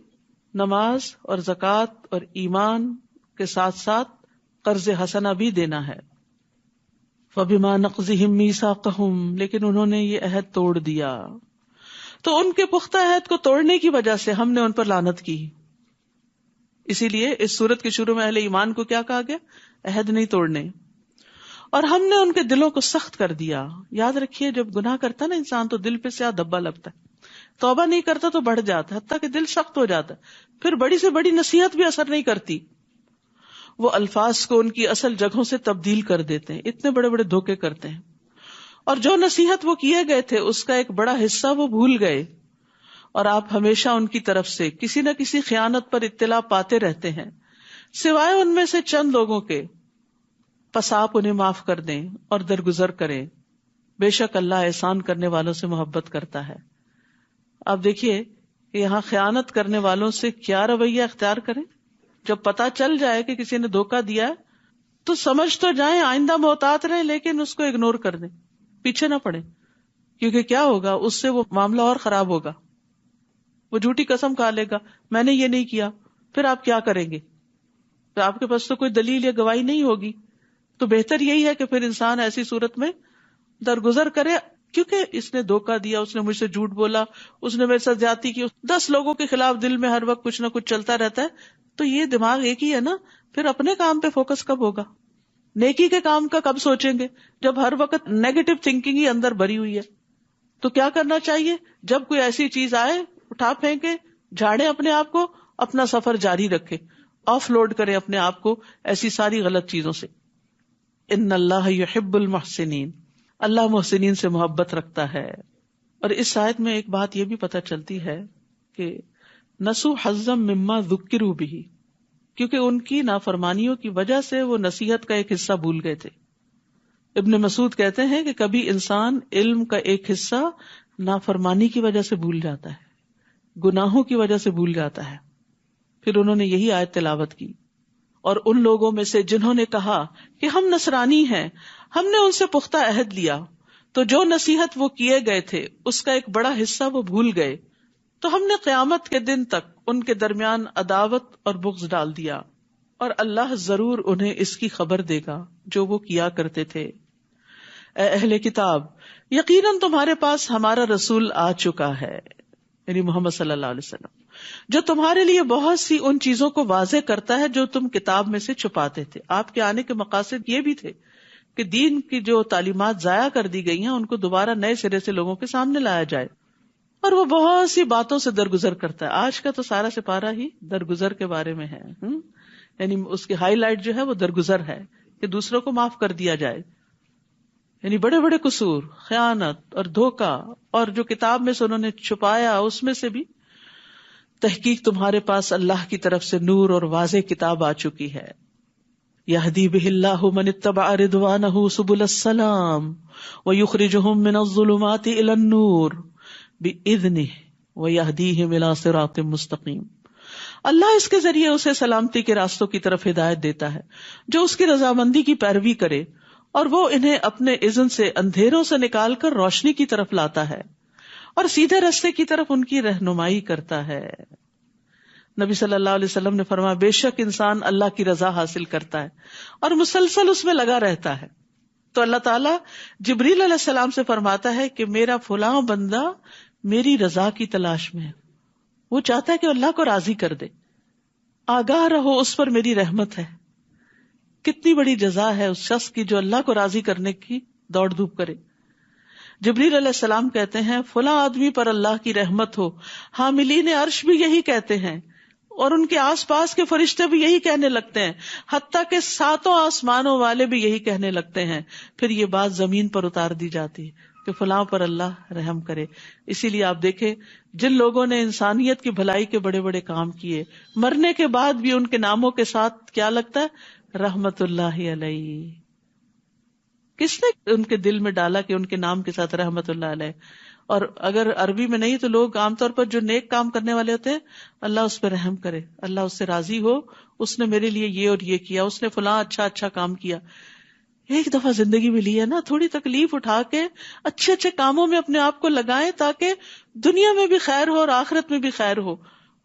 نماز اور زکوٰۃ اور ایمان کے ساتھ ساتھ قرض حسنہ بھی دینا ہے. فَبِمَا نَقْضِهِمْ مِيثَاقَهُمْ، لیکن انہوں نے یہ عہد توڑ دیا. تو ان کے پختہ عہد کو توڑنے کی وجہ سے ہم نے ان پر لعنت کی. اسی لیے اس سورت کے شروع میں اہل ایمان کو کیا کہا گیا؟ عہد نہیں توڑنے. اور ہم نے ان کے دلوں کو سخت کر دیا. یاد رکھیے جب گناہ کرتا نا انسان تو دل پہ سیاہ دھبا لگتا ہے، توبہ نہیں کرتا تو بڑھ جاتا ہے، حتیٰ کہ دل سخت ہو جاتا ہے. پھر بڑی سے بڑی نصیحت بھی اثر نہیں کرتی، وہ الفاظ کو ان کی اصل جگہوں سے تبدیل کر دیتے ہیں، اتنے بڑے بڑے دھوکے کرتے ہیں. اور جو نصیحت وہ کیے گئے تھے اس کا ایک بڑا حصہ وہ بھول گئے، اور آپ ہمیشہ ان کی طرف سے کسی نہ کسی خیانت پر اطلاع پاتے رہتے ہیں، سوائے ان میں سے چند لوگوں کے. پس آپ انہیں معاف کر دیں اور درگزر کریں، بے شک اللہ احسان کرنے والوں سے محبت کرتا ہے. آپ دیکھیے کہ یہاں خیانت کرنے والوں سے کیا رویہ اختیار کریں. جب پتا چل جائے کہ کسی نے دھوکہ دیا ہے تو سمجھ تو جائیں، آئندہ محتاط رہیں، لیکن اس کو اگنور کر دیں، پیچھے نہ پڑیں، کیونکہ کیا ہوگا اس سے وہ معاملہ اور خراب ہوگا. وہ جھوٹی قسم کھا لے گا، میں نے یہ نہیں کیا. پھر آپ کیا کریں گے؟ تو آپ کے پاس تو کوئی دلیل یا گواہی نہیں ہوگی. تو بہتر یہی ہے کہ پھر انسان ایسی صورت میں درگزر کرے، کیونکہ اس نے دھوکہ دیا، اس نے مجھ سے جھوٹ بولا، اس نے میرے ساتھ زیادتی کی، 10 لوگوں کے خلاف دل میں ہر وقت کچھ نہ کچھ چلتا رہتا ہے. تو یہ دماغ ایک ہی ہے نا، پھر اپنے کام پہ فوکس کب ہوگا؟ نیکی کے کام کا کب سوچیں گے جب ہر وقت نیگیٹو تھنکنگ ہی اندر بھری ہوئی ہے. تو کیا کرنا چاہیے؟ جب کوئی ایسی چیز آئے اٹھا پھینکے، جھاڑے اپنے آپ کو، اپنا سفر جاری رکھے، آف لوڈ کرے اپنے آپ کو ایسی ساری غلط چیزوں سے. ان اللہ یحب المحسنین، اللہ محسنین سے محبت رکھتا ہے. اور اس آیت میں ایک بات یہ بھی پتہ چلتی ہے کہ نسوا حظا مما ذکروا بہ، کیونکہ ان کی نافرمانیوں کی وجہ سے وہ نصیحت کا ایک حصہ بھول گئے تھے. ابن مسعود کہتے ہیں کہ کبھی انسان علم کا ایک حصہ نافرمانی کی وجہ سے بھول جاتا ہے، گناہوں کی وجہ سے بھول جاتا ہے. پھر انہوں نے یہی آیت تلاوت کی. اور ان لوگوں میں سے جنہوں نے کہا کہ ہم نصرانی ہیں، ہم نے ان سے پختہ عہد لیا، تو جو نصیحت وہ کیے گئے تھے اس کا ایک بڑا حصہ وہ بھول گئے، تو ہم نے قیامت کے دن تک ان کے درمیان عداوت اور بغض ڈال دیا، اور اللہ ضرور انہیں اس کی خبر دے گا جو وہ کیا کرتے تھے. اے اہل کتاب، یقیناً تمہارے پاس ہمارا رسول آ چکا ہے، یعنی محمد صلی اللہ علیہ وسلم، جو تمہارے لیے بہت سی ان چیزوں کو واضح کرتا ہے جو تم کتاب میں سے چھپاتے تھے. آپ کے آنے کے مقاصد یہ بھی تھے کہ دین کی جو تعلیمات ضائع کر دی گئی ہیں ان کو دوبارہ نئے سرے سے لوگوں کے سامنے لایا جائے. اور وہ بہت سی باتوں سے درگزر کرتا ہے. آج کا تو سارا سپارہ ہی درگزر کے بارے میں ہے. یعنی اس کی ہائی لائٹ جو ہے وہ درگزر ہے کہ دوسروں کو معاف کر دیا جائے. یعنی بڑے بڑے قصور، خیانت اور دھوکہ اور جو کتاب میں سے انہوں نے چھپایا اس میں سے بھی تحقیق تمہارے پاس اللہ کی طرف سے نور اور واضح کتاب آ چکی ہے. یہدی بہ اللہ من اتبع رضوانہ سبل السلام ویخرجہم من الظلمات الی النور بإذنہ ویہدیہم الی صراط مستقیم. اللہ اس کے ذریعے اسے سلامتی کے راستوں کی طرف ہدایت دیتا ہے جو اس کی رضامندی کی پیروی کرے، اور وہ انہیں اپنے اذن سے اندھیروں سے نکال کر روشنی کی طرف لاتا ہے اور سیدھے راستے کی طرف ان کی رہنمائی کرتا ہے. نبی صلی اللہ علیہ وسلم نے فرمایا بے شک انسان اللہ کی رضا حاصل کرتا ہے اور مسلسل اس میں لگا رہتا ہے تو اللہ تعالیٰ جبریل علیہ السلام سے فرماتا ہے کہ میرا فلاں بندہ میری رضا کی تلاش میں ہے، وہ چاہتا ہے کہ اللہ کو راضی کر دے، آگاہ رہو اس پر میری رحمت ہے. کتنی بڑی جزا ہے اس شخص کی جو اللہ کو راضی کرنے کی دوڑ دھوپ کرے. جبریل علیہ السلام کہتے ہیں فلاں آدمی پر اللہ کی رحمت ہو. حاملین عرش بھی یہی کہتے ہیں اور ان کے آس پاس کے فرشتے بھی یہی کہنے لگتے ہیں، حتیٰ کہ 7 آسمانوں والے بھی یہی کہنے لگتے ہیں. پھر یہ بات زمین پر اتار دی جاتی ہے کہ فلاں پر اللہ رحم کرے. اسی لیے آپ دیکھیں جن لوگوں نے انسانیت کی بھلائی کے بڑے بڑے کام کیے، مرنے کے بعد بھی ان کے ناموں کے ساتھ کیا لگتا ہے؟ رحمت اللہ علیہ. کس نے ان کے دل میں ڈالا کہ ان کے نام کے ساتھ رحمت اللہ علیہ؟ اور اگر عربی میں نہیں تو لوگ عام طور پر جو نیک کام کرنے والے ہوتے ہیں، اللہ اس پہ رحم کرے، اللہ اس سے راضی ہو، اس نے میرے لیے یہ اور یہ کیا، اس نے فلاں اچھا کام کیا. ایک دفعہ زندگی میں لی ہے نا، تھوڑی تکلیف اٹھا کے اچھے اچھے کاموں میں اپنے آپ کو لگائیں تاکہ دنیا میں بھی خیر ہو اور آخرت میں بھی خیر ہو.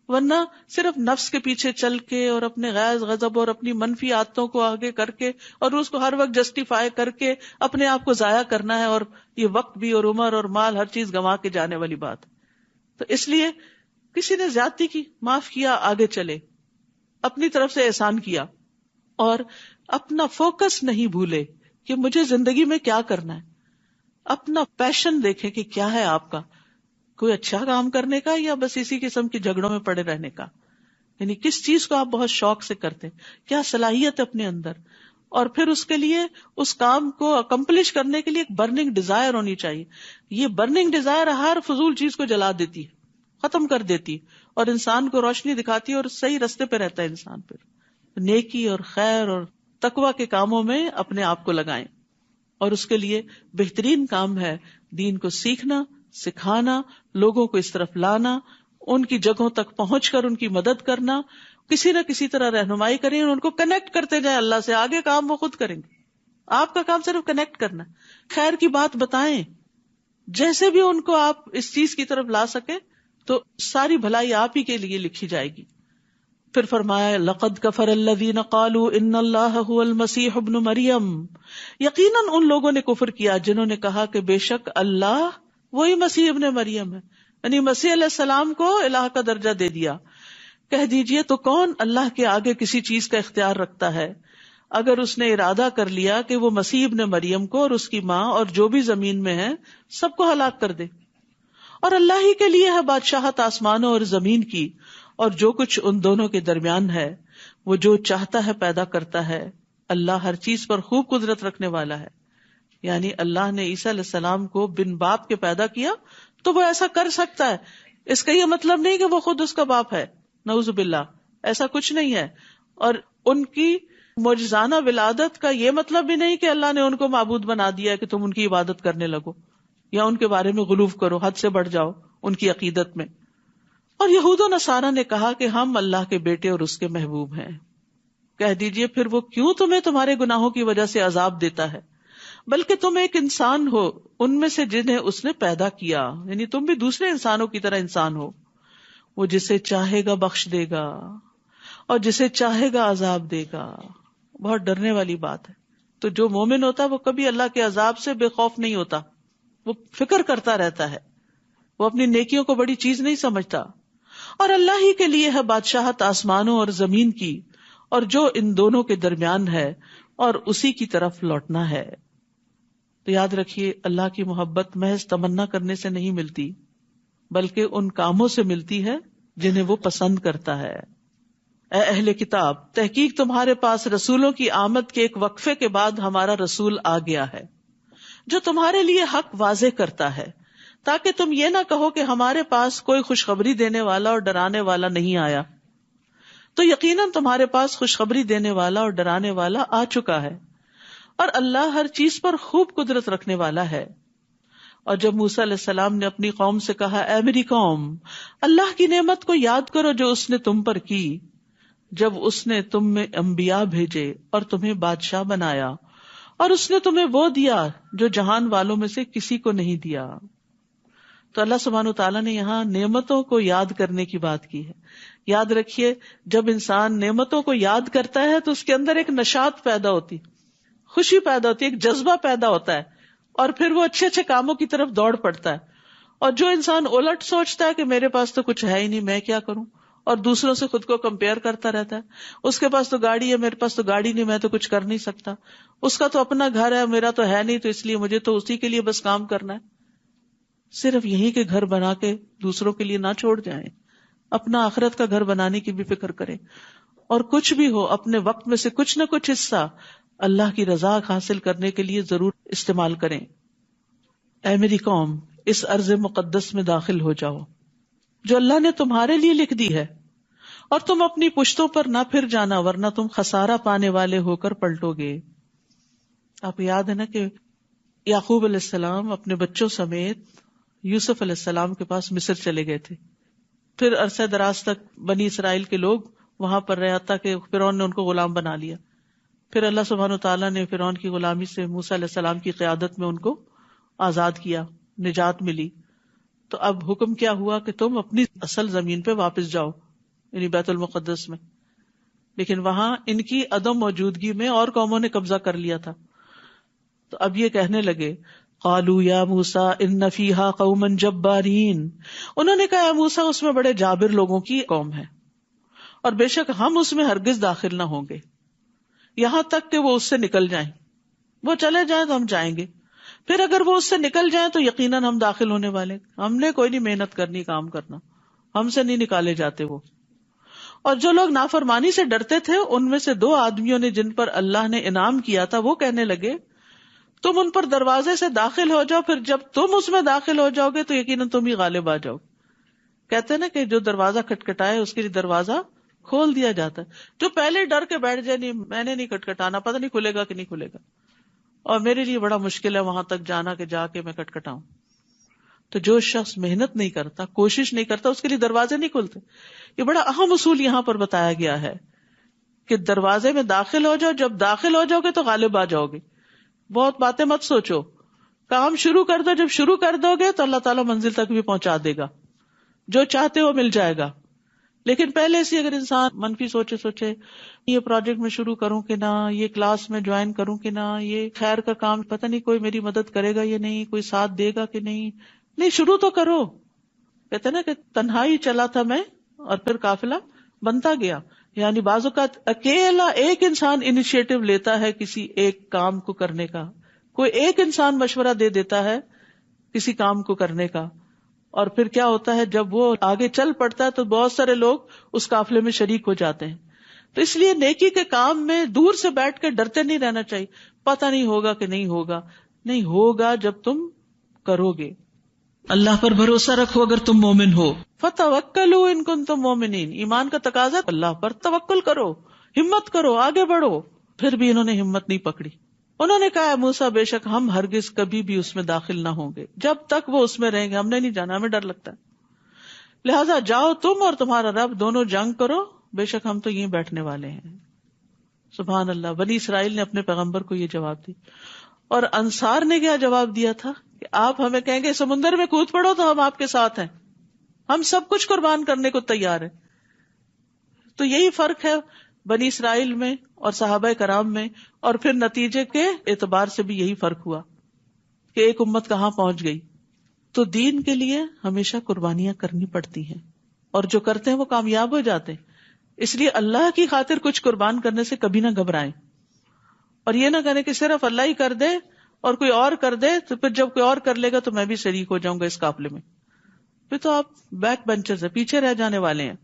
ورنہ صرف نفس کے پیچھے چل کے اور اپنے غیظ غضب اور اپنی منفی عادتوں کو آگے کر کے اور اس کو ہر وقت جسٹیفائی کر کے اپنے آپ کو ضائع کرنا ہے، اور یہ وقت بھی اور عمر اور مال ہر چیز گنوا کے جانے والی بات. تو اس لیے کسی نے زیادتی کی، معاف کیا، آگے چلے، اپنی طرف سے احسان کیا اور اپنا فوکس نہیں بھولے کہ مجھے زندگی میں کیا کرنا ہے. اپنا پیشن دیکھیں کہ کیا ہے آپ کا، کوئی اچھا کام کرنے کا یا بس اسی قسم کی جھگڑوں میں پڑے رہنے کا. یعنی کس چیز کو آپ بہت شوق سے کرتے ہیں، کیا صلاحیت اپنے اندر، اور پھر اس کے لیے اس کام کو اکمپلش کرنے کے لیے ایک برننگ ڈیزائر ہونی چاہیے. یہ برننگ ڈیزائر ہر فضول چیز کو جلا دیتی ہے، ختم کر دیتی ہے اور انسان کو روشنی دکھاتی ہے اور صحیح رستے پہ رہتا ہے انسان. پھر نیکی اور خیر اور تقوی کے کاموں میں اپنے آپ کو لگائیں، اور اس کے لیے بہترین کام ہے دین کو سیکھنا، سکھانا، لوگوں کو اس طرف لانا، ان کی جگہوں تک پہنچ کر ان کی مدد کرنا، کسی نہ کسی طرح رہنمائی کریں، ان کو کنیکٹ کرتے جائیں اللہ سے. آگے کام وہ خود کریں گے، آپ کا کام صرف کنیکٹ کرنا، خیر کی بات بتائیں. جیسے بھی ان کو آپ اس چیز کی طرف لا سکیں تو ساری بھلائی آپ ہی کے لیے لکھی جائے گی. پھر فرمایا لقد کفر الذین قالوا ان اللہ هو المسیح ابن مریم. یقیناً ان لوگوں نے کفر کیا جنہوں نے کہا کہ بے شک اللہ وہی مسیح ابن مریم ہے، یعنی مسیح علیہ السلام کو الہ کا درجہ دے دیا. کہہ دیجئے تو کون اللہ کے آگے کسی چیز کا اختیار رکھتا ہے اگر اس نے ارادہ کر لیا کہ وہ مسیح ابن مریم کو اور اس کی ماں اور جو بھی زمین میں ہے سب کو ہلاک کر دے. اور اللہ ہی کے لیے ہے بادشاہت آسمانوں اور زمین کی اور جو کچھ ان دونوں کے درمیان ہے. وہ جو چاہتا ہے پیدا کرتا ہے، اللہ ہر چیز پر خوب قدرت رکھنے والا ہے. یعنی اللہ نے عیسیٰ علیہ السلام کو بن باپ کے پیدا کیا تو وہ ایسا کر سکتا ہے. اس کا یہ مطلب نہیں کہ وہ خود اس کا باپ ہے، نعوذ باللہ، ایسا کچھ نہیں ہے. اور ان کی معجزانہ ولادت کا یہ مطلب بھی نہیں کہ اللہ نے ان کو معبود بنا دیا کہ تم ان کی عبادت کرنے لگو یا ان کے بارے میں غلو کرو، حد سے بڑھ جاؤ ان کی عقیدت میں. اور یہود و نصارہ نے کہا کہ ہم اللہ کے بیٹے اور اس کے محبوب ہیں. کہہ دیجئے پھر وہ کیوں تمہیں تمہارے گناہوں کی وجہ سے عذاب دیتا ہے، بلکہ تم ایک انسان ہو ان میں سے جنہیں اس نے پیدا کیا، یعنی تم بھی دوسرے انسانوں کی طرح انسان ہو. وہ جسے چاہے گا بخش دے گا اور جسے چاہے گا عذاب دے گا. بہت ڈرنے والی بات ہے. تو جو مومن ہوتا ہے وہ کبھی اللہ کے عذاب سے بے خوف نہیں ہوتا، وہ فکر کرتا رہتا ہے، وہ اپنی نیکیوں کو بڑی چیز نہیں سمجھتا. اور اللہ ہی کے لیے ہے بادشاہت آسمانوں اور زمین کی اور جو ان دونوں کے درمیان ہے، اور اسی کی طرف لوٹنا ہے. تو یاد رکھیے، اللہ کی محبت محض تمنا کرنے سے نہیں ملتی، بلکہ ان کاموں سے ملتی ہے جنہیں وہ پسند کرتا ہے. اے اہل کتاب، تحقیق تمہارے پاس رسولوں کی آمد کے ایک وقفے کے بعد ہمارا رسول آ گیا ہے جو تمہارے لیے حق واضح کرتا ہے، تاکہ تم یہ نہ کہو کہ ہمارے پاس کوئی خوشخبری دینے والا اور ڈرانے والا نہیں آیا. تو یقیناً تمہارے پاس خوشخبری دینے والا اور ڈرانے والا آ چکا ہے، اور اللہ ہر چیز پر خوب قدرت رکھنے والا ہے. اور جب موسیٰ علیہ السلام نے اپنی قوم سے کہا، اے میری قوم، اللہ کی نعمت کو یاد کرو جو اس نے تم پر کی، جب اس نے تم میں انبیاء بھیجے اور تمہیں بادشاہ بنایا، اور اس نے تمہیں وہ دیا جو جہان والوں میں سے کسی کو نہیں دیا. تو اللہ سبحانہ وتعالیٰ نے یہاں نعمتوں کو یاد کرنے کی بات کی ہے. یاد رکھیے، جب انسان نعمتوں کو یاد کرتا ہے تو اس کے اندر ایک نشاط پیدا ہوتی، خوشی پیدا ہوتی ہے، ایک جذبہ پیدا ہوتا ہے، اور پھر وہ اچھے اچھے کاموں کی طرف دوڑ پڑتا ہے. اور جو انسان الٹ سوچتا ہے کہ میرے پاس تو کچھ ہے ہی نہیں، میں کیا کروں، اور دوسروں سے خود کو کمپیئر کرتا رہتا ہے، اس کے پاس تو گاڑی ہے، میرے پاس تو گاڑی نہیں، میں تو کچھ کر نہیں سکتا، اس کا تو اپنا گھر ہے، میرا تو ہے نہیں، تو اس لیے مجھے تو اسی کے لیے بس کام کرنا ہے. صرف یہی کے گھر بنا کے دوسروں کے لیے نہ چھوڑ جائیں، اپنا آخرت کا گھر بنانے کی بھی فکر کریں، اور کچھ بھی ہو اپنے وقت میں سے کچھ نہ کچھ حصہ اللہ کی رضا حاصل کرنے کے لیے ضرور استعمال کریں. اے میری قوم، اس ارض مقدس میں داخل ہو جاؤ جو اللہ نے تمہارے لیے لکھ دی ہے، اور تم اپنی پشتوں پر نہ پھر جانا، ورنہ تم خسارہ پانے والے ہو کر پلٹو گے. آپ یاد ہے نا کہ یعقوب علیہ السلام اپنے بچوں سمیت یوسف علیہ السلام کے پاس مصر چلے گئے تھے. پھر عرصہ دراز تک بنی اسرائیل کے لوگ وہاں پر رہے حتیٰ کہ فرعون نے ان کو غلام بنا لیا. پھر اللہ سبحانہ وتعالیٰ نے فرعون کی غلامی سے موسیٰ علیہ السلام کی قیادت میں ان کو آزاد کیا، نجات ملی. تو اب حکم کیا ہوا کہ تم اپنی اصل زمین پہ واپس جاؤ، یعنی بیت المقدس میں. لیکن وہاں ان کی عدم موجودگی میں اور قوموں نے قبضہ کر لیا تھا. تو اب یہ کہنے لگے، قالوا یا موسیٰ ان فیہا قوما جبارین، انہوں نے کہا، اے موسیٰ، اس میں بڑے جابر لوگوں کی قوم ہے، اور بے شک ہم اس میں ہرگز داخل نہ ہوں گے یہاں تک کہ وہ اس سے نکل جائیں. وہ چلے جائیں تو ہم جائیں گے، پھر اگر وہ اس سے نکل جائیں تو یقیناً ہم داخل ہونے والے. ہم نے کوئی نہیں محنت کرنی، کام کرنا، ہم سے نہیں نکالے جاتے وہ. اور جو لوگ نافرمانی سے ڈرتے تھے ان میں سے 2 آدمیوں نے جن پر اللہ نے انعام کیا تھا، وہ کہنے لگے، تم ان پر دروازے سے داخل ہو جاؤ، پھر جب تم اس میں داخل ہو جاؤ گے تو یقیناً تم ہی غالب آ جاؤ. کہتے ہیں نا کہ جو دروازہ کھٹکھٹائے اس کے لیے دروازہ کھول دیا جاتا ہے. جو پہلے ڈر کے بیٹھ جائے، نہیں میں نے نہیں کھٹکھٹانا، پتہ نہیں کھلے گا کہ نہیں کھلے گا، اور میرے لیے بڑا مشکل ہے وہاں تک جانا کہ جا کے میں کھٹکھٹاؤں. تو جو شخص محنت نہیں کرتا، کوشش نہیں کرتا، اس کے لیے دروازے نہیں کھلتے. یہ بڑا اہم اصول یہاں پر بتایا گیا ہے کہ دروازے میں داخل ہو جاؤ، جب داخل ہو جاؤ گے تو غالب آ جاؤ گے. بہت باتیں مت سوچو، کام شروع کر دو. جب شروع کر دو گے تو اللہ تعالیٰ منزل تک بھی پہنچا دے گا، جو چاہتے ہو مل جائے گا. لیکن پہلے سے اگر انسان منفی سوچے یہ پروجیکٹ میں شروع کروں کہ نہ، یہ کلاس میں جوائن کروں کہ نہ، یہ خیر کا کام پتہ نہیں کوئی میری مدد کرے گا یا نہیں، کوئی ساتھ دے گا کہ نہیں شروع تو کرو. کہتے نا کہ تنہائی چلا تھا میں اور پھر قافلہ بنتا گیا. یعنی بعض اوقات اکیلا ایک انسان انیشیٹو لیتا ہے کسی ایک کام کو کرنے کا، کوئی ایک انسان مشورہ دے دیتا ہے کسی کام کو کرنے کا، اور پھر کیا ہوتا ہے جب وہ آگے چل پڑتا ہے تو بہت سارے لوگ اس قافلے میں شریک ہو جاتے ہیں. تو اس لیے نیکی کے کام میں دور سے بیٹھ کے ڈرتے نہیں رہنا چاہیے، پتہ نہیں ہوگا کہ نہیں ہوگا. نہیں ہوگا جب تم کرو گے. اللہ پر بھروسہ رکھو اگر تم مومن ہو. فَتَوَكَّلُوا إِن كُنتُم مُؤْمِنِينَ، ایمان کا تقاضا اللہ پر توکل کرو، ہمت کرو، آگے بڑھو. پھر بھی انہوں نے ہمت نہیں پکڑی. انہوں نے کہا، موسیٰ بے شک ہم ہرگز کبھی بھی اس میں داخل نہ ہوں گے جب تک وہ اس میں رہیں گے. ہم نے نہیں جانا، ہمیں ڈر لگتا ہے. لہٰذا جاؤ تم اور تمہارا رب دونوں جنگ کرو، بے شک ہم تو یہیں بیٹھنے والے ہیں. سبحان اللہ. بنی اسرائیل نے اپنے پیغمبر کو یہ جواب دی، اور انصار نے کیا جواب دیا تھا کہ آپ ہمیں کہیں گے سمندر میں کود پڑو تو ہم آپ کے ساتھ ہیں، ہم سب کچھ قربان کرنے کو تیار ہیں. تو یہی فرق ہے بنی اسرائیل میں اور صحابہ کرام میں، اور پھر نتیجے کے اعتبار سے بھی یہی فرق ہوا کہ ایک امت کہاں پہنچ گئی. تو دین کے لیے ہمیشہ قربانیاں کرنی پڑتی ہیں. اور جو کرتے ہیں وہ کامیاب ہو جاتے ہیں. اس لیے اللہ کی خاطر کچھ قربان کرنے سے کبھی نہ گھبرائیں, اور یہ نہ کریں کہ صرف اللہ ہی کر دے اور کوئی اور کر دے تو پھر جب کوئی اور کر لے گا تو میں بھی شریک ہو جاؤں گا اس قافلے میں, پھر تو آپ بیک بینچرز ہیں, پیچھے رہ جانے والے ہیں.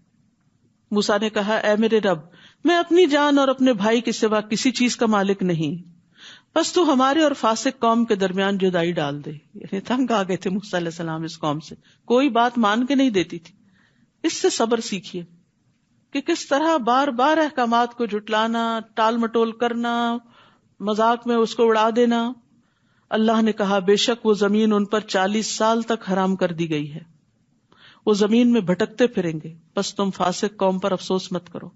موسیٰ نے کہا, اے میرے رب, میں اپنی جان اور اپنے بھائی کے سوا کسی چیز کا مالک نہیں, بس تو ہمارے اور فاسق قوم کے درمیان جدائی ڈال دے. یعنی تنگ آ گئے تھے موسیٰ علیہ السلام اس قوم سے, کوئی بات مان کے نہیں دیتی تھی. اس سے صبر سیکھیے کہ کس طرح بار بار احکامات کو جھٹلانا, ٹال مٹول کرنا, مذاق میں اس کو اڑا دینا. اللہ نے کہا, بے شک وہ زمین ان پر 40 سال تک حرام کر دی گئی ہے, وہ زمین میں بھٹکتے پھریں گے, بس تم فاسق قوم پر افسوس مت کرو.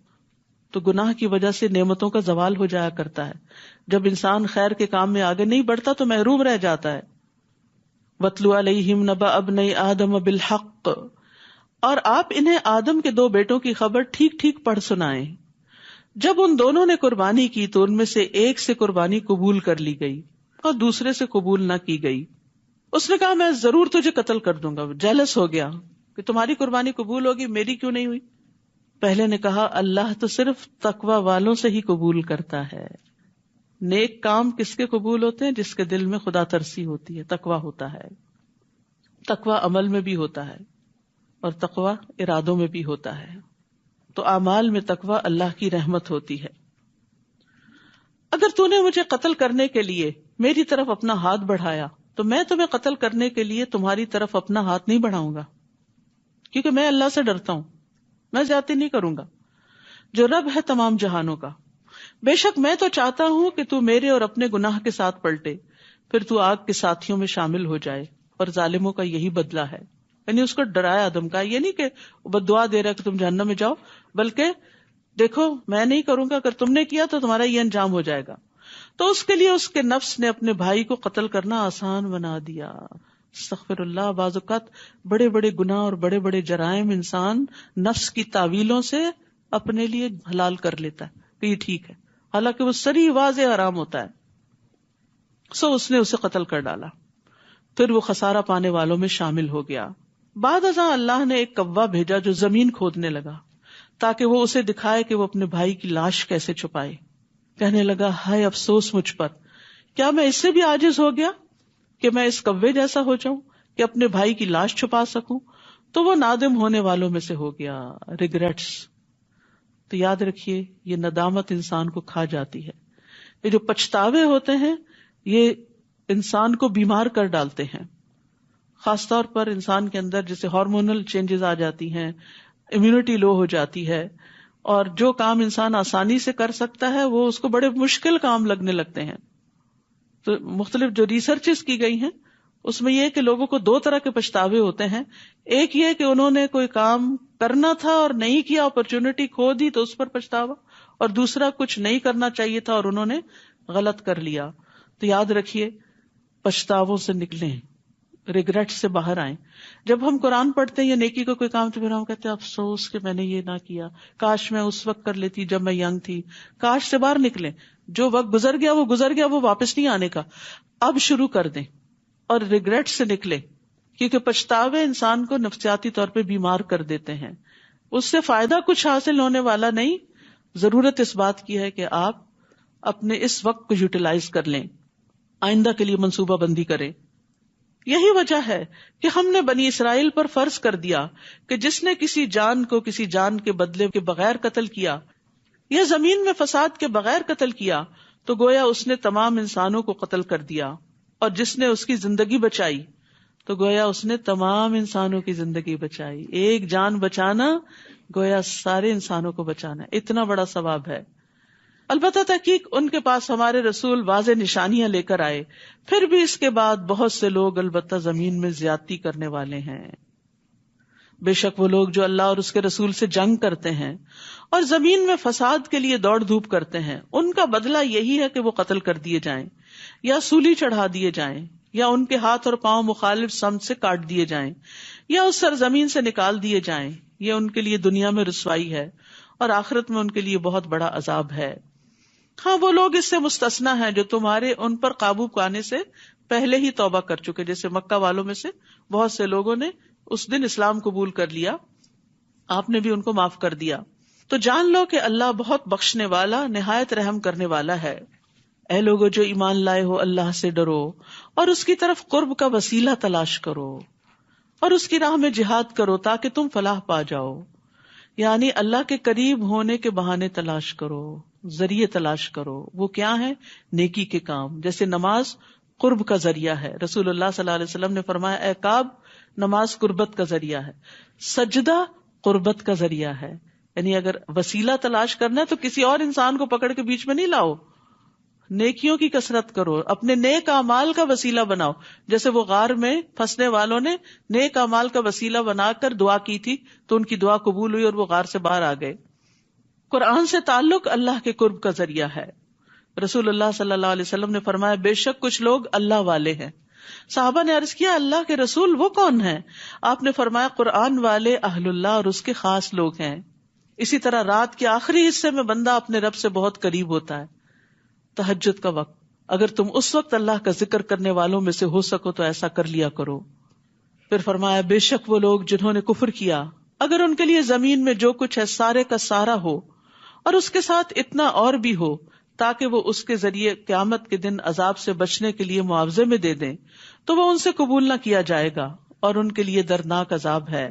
تو گناہ کی وجہ سے نعمتوں کا زوال ہو جایا کرتا ہے. جب انسان خیر کے کام میں آگے نہیں بڑھتا تو محروم رہ جاتا ہے. وَاتْلُ عَلَيْهِمْ نَبَأَ ابْنَيْ آدَمَ بِالْحَقِّ, اور آپ انہیں آدم کے 2 بیٹوں کی خبر ٹھیک ٹھیک پڑھ سنائیں. جب ان دونوں نے قربانی کی تو ان میں سے ایک سے قربانی قبول کر لی گئی اور دوسرے سے قبول نہ کی گئی. اس نے کہا, میں ضرور تجھے قتل کر دوں گا. جیلس ہو گیا کہ تمہاری قربانی قبول ہوگی, میری کیوں نہیں ہوئی. پہلے نے کہا, اللہ تو صرف تقوی والوں سے ہی قبول کرتا ہے. نیک کام کس کے قبول ہوتے ہیں؟ جس کے دل میں خدا ترسی ہوتی ہے, تقوی ہوتا ہے. تقوی عمل میں بھی ہوتا ہے اور تقوی ارادوں میں بھی ہوتا ہے. تو اعمال میں تقوی اللہ کی رحمت ہوتی ہے. اگر تو نے مجھے قتل کرنے کے لیے میری طرف اپنا ہاتھ بڑھایا تو میں تمہیں قتل کرنے کے لیے تمہاری طرف اپنا ہاتھ نہیں بڑھاؤں گا, کیونکہ میں اللہ سے ڈرتا ہوں, میں زیادتی نہیں کروں گا جو رب ہے تمام جہانوں کا. بے شک میں تو چاہتا ہوں کہ تو میرے اور اپنے گناہ کے ساتھ پلٹے, پھر تو آگ کے ساتھیوں میں شامل ہو جائے, اور ظالموں کا یہی بدلہ ہے. یعنی اس کو ڈرایا آدم کا, یہ نہیں کہ بد دعا دے رہا کہ تم جہنم میں جاؤ, بلکہ دیکھو میں نہیں کروں گا, اگر تم نے کیا تو تمہارا یہ انجام ہو جائے گا. تو اس کے لیے اس کے نفس نے اپنے بھائی کو قتل کرنا آسان بنا دیا. استغفر اللہ. بعض اوقات بڑے بڑے گناہ اور بڑے بڑے جرائم انسان نفس کی تعویلوں سے اپنے لیے حلال کر لیتا ہے کہ یہ ٹھیک ہے, حالانکہ وہ سری واضح حرام ہوتا ہے. سو اس نے اسے قتل کر ڈالا, پھر وہ خسارہ پانے والوں میں شامل ہو گیا. بعد ازاں اللہ نے ایک کوا بھیجا جو زمین کھودنے لگا تاکہ وہ اسے دکھائے کہ وہ اپنے بھائی کی لاش کیسے چھپائے. کہنے لگا, ہائے افسوس مجھ پر, کیا میں اس سے بھی عاجز ہو گیا کہ میں اس کوے جیسا ہو جاؤں کہ اپنے بھائی کی لاش چھپا سکوں. تو وہ نادم ہونے والوں میں سے ہو گیا. ریگریٹس. تو یاد رکھیے, یہ ندامت انسان کو کھا جاتی ہے. یہ جو پچھتاوے ہوتے ہیں یہ انسان کو بیمار کر ڈالتے ہیں, خاص طور پر انسان کے اندر جیسے ہارمونل چینجز آ جاتی ہیں, امیونٹی لو ہو جاتی ہے, اور جو کام انسان آسانی سے کر سکتا ہے وہ اس کو بڑے مشکل کام لگنے لگتے ہیں. تو مختلف جو ریسرچز کی گئی ہیں اس میں یہ کہ لوگوں کو 2 طرح کے پچھتاوے ہوتے ہیں. ایک یہ کہ انہوں نے کوئی کام کرنا تھا اور نہیں کیا, اپرچونٹی کھو دی تو اس پر پچھتاوا, اور دوسرا کچھ نہیں کرنا چاہیے تھا اور انہوں نے غلط کر لیا. تو یاد رکھیے, پچھتاووں سے نکلیں, ریگریٹ سے باہر آئیں. جب ہم قرآن پڑھتے ہیں یا نیکی کا کوئی کام تو پھر ہم کہتے ہیں افسوس کہ میں نے یہ نہ کیا, کاش میں اس وقت کر لیتی جب میں ینگ تھی. کاش سے باہر نکلیں. جو وقت گزر گیا وہ واپس نہیں آنے کا. اب شروع کر دیں اور ریگریٹ سے نکلیں, کیونکہ پچھتاوے انسان کو نفسیاتی طور پہ بیمار کر دیتے ہیں. اس سے فائدہ کچھ حاصل ہونے والا نہیں. ضرورت اس بات کی ہے کہ آپ اپنے اس وقت کو یوٹیلائز کر لیں, آئندہ کے لیے منصوبہ بندی کریں. یہی وجہ ہے کہ ہم نے بنی اسرائیل پر فرض کر دیا کہ جس نے کسی جان کو کسی جان کے بدلے کے بغیر قتل کیا یا زمین میں فساد کے بغیر قتل کیا تو گویا اس نے تمام انسانوں کو قتل کر دیا, اور جس نے اس کی زندگی بچائی تو گویا اس نے تمام انسانوں کی زندگی بچائی. ایک جان بچانا گویا سارے انسانوں کو بچانا, اتنا بڑا ثواب ہے. البتہ تحقیق ان کے پاس ہمارے رسول واضح نشانیاں لے کر آئے, پھر بھی اس کے بعد بہت سے لوگ البتہ زمین میں زیادتی کرنے والے ہیں. بے شک وہ لوگ جو اللہ اور اس کے رسول سے جنگ کرتے ہیں اور زمین میں فساد کے لیے دوڑ دھوپ کرتے ہیں, ان کا بدلہ یہی ہے کہ وہ قتل کر دیے جائیں یا سولی چڑھا دیے جائیں یا ان کے ہاتھ اور پاؤں مخالف سمت سے کاٹ دیے جائیں یا اس سرزمین سے نکال دیے جائیں. یہ ان کے لیے دنیا میں رسوائی ہے اور آخرت میں ان کے لیے بہت بڑا عذاب ہے. ہاں وہ لوگ اس سے مستثنا ہیں جو تمہارے ان پر قابو پانے سے پہلے ہی توبہ کر چکے, جیسے مکہ والوں میں سے بہت سے لوگوں نے اس دن اسلام قبول کر لیا آپ نے بھی ان کو معاف کر دیا. تو جان لو کہ اللہ بہت بخشنے والا نہایت رحم کرنے والا ہے. اے لوگو جو ایمان لائے ہو اللہ سے ڈرو اور اس کی طرف قرب کا وسیلہ تلاش کرو اور اس کی راہ میں جہاد کرو تاکہ تم فلاح پا جاؤ. یعنی اللہ کے قریب ہونے کے بہانے تلاش کرو، ذریعے تلاش کرو. وہ کیا ہے؟ نیکی کے کام. جیسے نماز قرب کا ذریعہ ہے. رسول اللہ صلی اللہ علیہ وسلم نے فرمایا اے کعب نماز قربت کا ذریعہ ہے، سجدہ قربت کا ذریعہ ہے. یعنی اگر وسیلہ تلاش کرنا ہے تو کسی اور انسان کو پکڑ کے بیچ میں نہیں لاؤ، نیکیوں کی کثرت کرو، اپنے نیک اعمال کا وسیلہ بناؤ. جیسے وہ غار میں پھنسنے والوں نے نیک اعمال کا وسیلہ بنا کر دعا کی تھی تو ان کی دعا قبول ہوئی اور وہ غار سے باہر آ گئے. قرآن سے تعلق اللہ کے قرب کا ذریعہ ہے. رسول اللہ صلی اللہ علیہ وسلم نے فرمایا بے شک کچھ لوگ اللہ والے ہیں. صحابہ نے عرض کیا اللہ کے رسول وہ کون ہیں؟ آپ نے فرمایا قرآن والے اہل اللہ اور اس کے خاص لوگ ہیں. اسی طرح رات کے آخری حصے میں بندہ اپنے رب سے بہت قریب ہوتا ہے. تہجد کا وقت، اگر تم اس وقت اللہ کا ذکر کرنے والوں میں سے ہو سکو تو ایسا کر لیا کرو. پھر فرمایا بے شک وہ لوگ جنہوں نے کفر کیا اگر ان کے لیے زمین میں جو کچھ ہے سارے کا سارا ہو اور اس کے ساتھ اتنا اور بھی ہو تاکہ وہ اس کے ذریعے قیامت کے دن عذاب سے بچنے کے لیے معاوضے میں دے دیں تو وہ ان سے قبول نہ کیا جائے گا اور ان کے لیے دردناک عذاب ہے.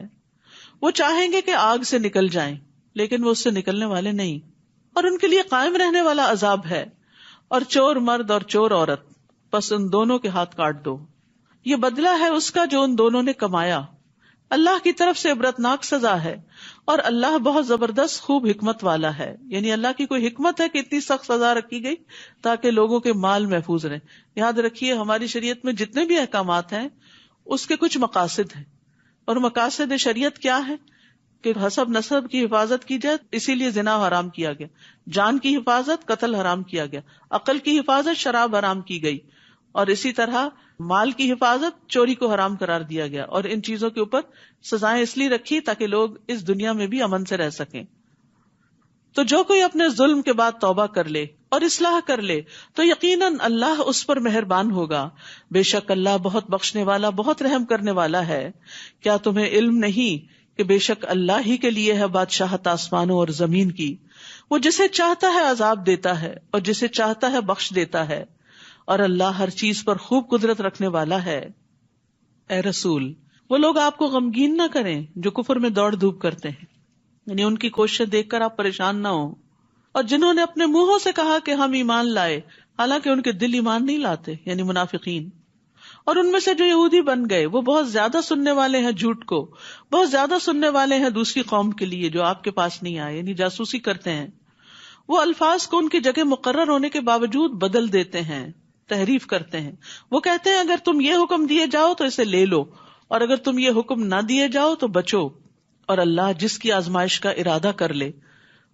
وہ چاہیں گے کہ آگ سے نکل جائیں لیکن وہ اس سے نکلنے والے نہیں، اور ان کے لیے قائم رہنے والا عذاب ہے. اور چور مرد اور چور عورت، پس ان دونوں کے ہاتھ کاٹ دو. یہ بدلہ ہے اس کا جو ان دونوں نے کمایا. اللہ کی طرف سے عبرتناک سزا ہے اور اللہ بہت زبردست خوب حکمت والا ہے. یعنی اللہ کی کوئی حکمت ہے کہ اتنی سخت سزا رکھی گئی تاکہ لوگوں کے مال محفوظ رہیں. یاد رکھیے ہماری شریعت میں جتنے بھی احکامات ہیں اس کے کچھ مقاصد ہیں، اور مقاصد شریعت کیا ہے کہ حسب نسب کی حفاظت کی جائے، اسی لیے زنا حرام کیا گیا. جان کی حفاظت قتل حرام کیا گیا. عقل کی حفاظت شراب حرام کی گئی. اور اسی طرح مال کی حفاظت چوری کو حرام قرار دیا گیا. اور ان چیزوں کے اوپر سزائیں اس لیے رکھی تاکہ لوگ اس دنیا میں بھی امن سے رہ سکیں. تو جو کوئی اپنے ظلم کے بعد توبہ کر لے اور اصلاح کر لے تو یقیناً اللہ اس پر مہربان ہوگا. بے شک اللہ بہت بخشنے والا بہت رحم کرنے والا ہے. کیا تمہیں علم نہیں کہ بے شک اللہ ہی کے لیے ہے بادشاہت آسمانوں اور زمین کی؟ وہ جسے چاہتا ہے عذاب دیتا ہے اور جسے چاہتا ہے بخش دیتا ہے، اور اللہ ہر چیز پر خوب قدرت رکھنے والا ہے. اے رسول وہ لوگ آپ کو غمگین نہ کریں جو کفر میں دوڑ دھوپ کرتے ہیں، یعنی ان کی کوششیں دیکھ کر آپ پریشان نہ ہوں. اور جنہوں نے اپنے منہوں سے کہا کہ ہم ایمان لائے حالانکہ ان کے دل ایمان نہیں لاتے، یعنی منافقین. اور ان میں سے جو یہودی بن گئے وہ بہت زیادہ سننے والے ہیں جھوٹ کو، بہت زیادہ سننے والے ہیں دوسری قوم کے لیے جو آپ کے پاس نہیں آئے، یعنی جاسوسی کرتے ہیں. وہ الفاظ کو ان کی جگہ مقرر ہونے کے باوجود بدل دیتے ہیں، تحریف کرتے ہیں. وہ کہتے ہیں اگر تم یہ حکم دیے جاؤ تو اسے لے لو، اور اگر تم یہ حکم نہ دیے جاؤ تو بچو. اور اللہ جس کی آزمائش کا ارادہ کر لے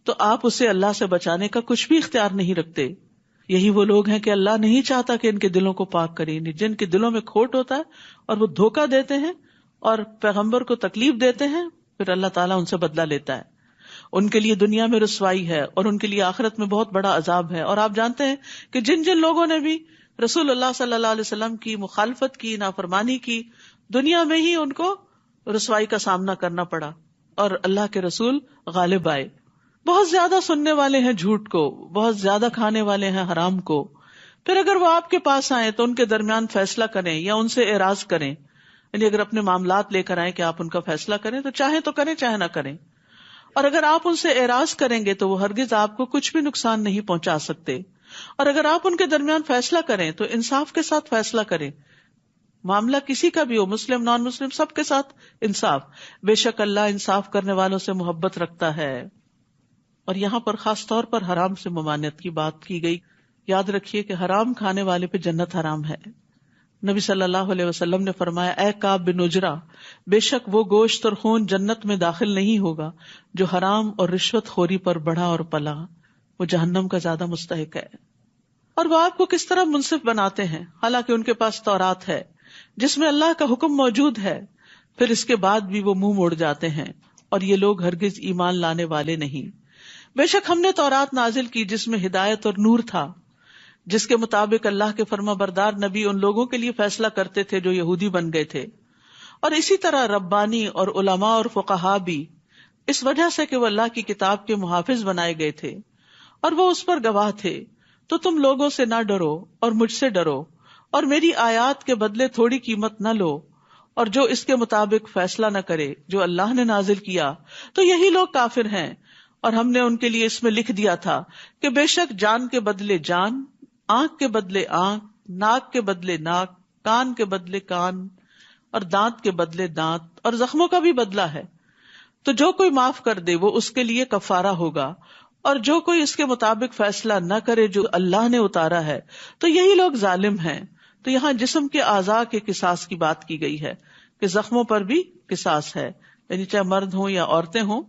تو آپ اسے اللہ سے بچانے کا کچھ بھی اختیار نہیں رکھتے. یہی وہ لوگ ہیں کہ اللہ نہیں چاہتا کہ ان کے دلوں کو پاک کرے، جن کے دلوں میں کھوٹ ہوتا ہے اور وہ دھوکہ دیتے ہیں اور پیغمبر کو تکلیف دیتے ہیں، پھر اللہ تعالیٰ ان سے بدلہ لیتا ہے. ان کے لیے دنیا میں رسوائی ہے اور ان کے لیے آخرت میں بہت بڑا عذاب ہے. اور آپ جانتے ہیں کہ جن جن لوگوں نے بھی رسول اللہ صلی اللہ علیہ وسلم کی مخالفت کی، نافرمانی کی، دنیا میں ہی ان کو رسوائی کا سامنا کرنا پڑا اور اللہ کے رسول غالب آئے. بہت زیادہ سننے والے ہیں جھوٹ کو، بہت زیادہ کھانے والے ہیں حرام کو. پھر اگر وہ آپ کے پاس آئیں تو ان کے درمیان فیصلہ کریں یا ان سے اعراض کریں، یعنی اگر اپنے معاملات لے کر آئیں کہ آپ ان کا فیصلہ کریں تو چاہیں تو کریں چاہے نہ کریں. اور اگر آپ ان سے اعراض کریں گے تو وہ ہرگز آپ کو کچھ بھی نقصان نہیں پہنچا سکتے. اور اگر آپ ان کے درمیان فیصلہ کریں تو انصاف کے ساتھ فیصلہ کریں. معاملہ کسی کا بھی ہو، مسلم نان مسلم، سب کے ساتھ انصاف. بے شک اللہ انصاف کرنے والوں سے محبت رکھتا ہے. اور یہاں پر خاص طور پر حرام سے ممانعت کی بات کی گئی. یاد رکھیے کہ حرام کھانے والے پہ جنت حرام ہے. نبی صلی اللہ علیہ وسلم نے فرمایا اے کعب بن عجرہ، بے شک وہ گوشت اور خون جنت میں داخل نہیں ہوگا جو حرام اور رشوت خوری پر بڑھا اور پلا، وہ جہنم کا زیادہ مستحق ہے. اور وہ آپ کو کس طرح منصف بناتے ہیں حالانکہ ان کے پاس تورات ہے جس میں اللہ کا حکم موجود ہے، پھر اس کے بعد بھی وہ منہ موڑ جاتے ہیں، اور یہ لوگ ہرگز ایمان لانے والے نہیں. بے شک ہم نے تورات نازل کی جس میں ہدایت اور نور تھا، جس کے مطابق اللہ کے فرما بردار نبی ان لوگوں کے لیے فیصلہ کرتے تھے جو یہودی بن گئے تھے. اور اسی طرح ربانی اور علماء اور فقہا بھی اس وجہ سے کہ وہ اللہ کی کتاب کے محافظ بنائے گئے تھے اور وہ اس پر گواہ تھے، تو تم لوگوں سے نہ ڈرو اور مجھ سے ڈرو، اور میری آیات کے بدلے تھوڑی قیمت نہ لو، اور جو اس کے مطابق فیصلہ نہ کرے جو اللہ نے نازل کیا تو یہی لوگ کافر ہیں۔ اور ہم نے ان کے لیے اس میں لکھ دیا تھا کہ بے شک جان کے بدلے جان، آنکھ کے بدلے آنکھ، ناک کے بدلے ناک، کان کے بدلے کان، اور دانت کے بدلے دانت، اور زخموں کا بھی بدلہ ہے۔ تو جو کوئی معاف کر دے وہ اس کے لیے کفارہ ہوگا، اور جو کوئی اس کے مطابق فیصلہ نہ کرے جو اللہ نے اتارا ہے تو یہی لوگ ظالم ہیں۔ تو یہاں جسم کے اعضاء کے قصاص کی بات کی گئی ہے کہ زخموں پر بھی قصاص ہے، یعنی چاہے مرد ہوں یا عورتیں ہوں،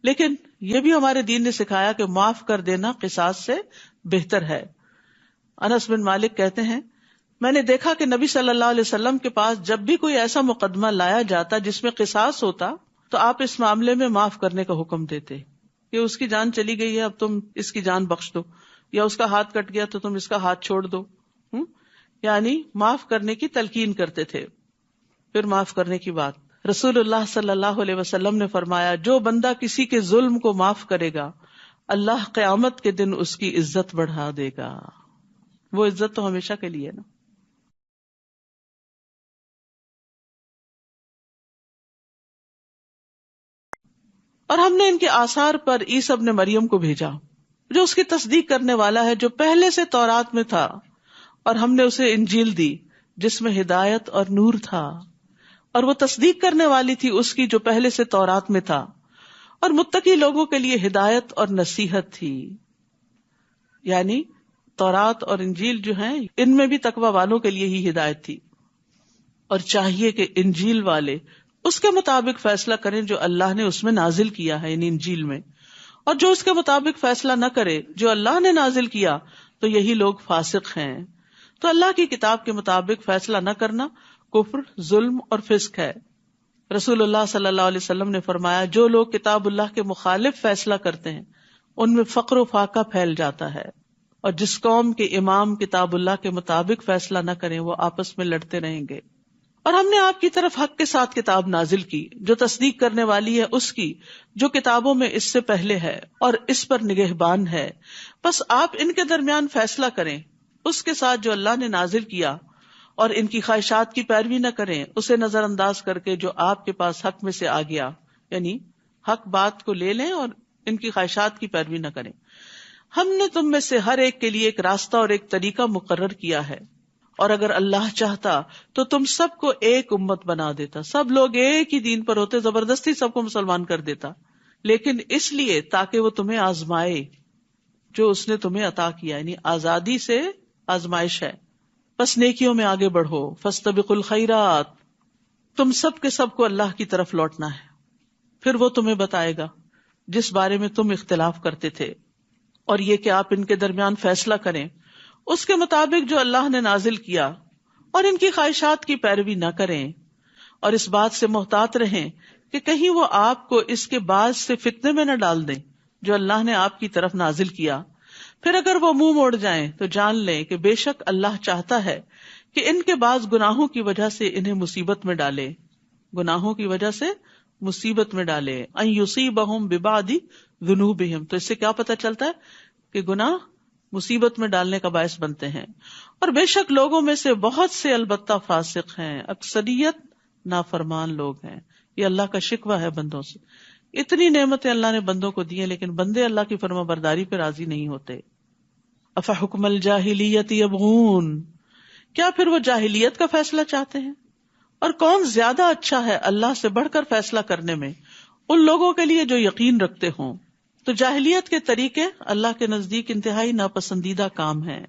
لیکن یہ بھی ہمارے دین نے سکھایا کہ معاف کر دینا قصاص سے بہتر ہے۔ انس بن مالک کہتے ہیں، میں نے دیکھا کہ نبی صلی اللہ علیہ وسلم کے پاس جب بھی کوئی ایسا مقدمہ لایا جاتا جس میں قصاص ہوتا تو آپ اس معاملے میں معاف کرنے کا حکم دیتے کہ اس کی جان چلی گئی ہے، اب تم اس کی جان بخش دو، یا اس کا ہاتھ کٹ گیا تو تم اس کا ہاتھ چھوڑ دو، یعنی معاف کرنے کی تلقین کرتے تھے۔ پھر معاف کرنے کی بات، رسول اللہ صلی اللہ علیہ وسلم نے فرمایا، جو بندہ کسی کے ظلم کو معاف کرے گا اللہ قیامت کے دن اس کی عزت بڑھا دے گا۔ وہ عزت تو ہمیشہ کے لیے نا۔ اور ہم نے ان کے آثار پر عیسی ابن مریم کو بھیجا جو اس کی تصدیق کرنے والا ہے، جو پہلے سے تورات میں تھا، اور ہم نے اسے انجیل دی جس میں ہدایت اور نور تھا، اور وہ تصدیق کرنے والی تھی اس کی جو پہلے سے تورات میں تھا، اور متقی لوگوں کے لیے ہدایت اور نصیحت تھی۔ یعنی تورات اور انجیل جو ہیں ان میں بھی تقوی والوں کے لیے ہی ہدایت تھی، اور چاہیے کہ انجیل والے اس کے مطابق فیصلہ کریں جو اللہ نے اس میں نازل کیا ہے، یعنی انجیل میں، اور جو اس کے مطابق فیصلہ نہ کرے جو اللہ نے نازل کیا تو یہی لوگ فاسق ہیں۔ تو اللہ کی کتاب کے مطابق فیصلہ نہ کرنا کفر، ظلم اور فسق ہے۔ رسول اللہ صلی اللہ علیہ وسلم نے فرمایا، جو لوگ کتاب اللہ کے مخالف فیصلہ کرتے ہیں ان میں فقر و فاقہ پھیل جاتا ہے، اور جس قوم کے امام کتاب اللہ کے مطابق فیصلہ نہ کریں وہ آپس میں لڑتے رہیں گے۔ اور ہم نے آپ کی طرف حق کے ساتھ کتاب نازل کی جو تصدیق کرنے والی ہے اس کی جو کتابوں میں اس سے پہلے ہے، اور اس پر نگہبان ہے، بس آپ ان کے درمیان فیصلہ کریں اس کے ساتھ جو اللہ نے نازل کیا، اور ان کی خواہشات کی پیروی نہ کریں اسے نظر انداز کر کے جو آپ کے پاس حق میں سے آ گیا، یعنی حق بات کو لے لیں اور ان کی خواہشات کی پیروی نہ کریں۔ ہم نے تم میں سے ہر ایک کے لیے ایک راستہ اور ایک طریقہ مقرر کیا ہے، اور اگر اللہ چاہتا تو تم سب کو ایک امت بنا دیتا، سب لوگ ایک ہی دین پر ہوتے، زبردستی سب کو مسلمان کر دیتا، لیکن اس لیے تاکہ وہ تمہیں آزمائے جو اس نے تمہیں عطا کیا، یعنی آزادی سے آزمائش ہے۔ بس نیکیوں میں آگے بڑھو، فاستبقوا الخیرات، تم سب کے سب کو اللہ کی طرف لوٹنا ہے، پھر وہ تمہیں بتائے گا جس بارے میں تم اختلاف کرتے تھے، اور یہ کہ آپ ان کے درمیان فیصلہ کریں اس کے مطابق جو اللہ نے نازل کیا، اور ان کی خواہشات کی پیروی نہ کریں، اور اس بات سے محتاط رہیں کہ کہیں وہ آپ کو اس کے بعد سے فتنے میں نہ ڈال دیں جو اللہ نے آپ کی طرف نازل کیا۔ پھر اگر وہ منہ موڑ جائیں تو جان لیں کہ بے شک اللہ چاہتا ہے کہ ان کے بعض گناہوں کی وجہ سے انہیں مصیبت میں ڈالے، گناہوں کی وجہ سے مصیبت میں ڈالے، ان یصیبہم ببعض ذنوبہم۔ تو اس سے کیا پتہ چلتا ہے کہ گناہ مصیبت میں ڈالنے کا باعث بنتے ہیں، اور بے شک لوگوں میں سے بہت سے البتہ فاسق ہیں، اکثریت نافرمان لوگ ہیں۔ یہ اللہ کا شکوہ ہے بندوں سے۔ اتنی نعمتیں اللہ نے بندوں کو دی ہیں لیکن بندے اللہ کی فرما برداری پہ راضی نہیں ہوتے۔ افحکم الجاہلیت یبغون، کیا پھر وہ جاہلیت کا فیصلہ چاہتے ہیں؟ اور کون زیادہ اچھا ہے اللہ سے بڑھ کر فیصلہ کرنے میں ان لوگوں کے لیے جو یقین رکھتے ہوں۔ تو جاہلیت کے طریقے اللہ کے نزدیک انتہائی ناپسندیدہ کام ہیں،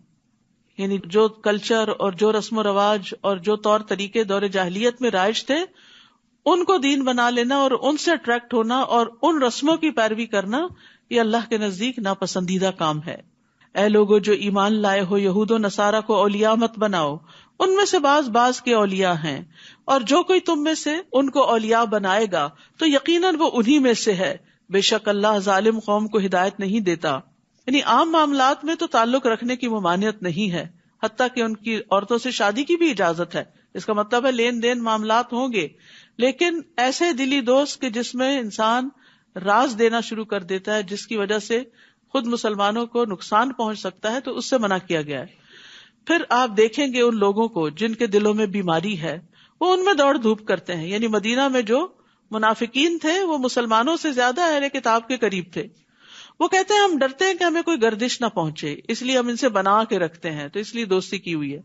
یعنی جو کلچر اور جو رسم و رواج اور جو طور طریقے دور جاہلیت میں رائج تھے ان کو دین بنا لینا اور ان سے اٹریکٹ ہونا اور ان رسموں کی پیروی کرنا، یہ اللہ کے نزدیک ناپسندیدہ کام ہے۔ اے لوگو جو ایمان لائے ہو، یہود و نصارہ کو اولیاء مت بناؤ، ان میں سے بعض کے اولیاء ہیں، اور جو کوئی تم میں سے ان کو اولیاء بنائے گا تو یقیناً وہ انہی میں سے ہے، بے شک اللہ ظالم قوم کو ہدایت نہیں دیتا۔ یعنی عام معاملات میں تو تعلق رکھنے کی ممانعت نہیں ہے، حتیٰ کہ ان کی عورتوں سے شادی کی بھی اجازت ہے، اس کا مطلب ہے لین دین معاملات ہوں گے، لیکن ایسے دلی دوست کہ جس میں انسان راز دینا شروع کر دیتا ہے جس کی وجہ سے خود مسلمانوں کو نقصان پہنچ سکتا ہے، تو اس سے منع کیا گیا ہے۔ پھر آپ دیکھیں گے ان لوگوں کو جن کے دلوں میں بیماری ہے، وہ ان میں دوڑ دھوپ کرتے ہیں۔ یعنی مدینہ میں جو منافقین تھے وہ مسلمانوں سے زیادہ اہل کتاب کے قریب تھے۔ وہ کہتے ہیں ہم ڈرتے ہیں کہ ہمیں کوئی گردش نہ پہنچے، اس لیے ہم ان سے بنا کے رکھتے ہیں، تو اس لیے دوستی کی ہوئی ہے۔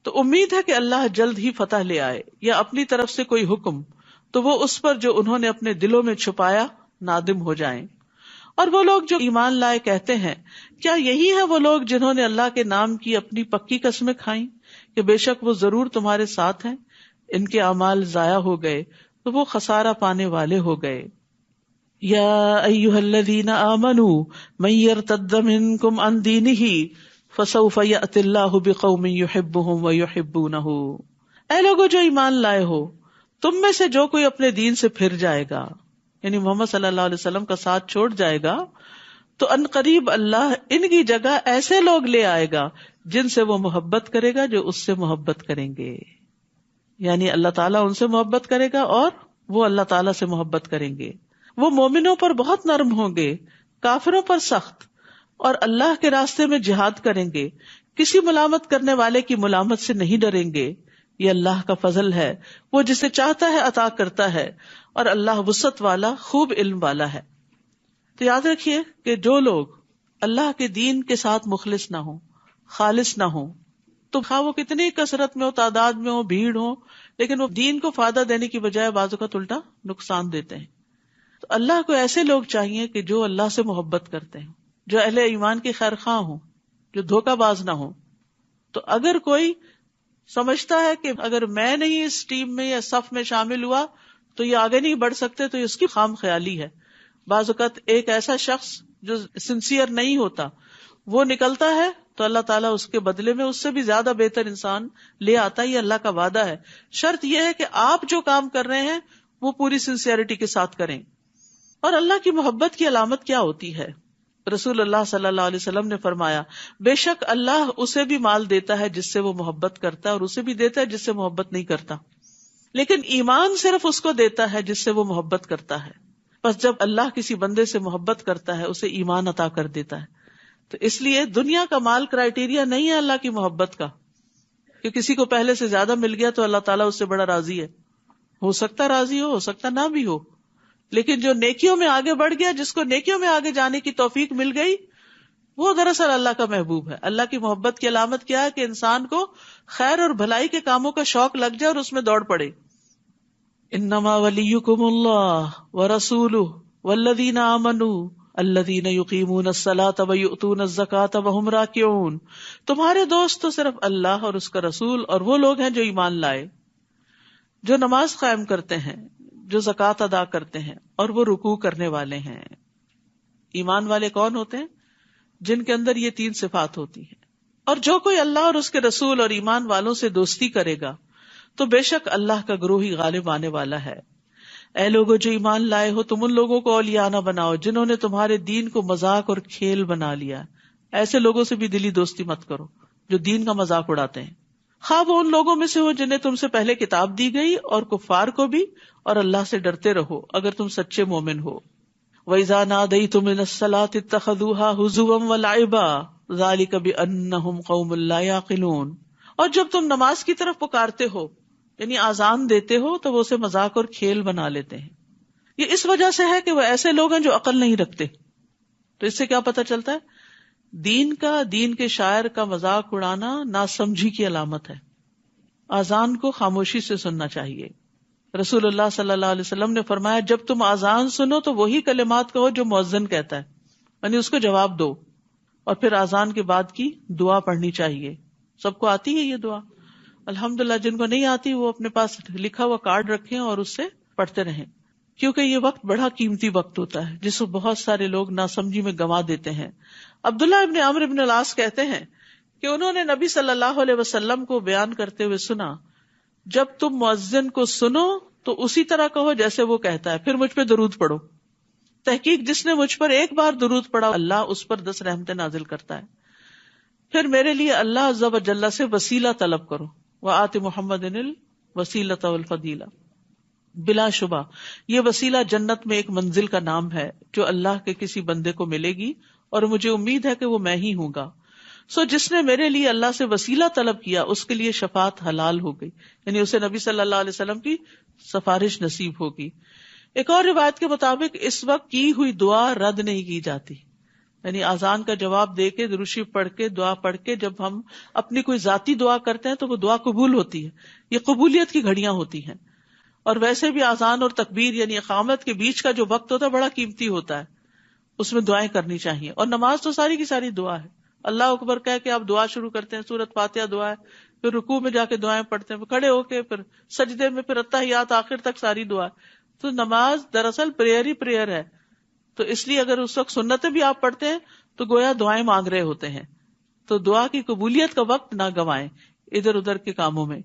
تو امید ہے کہ اللہ جلد ہی فتح لے آئے یا اپنی طرف سے کوئی حکم، تو وہ اس پر جو انہوں نے اپنے دلوں میں چھپایا نادم ہو جائیں۔ اور وہ لوگ جو ایمان لائے کہتے ہیں کیا یہی ہے وہ لوگ جنہوں نے اللہ کے نام کی اپنی پکی قسمیں کھائیں کہ بے شک وہ ضرور تمہارے ساتھ ہیں، ان کے اعمال ضائع ہو گئے تو وہ خسارہ پانے والے ہو گئے۔ یا ایھا الذین آمنوا من یرتد منکم عن دینہ فسوف یأتی اللہ بقوم یحبهم ویحبونہ۔ اے لوگوں جو ایمان لائے ہو، تم میں سے جو کوئی اپنے دین سے پھر جائے گا، یعنی محمد صلی اللہ علیہ وسلم کا ساتھ چھوڑ جائے گا، تو ان قریب اللہ ان کی جگہ ایسے لوگ لے آئے گا جن سے وہ محبت کرے گا جو اس سے محبت کریں گے۔ یعنی اللہ تعالیٰ ان سے محبت کرے گا اور وہ اللہ تعالیٰ سے محبت کریں گے۔ وہ مومنوں پر بہت نرم ہوں گے، کافروں پر سخت، اور اللہ کے راستے میں جہاد کریں گے، کسی ملامت کرنے والے کی ملامت سے نہیں ڈریں گے۔ یہ اللہ کا فضل ہے، وہ جسے چاہتا ہے عطا کرتا ہے، اور اللہ وسعت والا خوب علم والا ہے۔ تو یاد رکھیے کہ جو لوگ اللہ کے دین کے ساتھ مخلص نہ ہوں، خالص نہ ہوں، تو خواہ وہ کتنی کثرت میں ہو، تعداد میں ہو، بھیڑ ہو، لیکن وہ دین کو فائدہ دینے کی بجائے بعض اوقات الٹا نقصان دیتے ہیں۔ تو اللہ کو ایسے لوگ چاہیے کہ جو اللہ سے محبت کرتے ہیں، جو اہل ایمان کے خیر خواہ ہوں، جو دھوکہ باز نہ ہوں۔ تو اگر کوئی سمجھتا ہے کہ اگر میں نہیں اس ٹیم میں یا صف میں شامل ہوا تو یہ آگے نہیں بڑھ سکتے، تو اس کی خام خیالی ہے۔ بعض اوقات ایک ایسا شخص جو سنسیئر نہیں ہوتا وہ نکلتا ہے تو اللہ تعالیٰ اس کے بدلے میں اس سے بھی زیادہ بہتر انسان لے آتا ہے، یہ اللہ کا وعدہ ہے۔ شرط یہ ہے کہ آپ جو کام کر رہے ہیں وہ پوری سنسیئرٹی کے ساتھ کریں۔ اور اللہ کی محبت کی علامت کیا ہوتی ہے؟ رسول اللہ صلی اللہ علیہ وسلم نے فرمایا، بے شک اللہ اسے بھی مال دیتا ہے جس سے وہ محبت کرتا ہے، اور اسے بھی دیتا ہے جس سے محبت نہیں کرتا، لیکن ایمان صرف اس کو دیتا ہے جس سے وہ محبت کرتا ہے۔ بس جب اللہ کسی بندے سے محبت کرتا ہے اسے ایمان عطا کر دیتا ہے۔ تو اس لیے دنیا کا مال کرائیٹیریا نہیں ہے اللہ کی محبت کا، کہ کسی کو پہلے سے زیادہ مل گیا تو اللہ تعالیٰ اس سے بڑا راضی ہے۔ ہو سکتا راضی ہو سکتا نہ بھی ہو، لیکن جو نیکیوں میں آگے بڑھ گیا، جس کو نیکیوں میں آگے جانے کی توفیق مل گئی، وہ دراصل اللہ کا محبوب ہے۔ اللہ کی محبت کی علامت کیا ہے؟ کہ انسان کو خیر اور بھلائی کے کاموں کا شوق لگ جائے اور اس میں دوڑ پڑے۔ انما ولیکم اللہ ورسولہ والذین آمنوا الذین یقیمون الصلاۃ ویؤتون الزکاۃ وہم راکعون۔ تمہارے دوست تو صرف اللہ اور اس کا رسول اور وہ لوگ ہیں جو ایمان لائے، جو نماز قائم کرتے ہیں، جو زکوٰۃ ادا کرتے ہیں، اور وہ رکوع کرنے والے ہیں۔ ایمان والے کون ہوتے ہیں؟ جن کے اندر یہ تین صفات ہوتی ہیں۔ اور جو کوئی اللہ اور اس کے رسول اور ایمان والوں سے دوستی کرے گا تو بے شک اللہ کا گروہ ہی غالب آنے والا ہے۔ اے لوگو جو ایمان لائے ہو، تم ان لوگوں کو اولیاء نہ بناؤ جنہوں نے تمہارے دین کو مذاق اور کھیل بنا لیا۔ ایسے لوگوں سے بھی دلی دوستی مت کرو جو دین کا مذاق اڑاتے ہیں، خواہ وہ ان لوگوں میں سے ہو جنہیں تم سے پہلے کتاب دی گئی، اور کفار کو بھی، اور اللہ سے ڈرتے رہو اگر تم سچے مومن ہو۔ وَإِذَا نَادَيْتُمْ إِلَى الصَّلَاةِ اتَّخَذُوهَا هُزُوًا وَلَعِبًا ذَلِكَ بِأَنَّهُمْ قَوْمٌ لَا يَعْقِلُونَ۔ اور جب تم نماز کی طرف پکارتے ہو، یعنی آذان دیتے ہو، تو وہ اسے مذاق اور کھیل بنا لیتے ہیں۔ یہ اس وجہ سے ہے کہ وہ ایسے لوگ ہیں جو عقل نہیں رکھتے۔ تو اس سے کیا پتہ چلتا ہے؟ دین کے شاعر کا مذاق اڑانا ناسمجھی کی علامت ہے۔ آذان کو خاموشی سے سننا چاہیے۔ رسول اللہ صلی اللہ علیہ وسلم نے فرمایا، جب تم آذان سنو تو وہی کلمات کہو جو مؤذن کہتا ہے، یعنی اس کو جواب دو، اور پھر آذان کے بعد کی دعا پڑھنی چاہیے۔ سب کو آتی ہے یہ دعا؟ الحمدللہ۔ جن کو نہیں آتی وہ اپنے پاس لکھا ہوا کارڈ رکھیں اور اس سے پڑھتے رہیں، کیونکہ یہ وقت بڑا قیمتی وقت ہوتا ہے جس کو بہت سارے لوگ ناسمجھی میں گنوا دیتے ہیں۔ عبداللہ ابن عمرو ابن العاص کہتے ہیں کہ انہوں نے نبی صلی اللہ علیہ وسلم کو بیان کرتے ہوئے سنا، جب تم مؤذن کو سنو تو اسی طرح کہو جیسے وہ کہتا ہے، پھر مجھ پہ درود پڑھو۔ تحقیق جس نے مجھ پر ایک بار درود پڑھا اللہ اس پر 10 رحمتیں نازل کرتا ہے۔ پھر میرے لیے اللہ عز و جل سے وسیلہ طلب کرو، وآت محمد الوسیلۃ والفضیلہ۔ بلا شبہ یہ وسیلہ جنت میں ایک منزل کا نام ہے جو اللہ کے کسی بندے کو ملے گی، اور مجھے امید ہے کہ وہ میں ہی ہوں گا۔ سو جس نے میرے لیے اللہ سے وسیلہ طلب کیا اس کے لیے شفاعت حلال ہو گئی، یعنی اسے نبی صلی اللہ علیہ وسلم کی سفارش نصیب ہوگی۔ ایک اور روایت کے مطابق اس وقت کی ہوئی دعا رد نہیں کی جاتی، یعنی اذان کا جواب دے کے درود شریف پڑھ کے دعا پڑھ کے جب ہم اپنی کوئی ذاتی دعا کرتے ہیں تو وہ دعا قبول ہوتی ہے، یہ قبولیت کی گھڑیاں ہوتی ہیں۔ اور ویسے بھی اذان اور تکبیر یعنی اقامت کے بیچ کا جو وقت ہوتا ہے بڑا قیمتی ہوتا ہے، اس میں دعائیں کرنی چاہیے۔ اور نماز تو ساری کی ساری دعا ہے، اللہ اکبر کہہ کے آپ دعا شروع کرتے ہیں، سورۃ فاتحہ دعا ہے، پھر رکوع میں جا کے دعائیں پڑھتے ہیں، پھر کھڑے ہو کے، پھر سجدے میں، پھر اتحیات، آخر تک ساری دعا۔ تو نماز دراصل پریئر ہی پریئر ہے، تو اس لیے اگر اس وقت سنتیں بھی آپ پڑھتے ہیں تو گویا دعائیں مانگ رہے ہوتے ہیں۔ تو دعا کی قبولیت کا وقت نہ گنوائیں ادھر ادھر کے کاموں میں۔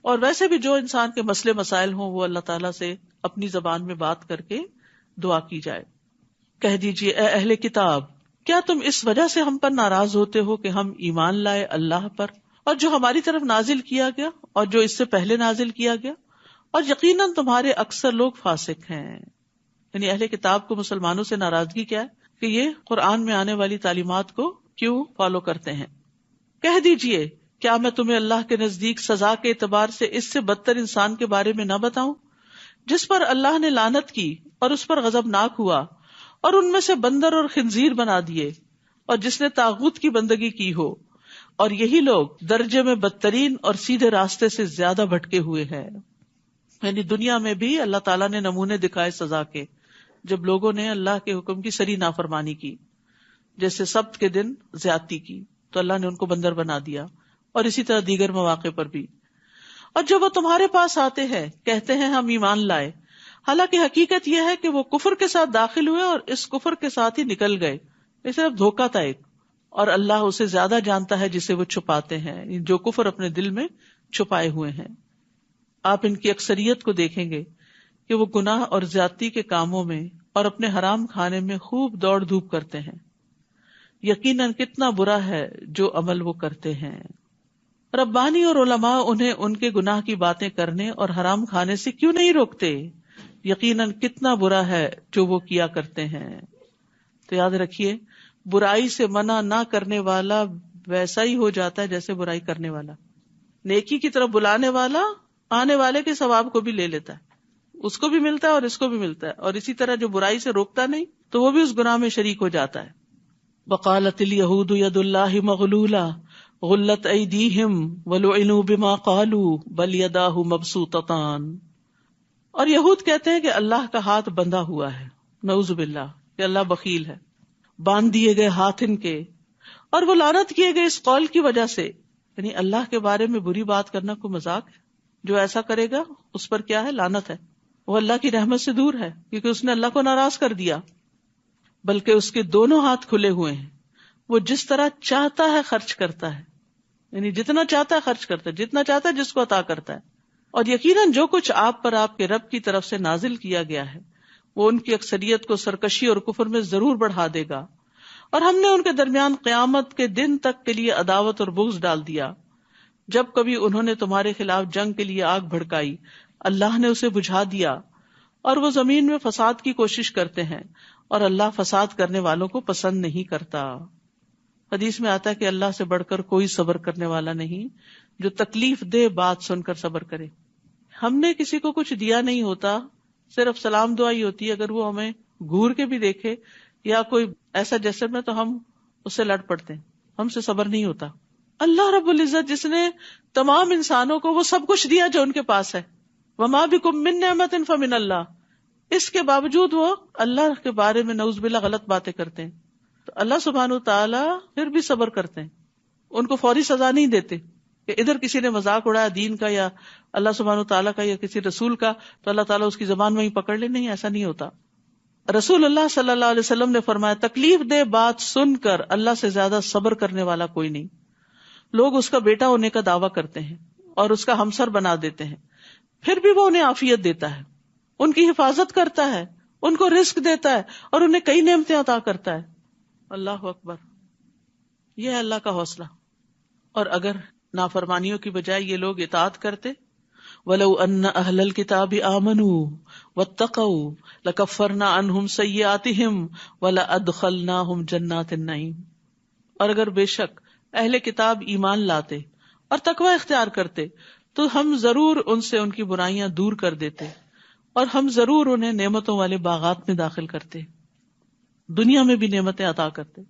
اور ویسے بھی جو انسان کے مسئلے مسائل ہوں وہ اللہ تعالیٰ سے اپنی زبان میں بات کر کے دعا کی جائے۔ کہہ دیجئے اے اہل کتاب، کیا تم اس وجہ سے ہم پر ناراض ہوتے ہو کہ ہم ایمان لائے اللہ پر اور جو ہماری طرف نازل کیا گیا اور جو اس سے پہلے نازل کیا گیا، اور یقیناً تمہارے اکثر لوگ فاسق ہیں۔ یعنی اہل کتاب کو مسلمانوں سے ناراضگی کیا ہے کہ یہ قرآن میں آنے والی تعلیمات کو کیوں فالو کرتے ہیں۔ کہہ دیجئے کیا میں تمہیں اللہ کے نزدیک سزا کے اعتبار سے اس سے بدتر انسان کے بارے میں نہ بتاؤں جس پر اللہ نے لعنت کی اور اس پر غضبناک ہوا اور ان میں سے بندر اور خنزیر بنا دیے، اور جس نے طاغوت کی بندگی کی ہو، اور یہی لوگ درجے میں بدترین اور سیدھے راستے سے زیادہ بھٹکے ہوئے ہیں۔ یعنی دنیا میں بھی اللہ تعالیٰ نے نمونے دکھائے سزا کے، جب لوگوں نے اللہ کے حکم کی سری نافرمانی کی، جیسے سبت کے دن زیادتی کی تو اللہ نے ان کو بندر بنا دیا، اور اسی طرح دیگر مواقع پر بھی۔ اور جب وہ تمہارے پاس آتے ہیں کہتے ہیں ہم ایمان لائے، حالانکہ حقیقت یہ ہے کہ وہ کفر کے ساتھ داخل ہوئے اور اس کفر کے ساتھ ہی نکل گئے، یہ صرف دھوکہ تھا ایک، اور اللہ اسے زیادہ جانتا ہے جسے وہ چھپاتے ہیں، جو کفر اپنے دل میں چھپائے ہوئے ہیں۔ آپ ان کی اکثریت کو دیکھیں گے کہ وہ گناہ اور زیادتی کے کاموں میں اور اپنے حرام کھانے میں خوب دوڑ دھوپ کرتے ہیں۔ یقیناً کتنا برا ہے جو عمل وہ کرتے ہیں۔ ربانی اور علماء انہیں ان کے گناہ کی باتیں کرنے اور حرام کھانے سے کیوں نہیں روکتے؟ یقیناً کتنا برا ہے جو وہ کیا کرتے ہیں۔ تو یاد رکھیے، برائی سے منع نہ کرنے والا ویسا ہی ہو جاتا ہے جیسے برائی کرنے والا۔ نیکی کی طرف بلانے والا آنے والے کے ثواب کو بھی لے لیتا ہے، اس کو بھی ملتا ہے اور اس کو بھی ملتا ہے، اور اسی طرح جو برائی سے روکتا نہیں تو وہ بھی اس گناہ میں شریک ہو جاتا ہے۔ وقالت الیہود ید اللہ مغلولہ غلت ایدیہم ولعنوا بما قالوا بل یداہ مبسوطتان۔ اور یہود کہتے ہیں کہ اللہ کا ہاتھ بندھا ہوا ہے، نعوذ باللہ، کہ اللہ بخیل ہے، باندھ دیے گئے ہاتھ ان کے، اور وہ لعنت کیے گئے اس قول کی وجہ سے، یعنی اللہ کے بارے میں بری بات کرنا کوئی مذاق ہے؟ جو ایسا کرے گا اس پر کیا ہے؟ لعنت ہے، وہ اللہ کی رحمت سے دور ہے کیونکہ اس نے اللہ کو ناراض کر دیا۔ بلکہ اس کے دونوں ہاتھ کھلے ہوئے ہیں، وہ جس طرح چاہتا ہے خرچ کرتا ہے، یعنی جتنا چاہتا ہے خرچ کرتا ہے، جتنا چاہتا ہے جس کو عطا کرتا ہے۔ اور یقیناً جو کچھ آپ پر آپ کے رب کی طرف سے نازل کیا گیا ہے وہ ان کی اکثریت کو سرکشی اور کفر میں ضرور بڑھا دے گا، اور ہم نے ان کے درمیان قیامت کے دن تک کے لیے عداوت اور بغض ڈال دیا۔ جب کبھی انہوں نے تمہارے خلاف جنگ کے لیے آگ بھڑکائی اللہ نے اسے بجھا دیا، اور وہ زمین میں فساد کی کوشش کرتے ہیں، اور اللہ فساد کرنے والوں کو پسند نہیں کرتا۔ حدیث میں آتا ہے کہ اللہ سے بڑھ کر کوئی صبر کرنے والا نہیں جو تکلیف دہ بات سن کر صبر کرے۔ ہم نے کسی کو کچھ دیا نہیں ہوتا، صرف سلام دعا ہی ہوتی ہے، اگر وہ ہمیں گھور کے بھی دیکھے یا کوئی ایسا جیسے میں تو ہم اس سے لڑ پڑتے ہیں، ہم سے صبر نہیں ہوتا۔ اللہ رب العزت جس نے تمام انسانوں کو وہ سب کچھ دیا جو ان کے پاس ہے، وما بکم من نعمت فمن اللہ، اس کے باوجود وہ اللہ کے بارے میں نعوذ باللہ غلط باتیں کرتے ہیں، تو اللہ سبحانہ تعالیٰ پھر بھی صبر کرتے ہیں، ان کو فوری سزا نہیں دیتے کہ ادھر کسی نے مذاق اڑایا دین کا یا اللہ سبحانہ تعالیٰ کا یا کسی رسول کا تو اللہ تعالیٰ اس کی زبان میں ہی پکڑ لے، نہیں، ایسا نہیں ہوتا۔ رسول اللہ صلی اللہ علیہ وسلم نے فرمایا تکلیف دہ بات سن کر اللہ سے زیادہ صبر کرنے والا کوئی نہیں۔ لوگ اس کا بیٹا ہونے کا دعویٰ کرتے ہیں اور اس کا ہمسر بنا دیتے ہیں، پھر بھی وہ انہیں عافیت دیتا ہے، ان کی حفاظت کرتا ہے، ان کو رزق دیتا ہے اور انہیں کئی نعمتیں عطا کرتا ہے۔ اللہ اکبر، یہ ہے اللہ کا حوصلہ۔ اور اگر نافرمانیوں کی بجائے یہ لوگ اطاعت کرتے وَلَوْ أَنَّ أَهْلَ الْكِتَابِ آمَنُوا وَاتَّقَوْا لَكَفَّرْنَا عَنْهُمْ سَيِّئَاتِهِمْ وَلَأَدْخَلْنَاهُمْ جَنَّاتِ النَّعِيمِ، اور اگر بے شک اہل کتاب ایمان لاتے اور تقوی اختیار کرتے تو ہم ضرور ان سے ان کی برائیاں دور کر دیتے، اور ہم ضرور انہیں نعمتوں والے باغات میں داخل کرتے، دنیا میں بھی نعمتیں عطا کرتے۔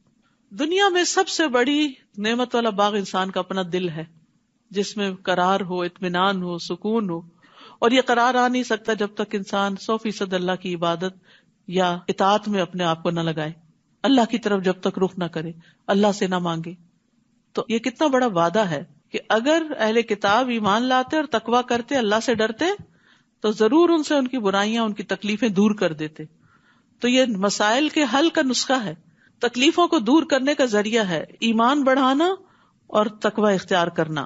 دنیا میں سب سے بڑی نعمت والا باغ انسان کا اپنا دل ہے، جس میں قرار ہو، اطمینان ہو، سکون ہو، اور یہ قرار آ نہیں سکتا جب تک انسان 100% اللہ کی عبادت یا اطاعت میں اپنے آپ کو نہ لگائے، اللہ کی طرف جب تک رخ نہ کرے، اللہ سے نہ مانگے۔ تو یہ کتنا بڑا وعدہ ہے کہ اگر اہل کتاب ایمان لاتے اور تقویٰ کرتے، اللہ سے ڈرتے، تو ضرور ان سے ان کی برائیاں، ان کی تکلیفیں دور کر دیتے۔ تو یہ مسائل کے حل کا نسخہ ہے، تکلیفوں کو دور کرنے کا ذریعہ ہے، ایمان بڑھانا اور تقوی اختیار کرنا۔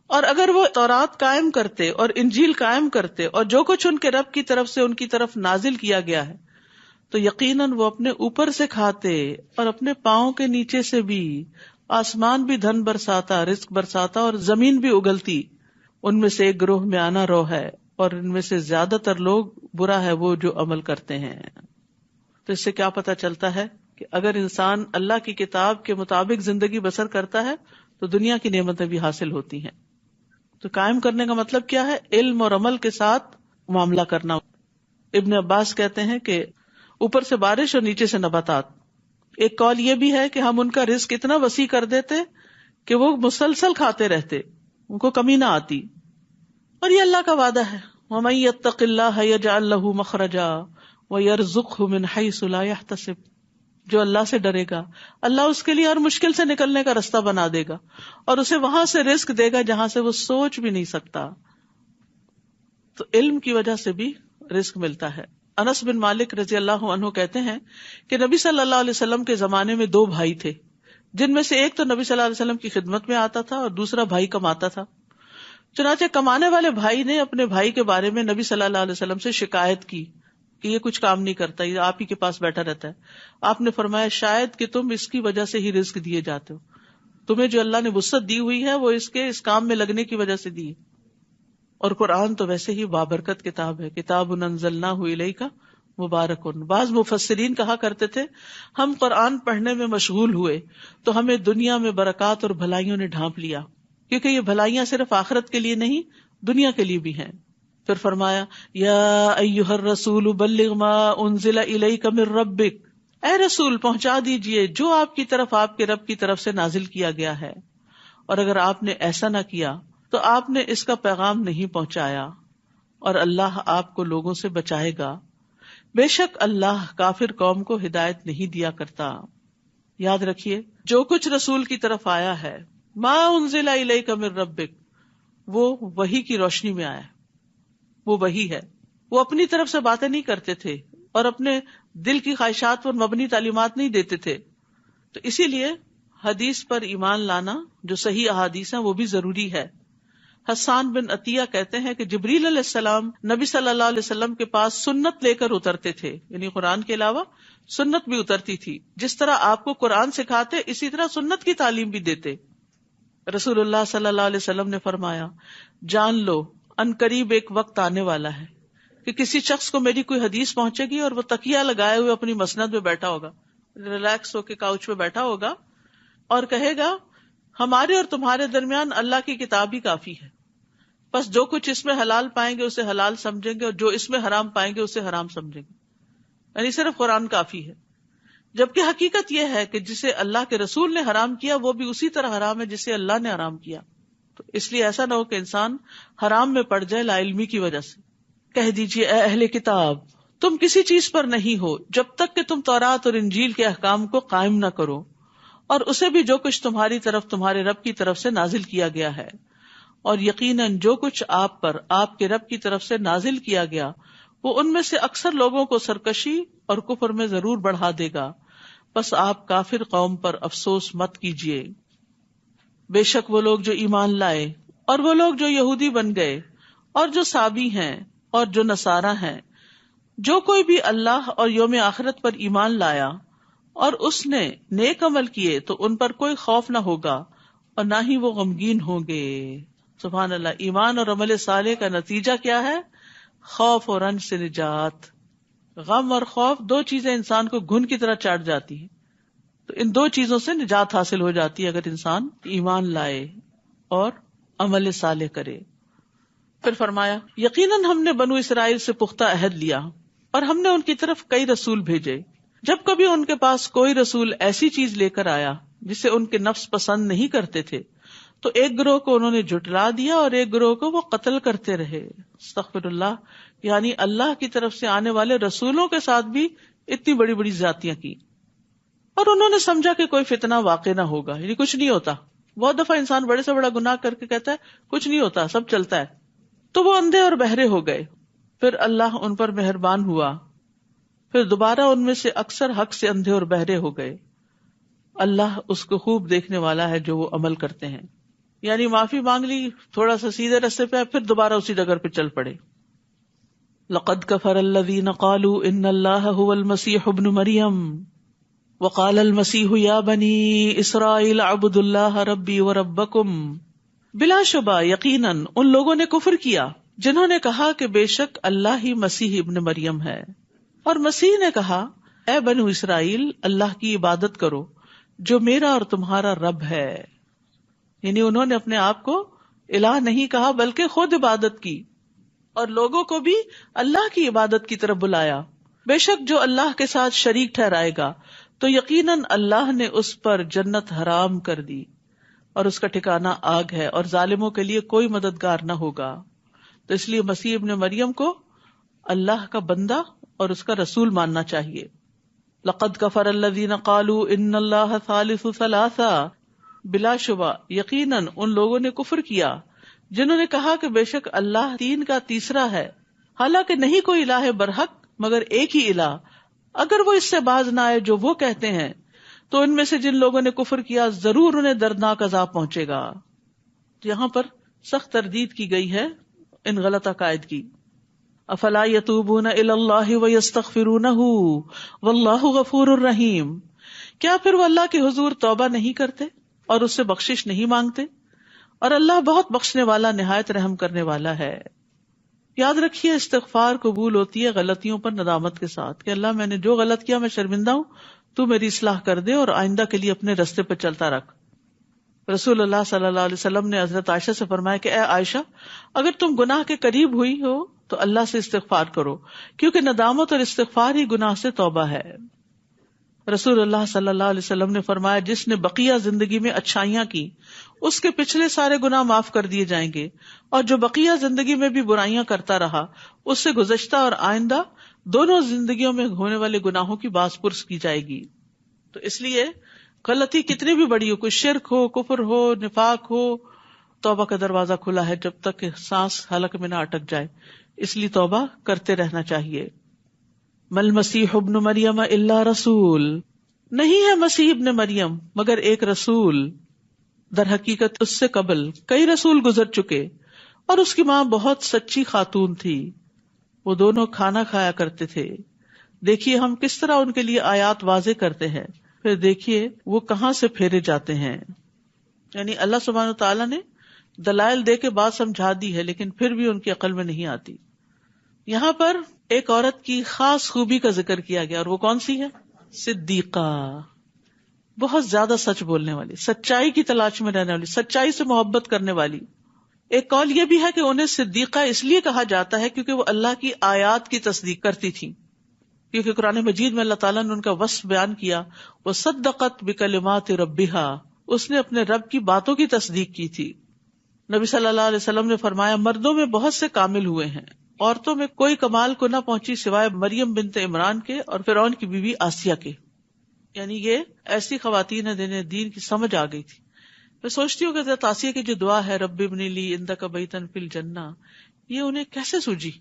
اور اگر وہ تورات قائم کرتے اور انجیل قائم کرتے اور جو کچھ ان کے رب کی طرف سے ان کی طرف نازل کیا گیا ہے، تو یقیناً وہ اپنے اوپر سے کھاتے اور اپنے پاؤں کے نیچے سے بھی، آسمان بھی دھن برساتا، رزق برساتا، اور زمین بھی اگلتی۔ ان میں سے ایک گروہ میں آنا رو ہے، اور ان میں سے زیادہ تر لوگ برا ہے وہ جو عمل کرتے ہیں۔ تو اس سے کیا پتہ چلتا ہے کہ اگر انسان اللہ کی کتاب کے مطابق زندگی بسر کرتا ہے تو دنیا کی نعمتیں بھی حاصل ہوتی ہیں۔ تو قائم کرنے کا مطلب کیا ہے؟ علم اور عمل کے ساتھ معاملہ کرنا۔ ابن عباس کہتے ہیں کہ اوپر سے بارش اور نیچے سے نباتات۔ ایک قول یہ بھی ہے کہ ہم ان کا رزق اتنا وسیع کر دیتے کہ وہ مسلسل کھاتے رہتے، ان کو کمی نہ آتی۔ اور یہ اللہ کا وعدہ ہے، وَمَن يَتَّقِ اللَّهَ يَجْعَل لَّهُ مَخْرَجًا وَيَرْزُقْهُ مِنْ حَيْثُ لَا يَحْتَسِبُ، جو اللہ سے ڈرے گا اللہ اس کے لیے ہر مشکل سے نکلنے کا راستہ بنا دے گا، اور اسے وہاں سے رزق دے گا جہاں سے وہ سوچ بھی نہیں سکتا۔ تو علم کی وجہ سے بھی رزق ملتا ہے۔ انس بن مالک رضی اللہ عنہ کہتے ہیں کہ نبی صلی اللہ علیہ وسلم کے زمانے میں 2 بھائی تھے، جن میں سے ایک تو نبی صلی اللہ علیہ وسلم کی خدمت میں آتا تھا اور دوسرا بھائی کماتا تھا۔ چنانچہ کمانے والے بھائی نے اپنے بھائی کے بارے میں نبی صلی اللہ علیہ وسلم سے شکایت کی کہ یہ کچھ کام نہیں کرتا، یہ آپ ہی کے پاس بیٹھا رہتا ہے۔ آپ نے فرمایا شاید کہ تم اس کی وجہ سے ہی رزق دیے جاتے ہو، تمہیں جو اللہ نے وسعت دی ہوئی ہے وہ اس کام میں لگنے کی وجہ سے دی۔ اور قرآن تو ویسے ہی بابرکت کتاب ہے، کتاب انزلناہ الیک مبارک۔ بعض مفسرین کہا کرتے تھے ہم قرآن پڑھنے میں مشغول ہوئے تو ہمیں دنیا میں برکات اور بھلائیوں نے ڈھانپ لیا، کیونکہ یہ بھلائیاں صرف آخرت کے لیے نہیں دنیا کے لیے بھی ہیں۔ پھر فرمایا یا ایھا الرسول بلغ ما انزل الیک من ربک، اے رسول پہنچا دیجئے جو آپ کی طرف آپ کے رب کی طرف سے نازل کیا گیا ہے، اور اگر آپ نے ایسا نہ کیا تو آپ نے اس کا پیغام نہیں پہنچایا، اور اللہ آپ کو لوگوں سے بچائے گا، بے شک اللہ کافر قوم کو ہدایت نہیں دیا کرتا۔ یاد رکھیے جو کچھ رسول کی طرف آیا ہے، ما انزل الیک من ربک، وہ وحی کی روشنی میں آیا، وہ وحی ہے۔ وہ اپنی طرف سے باتیں نہیں کرتے تھے اور اپنے دل کی خواہشات پر مبنی تعلیمات نہیں دیتے تھے۔ تو اسی لیے حدیث پر ایمان لانا، جو صحیح احادیث ہیں، وہ بھی ضروری ہے۔ حسان بن عطیہ کہتے ہیں کہ جبریل علیہ السلام نبی صلی اللہ علیہ وسلم کے پاس سنت لے کر اترتے تھے، یعنی قرآن کے علاوہ سنت بھی اترتی تھی۔ جس طرح آپ کو قرآن سکھاتے اسی طرح سنت کی تعلیم بھی دیتے۔ رسول اللہ صلی اللہ علیہ وسلم نے فرمایا جان لو ان قریب ایک وقت آنے والا ہے کہ کسی شخص کو میری کوئی حدیث پہنچے گی اور وہ تکیہ لگائے ہوئے اپنی مسند میں بیٹھا ہوگا، ریلیکس ہو کے کاؤچ پہ بیٹھا ہوگا، اور کہے گا ہمارے اور تمہارے درمیان اللہ کی کتاب ہی کافی ہے، بس جو کچھ اس میں حلال پائیں گے اسے حلال سمجھیں گے اور جو اس میں حرام پائیں گے اسے حرام سمجھیں گے، یعنی صرف قرآن کافی ہے۔ جبکہ حقیقت یہ ہے کہ جسے اللہ کے رسول نے حرام کیا وہ بھی اسی طرح حرام ہے جسے اللہ نے حرام کیا۔ تو اس لیے ایسا نہ ہو کہ انسان حرام میں پڑ جائے لا علمی کی وجہ سے۔ کہہ دیجئے اے اہل کتاب تم کسی چیز پر نہیں ہو جب تک کہ تم تورات اور انجیل کے احکام کو قائم نہ کرو، اور اسے بھی جو کچھ تمہاری طرف تمہارے رب کی طرف سے نازل کیا گیا ہے، اور یقیناً جو کچھ آپ پر آپ کے رب کی طرف سے نازل کیا گیا وہ ان میں سے اکثر لوگوں کو سرکشی اور کفر میں ضرور بڑھا دے گا، بس آپ کافر قوم پر افسوس مت کیجیے۔ بے شک وہ لوگ جو ایمان لائے اور وہ لوگ جو یہودی بن گئے اور جو صابی ہیں اور جو نصارہ ہیں، جو کوئی بھی اللہ اور یوم آخرت پر ایمان لایا اور اس نے نیک عمل کیے تو ان پر کوئی خوف نہ ہوگا اور نہ ہی وہ غمگین ہوں گے۔ سبحان اللہ. ایمان اور عمل صالح کا نتیجہ کیا ہے؟ خوف اور رنج سے نجات. غم اور خوف دو چیزیں انسان کو گھن کی طرح چاٹ جاتی ہیں، تو ان دو چیزوں سے نجات حاصل ہو جاتی ہے اگر انسان ایمان لائے اور عمل صالح کرے. پھر فرمایا یقیناً ہم نے بنو اسرائیل سے پختہ عہد لیا اور ہم نے ان کی طرف کئی رسول بھیجے. جب کبھی ان کے پاس کوئی رسول ایسی چیز لے کر آیا جسے ان کے نفس پسند نہیں کرتے تھے تو ایک گروہ کو انہوں نے جھٹلا دیا اور ایک گروہ کو وہ قتل کرتے رہے. استغفر اللہ. یعنی اللہ کی طرف سے آنے والے رسولوں کے ساتھ بھی اتنی بڑی بڑی زیادتیاں کی، اور انہوں نے سمجھا کہ کوئی فتنہ واقع نہ ہوگا، یعنی کچھ نہیں ہوتا. بہت دفعہ انسان بڑے سے بڑا گناہ کر کے کہتا ہے کچھ نہیں ہوتا، سب چلتا ہے. تو وہ اندھے اور بہرے ہو گئے. پھر اللہ ان پر مہربان ہوا، پھر دوبارہ ان میں سے اکثر حق سے اندھے اور بہرے ہو گئے. اللہ اس کو خوب دیکھنے والا ہے جو وہ عمل کرتے ہیں. یعنی معافی مانگ لی، تھوڑا سا سیدھے رستے پہ، پھر دوبارہ اسی ڈگر پہ چل پڑے. لقد كفر الذين قالوا ان الله هو المسيح ابن مريم وقال المسيح يا بني اسرائيل اعبدوا الله ربي وربكم. بلا شبہ یقیناً ان لوگوں نے کفر کیا جنہوں نے کہا کہ بے شک اللہ ہی مسیح ابن مریم ہے، اور مسیح نے کہا اے بنو اسرائیل اللہ کی عبادت کرو جو میرا اور تمہارا رب ہے. یعنی انہوں نے اپنے آپ کو الہ نہیں کہا بلکہ خود عبادت کی اور لوگوں کو بھی اللہ کی عبادت کی طرف بلایا. بے شک جو اللہ کے ساتھ شریک ٹھہرائے گا تو یقیناً اللہ نے اس پر جنت حرام کر دی اور اس کا ٹھکانہ آگ ہے، اور ظالموں کے لیے کوئی مددگار نہ ہوگا. تو اس لیے مسیح ابن مریم کو اللہ کا بندہ اور اس کا رسول ماننا چاہیے. لقد کفر الذین قالوا ان اللہ ثالث ثلاثہ. بلا شبہ یقیناً ان لوگوں نے کفر کیا جنہوں نے کہا کہ بے شک اللہ تین کا تیسرا ہے، حالانکہ نہیں کوئی الہ برحق مگر ایک ہی الہ. اگر وہ اس سے باز نہ آئے جو وہ کہتے ہیں تو ان میں سے جن لوگوں نے کفر کیا ضرور انہیں دردناک عذاب پہنچے گا. یہاں پر سخت تردید کی گئی ہے ان غلط عقائد کی. افلا یتوبون الی اللہ ویستغفرونہ واللہ غفور الرحیم. کیا پھر وہ اللہ کے حضور توبہ نہیں کرتے اور اس سے بخشش نہیں مانگتے؟ اور اللہ بہت بخشنے والا نہایت رحم کرنے والا ہے. یاد رکھیے استغفار قبول ہوتی ہے غلطیوں پر ندامت کے ساتھ کہ اللہ میں نے جو غلط کیا میں شرمندہ ہوں، تو میری اصلاح کر دے اور آئندہ کے لیے اپنے رستے پہ چلتا رکھ. رسول اللہ صلی اللہ علیہ وسلم نے حضرت عائشہ سے فرمایا کہ اے عائشہ اگر تم گناہ کے قریب ہوئی ہو تو اللہ سے استغفار کرو، کیونکہ ندامت اور استغفار ہی گناہ سے توبہ ہے. رسول اللہ صلی اللہ علیہ وسلم نے فرمایا جس نے بقیہ زندگی میں اچھائیاں کی اس کے پچھلے سارے گناہ معاف کر دیے جائیں گے، اور جو بقیہ زندگی میں بھی برائیاں کرتا رہا اس سے گزشتہ اور آئندہ دونوں زندگیوں میں ہونے والے گناہوں کی باز پرس کی جائے گی. تو اس لیے غلطی کتنی بھی بڑی ہو، کوئی شرک ہو، کفر ہو، نفاق ہو، توبہ کا دروازہ کھلا ہے جب تک کہ سانس حلق میں نہ اٹک جائے. اس لیے توبہ کرتے رہنا چاہیے. مل مسیح ابن مریم الا رسول. نہیں ہے مسیح ابن مریم مگر ایک رسول. در حقیقت اس سے قبل کئی رسول گزر چکے اور اس کی ماں بہت سچی خاتون تھی. وہ دونوں کھانا کھایا کرتے تھے. دیکھیے ہم کس طرح ان کے لیے آیات واضح کرتے ہیں، پھر دیکھیے وہ کہاں سے پھیرے جاتے ہیں. یعنی اللہ سبحانہ تعالیٰ نے دلائل دے کے بات سمجھا دی ہے لیکن پھر بھی ان کی عقل میں نہیں آتی. یہاں پر ایک عورت کی خاص خوبی کا ذکر کیا گیا اور وہ کون سی ہے؟ صدیقہ. بہت زیادہ سچ بولنے والی، سچائی کی تلاش میں رہنے والی، سچائی سے محبت کرنے والی. ایک قول یہ بھی ہے کہ انہیں صدیقہ اس لیے کہا جاتا ہے کیونکہ وہ اللہ کی آیات کی تصدیق کرتی تھی. کیونکہ قرآن مجید میں اللہ تعالیٰ نے ان کا وصف بیان کیا، وصدقت بکلمات ربہا، اس نے اپنے رب کی باتوں کی تصدیق کی تھی. نبی صلی اللہ علیہ وسلم نے فرمایا مردوں میں بہت سے کامل ہوئے ہیں، عورتوں میں کوئی کمال کو نہ پہنچی سوائے مریم بنت عمران کے اور فرعون کی بیوی آسیہ کے. یعنی یہ ایسی خواتین ہیں جنہیں دین کی سمجھ آ گئی تھی. میں سوچتی ہوں کہ حضرت آسیہ کی جو دعا ہے رب ابن لی عندک بیتا فی الجنہ، یہ انہیں کیسے سوجی؟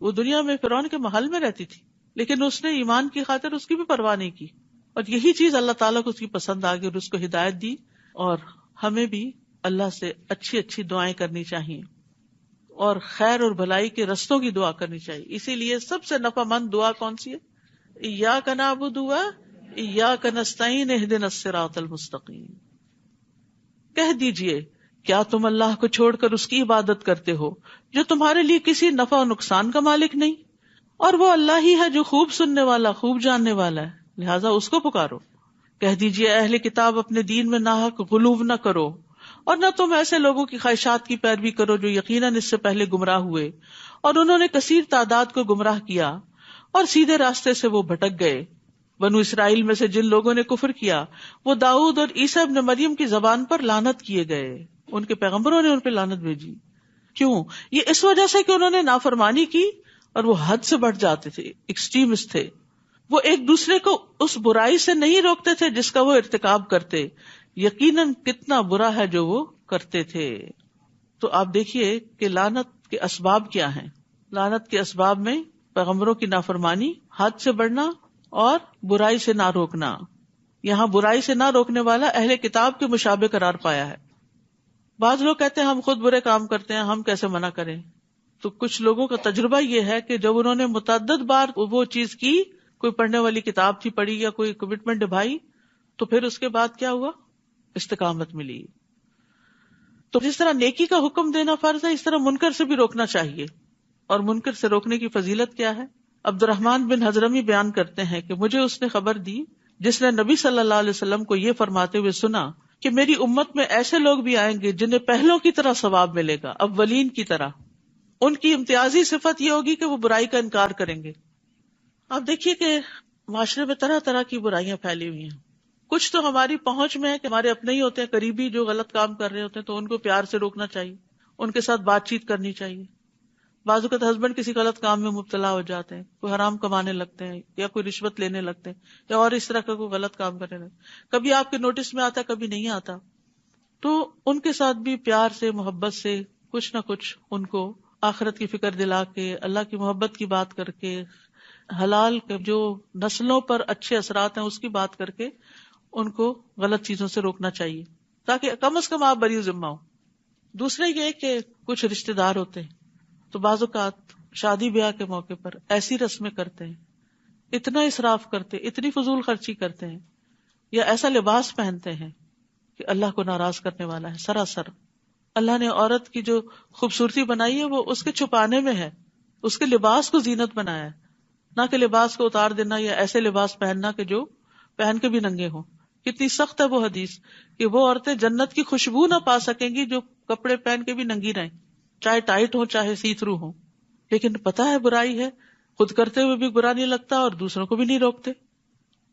وہ دنیا میں فرعون کے محل میں رہتی تھی لیکن اس نے ایمان کی خاطر اس کی بھی پرواہ نہیں کی، اور یہی چیز اللہ تعالیٰ کو اس کی پسند آ گئی اور اس کو ہدایت دی. اور ہمیں بھی اللہ سے اچھی اچھی دعائیں کرنی چاہیے اور خیر اور بھلائی کے رستوں کی دعا کرنی چاہیے. اسی لیے سب سے نفع مند دعا کون سی ہے؟ ایاک نعبد و ایاک نستعین اہدنا الصراط المستقیم. کہہ دیجئے کیا تم اللہ کو چھوڑ کر اس کی عبادت کرتے ہو جو تمہارے لیے کسی نفع و نقصان کا مالک نہیں؟ اور وہ اللہ ہی ہے جو خوب سننے والا خوب جاننے والا ہے، لہٰذا اس کو پکارو۔ کہہ دیجئے اہل کتاب اپنے دین میں ناحق غلو نہ کرو، اور نہ تم ایسے لوگوں کی خواہشات کی پیروی کرو جو یقیناً اس سے پہلے گمراہ ہوئے اور انہوں نے کثیر تعداد کو گمراہ کیا اور سیدھے راستے سے وہ بھٹک گئے۔ بنو اسرائیل میں سے جن لوگوں نے کفر کیا وہ داؤد اور عیسیٰ ابن مریم کی زبان پر لعنت کیے گئے، ان کے پیغمبروں نے ان پہ لعنت بھیجی۔ کیوں؟ یہ اس وجہ سے کہ انہوں نے نافرمانی کی اور وہ حد سے بڑھ جاتے تھے، ایکسٹریمسٹ تھے۔ وہ ایک دوسرے کو اس برائی سے نہیں روکتے تھے جس کا وہ ارتکاب کرتے، یقیناً کتنا برا ہے جو وہ کرتے تھے۔ تو آپ دیکھیے کہ لعنت کے اسباب کیا ہیں۔ لعنت کے اسباب میں پیغمبروں کی نافرمانی، حد سے بڑھنا اور برائی سے نہ روکنا۔ یہاں برائی سے نہ روکنے والا اہل کتاب کے مشابہ قرار پایا ہے۔ بعض لوگ کہتے ہیں ہم خود برے کام کرتے ہیں، ہم کیسے منع کریں؟ تو کچھ لوگوں کا تجربہ یہ ہے کہ جب انہوں نے متعدد بار وہ چیز کی، کوئی پڑھنے والی کتاب تھی پڑھی یا کوئی کمٹمنٹ نبھائی، تو پھر اس کے بعد کیا ہوا؟ استقامت ملی۔ تو جس طرح نیکی کا حکم دینا فرض ہے، اس طرح منکر سے بھی روکنا چاہیے۔ اور منکر سے روکنے کی فضیلت کیا ہے؟ عبد الرحمن بن حضرمی بیان کرتے ہیں کہ مجھے اس نے خبر دی جس نے نبی صلی اللہ علیہ وسلم کو یہ فرماتے ہوئے سنا کہ میری امت میں ایسے لوگ بھی آئیں گے جنہیں پہلوں کی طرح ثواب ملے گا، اولین کی طرح۔ ان کی امتیازی صفت یہ ہوگی کہ وہ برائی کا انکار کریں گے۔ آپ دیکھیے کہ معاشرے میں طرح طرح کی برائیاں پھیلی ہوئی ہیں۔ کچھ تو ہماری پہنچ میں ہے کہ ہمارے اپنے ہی ہوتے ہیں، قریبی جو غلط کام کر رہے ہوتے ہیں، تو ان کو پیار سے روکنا چاہیے، ان کے ساتھ بات چیت کرنی چاہیے۔ بعض اوقات ہسبینڈ کسی غلط کام میں مبتلا ہو جاتے ہیں، کوئی حرام کمانے لگتے ہیں یا کوئی رشوت لینے لگتے ہیں یا اور اس طرح کا کوئی غلط کام کرنے لگتے ہیں، کبھی آپ کے نوٹس میں آتا کبھی نہیں آتا، تو ان کے ساتھ بھی پیار سے محبت سے کچھ نہ کچھ ان کو آخرت کی فکر دلا کے، اللہ کی محبت کی بات کر کے، حلال کے جو نسلوں پر اچھے اثرات ہیں اس کی بات کر کے ان کو غلط چیزوں سے روکنا چاہیے، تاکہ کم از کم آپ بری ذمہ ہو۔ دوسرا یہ کہ کچھ رشتے دار ہوتے ہیں تو بعض اوقات شادی بیاہ کے موقع پر ایسی رسمیں کرتے ہیں، اتنا اسراف کرتے، اتنی فضول خرچی کرتے ہیں، یا ایسا لباس پہنتے ہیں کہ اللہ کو ناراض کرنے والا ہے سراسر۔ اللہ نے عورت کی جو خوبصورتی بنائی ہے وہ اس کے چھپانے میں ہے، اس کے لباس کو زینت بنایا ہے، نہ کہ لباس کو اتار دینا یا ایسے لباس پہننا کہ جو پہن کے بھی ننگے ہوں۔ کتنی سخت ہے وہ حدیث کہ وہ عورتیں جنت کی خوشبو نہ پا سکیں گی جو کپڑے پہن کے بھی ننگی رہیں، چاہے ٹائٹ ہو چاہے سی تھرو ہو۔ لیکن پتہ ہے برائی ہے، خود کرتے ہوئے بھی برا نہیں لگتا اور دوسروں کو بھی نہیں روکتے۔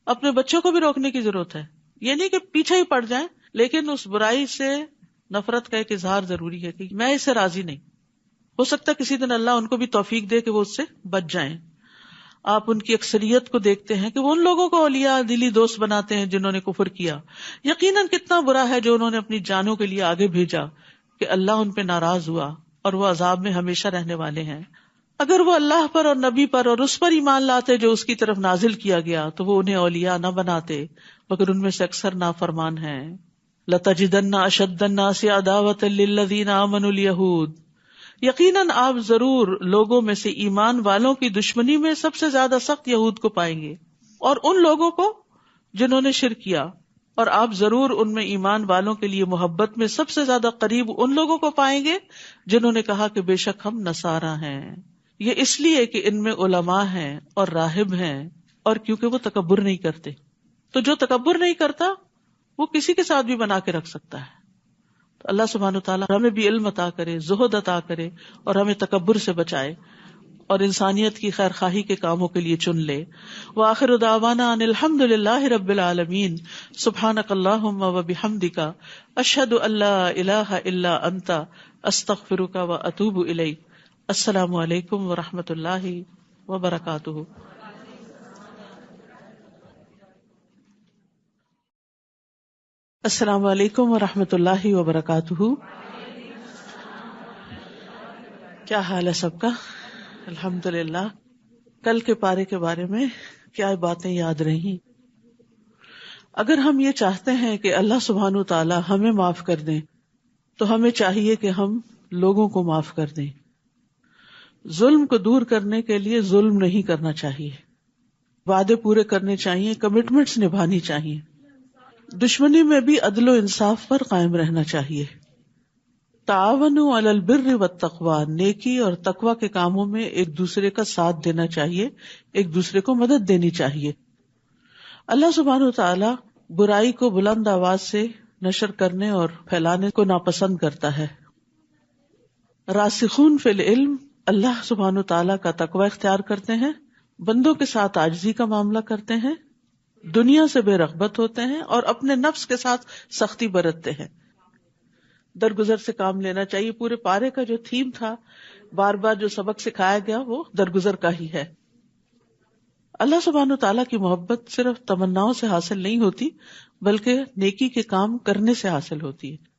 اپنے بچوں کو بھی روکنے کی ضرورت ہے، یہ نہیں کہ پیچھے ہی پڑ جائیں، لیکن اس برائی سے نفرت کا ایک اظہار ضروری ہے کہ میں اس سے راضی نہیں۔ ہو سکتا ہے کسی دن اللہ ان کو بھی توفیق دے کہ وہ اس سے بچ جائیں۔ آپ ان کی اکثریت کو دیکھتے ہیں کہ وہ ان لوگوں کو اولیاء دلی دوست بناتے ہیں جنہوں نے کفر کیا۔ یقیناً کتنا برا ہے جو انہوں نے اپنی جانوں کے لیے آگے بھیجا کہ اللہ ان پہ ناراض ہوا اور وہ عذاب میں ہمیشہ رہنے والے ہیں۔ اگر وہ اللہ پر اور نبی پر اور اس پر ایمان لاتے جو اس کی طرف نازل کیا گیا تو وہ انہیں اولیاء نہ بناتے، مگر ان میں سے اکثر نافرمان ہیں۔ لَتَجِدَنَّ أَشَدَّ النَّاسِ عَدَاوَةً لِلَّذِينَ آمَنُوا الْيَهُودَ، یقیناً آپ ضرور لوگوں میں سے ایمان والوں کی دشمنی میں سب سے زیادہ سخت یہود کو پائیں گے، اور ان لوگوں کو جنہوں نے شرک کیا، اور آپ ضرور ان میں ایمان والوں کے لیے محبت میں سب سے زیادہ قریب ان لوگوں کو پائیں گے جنہوں نے کہا کہ بے شک ہم نصارہ ہیں۔ یہ اس لیے کہ ان میں علماء ہیں اور راہب ہیں، اور کیونکہ وہ تکبر نہیں کرتے۔ تو جو تکبر نہیں کرتا وہ کسی کے ساتھ بھی بنا کے رکھ سکتا ہے۔ تو اللہ سبحانہ وتعالی ہمیں بھی علم عطا کرے، زہد عطا کرے، اور ہمیں تکبر سے بچائے اور انسانیت کی خیر خواہی کے کاموں کے لیے چن لے۔ وآخر دعوانا ان الحمد للہ رب العالمین، سبحانک اللہم وبحمدک، اشہد ان لا الہ الا انت، استغفرک واتوب الیک۔ السلام علیکم ورحمۃ اللہ وبرکاتہ۔ السلام علیکم ورحمۃ اللہ وبرکاتہ۔ کیا حال ہے سب کا؟ الحمدللہ۔ کل کے پارے کے بارے میں کیا باتیں یاد رہیں؟ اگر ہم یہ چاہتے ہیں کہ اللہ سبحانہ تعالی ہمیں معاف کر دیں تو ہمیں چاہیے کہ ہم لوگوں کو معاف کر دیں۔ ظلم کو دور کرنے کے لیے ظلم نہیں کرنا چاہیے، وعدے پورے کرنے چاہیے، کمٹمنٹس نبھانی چاہیے۔ دشمنی میں بھی عدل و انصاف پر قائم رہنا چاہیے۔ تعاونوا علی البر والتقوی، نیکی اور تقوی کے کاموں میں ایک دوسرے کا ساتھ دینا چاہیے، ایک دوسرے کو مدد دینی چاہیے۔ اللہ سبحانہ وتعالی برائی کو بلند آواز سے نشر کرنے اور پھیلانے کو ناپسند کرتا ہے۔ راسخون فی العلم اللہ سبحانہ وتعالی کا تقوی اختیار کرتے ہیں، بندوں کے ساتھ عاجزی کا معاملہ کرتے ہیں، دنیا سے بے رغبت ہوتے ہیں اور اپنے نفس کے ساتھ سختی برتتے ہیں۔ درگزر سے کام لینا چاہیے۔ پورے پارے کا جو تھیم تھا، بار بار جو سبق سکھایا گیا، وہ درگزر کا ہی ہے۔ اللہ سبحانہ وتعالیٰ کی محبت صرف تمناؤں سے حاصل نہیں ہوتی، بلکہ نیکی کے کام کرنے سے حاصل ہوتی ہے۔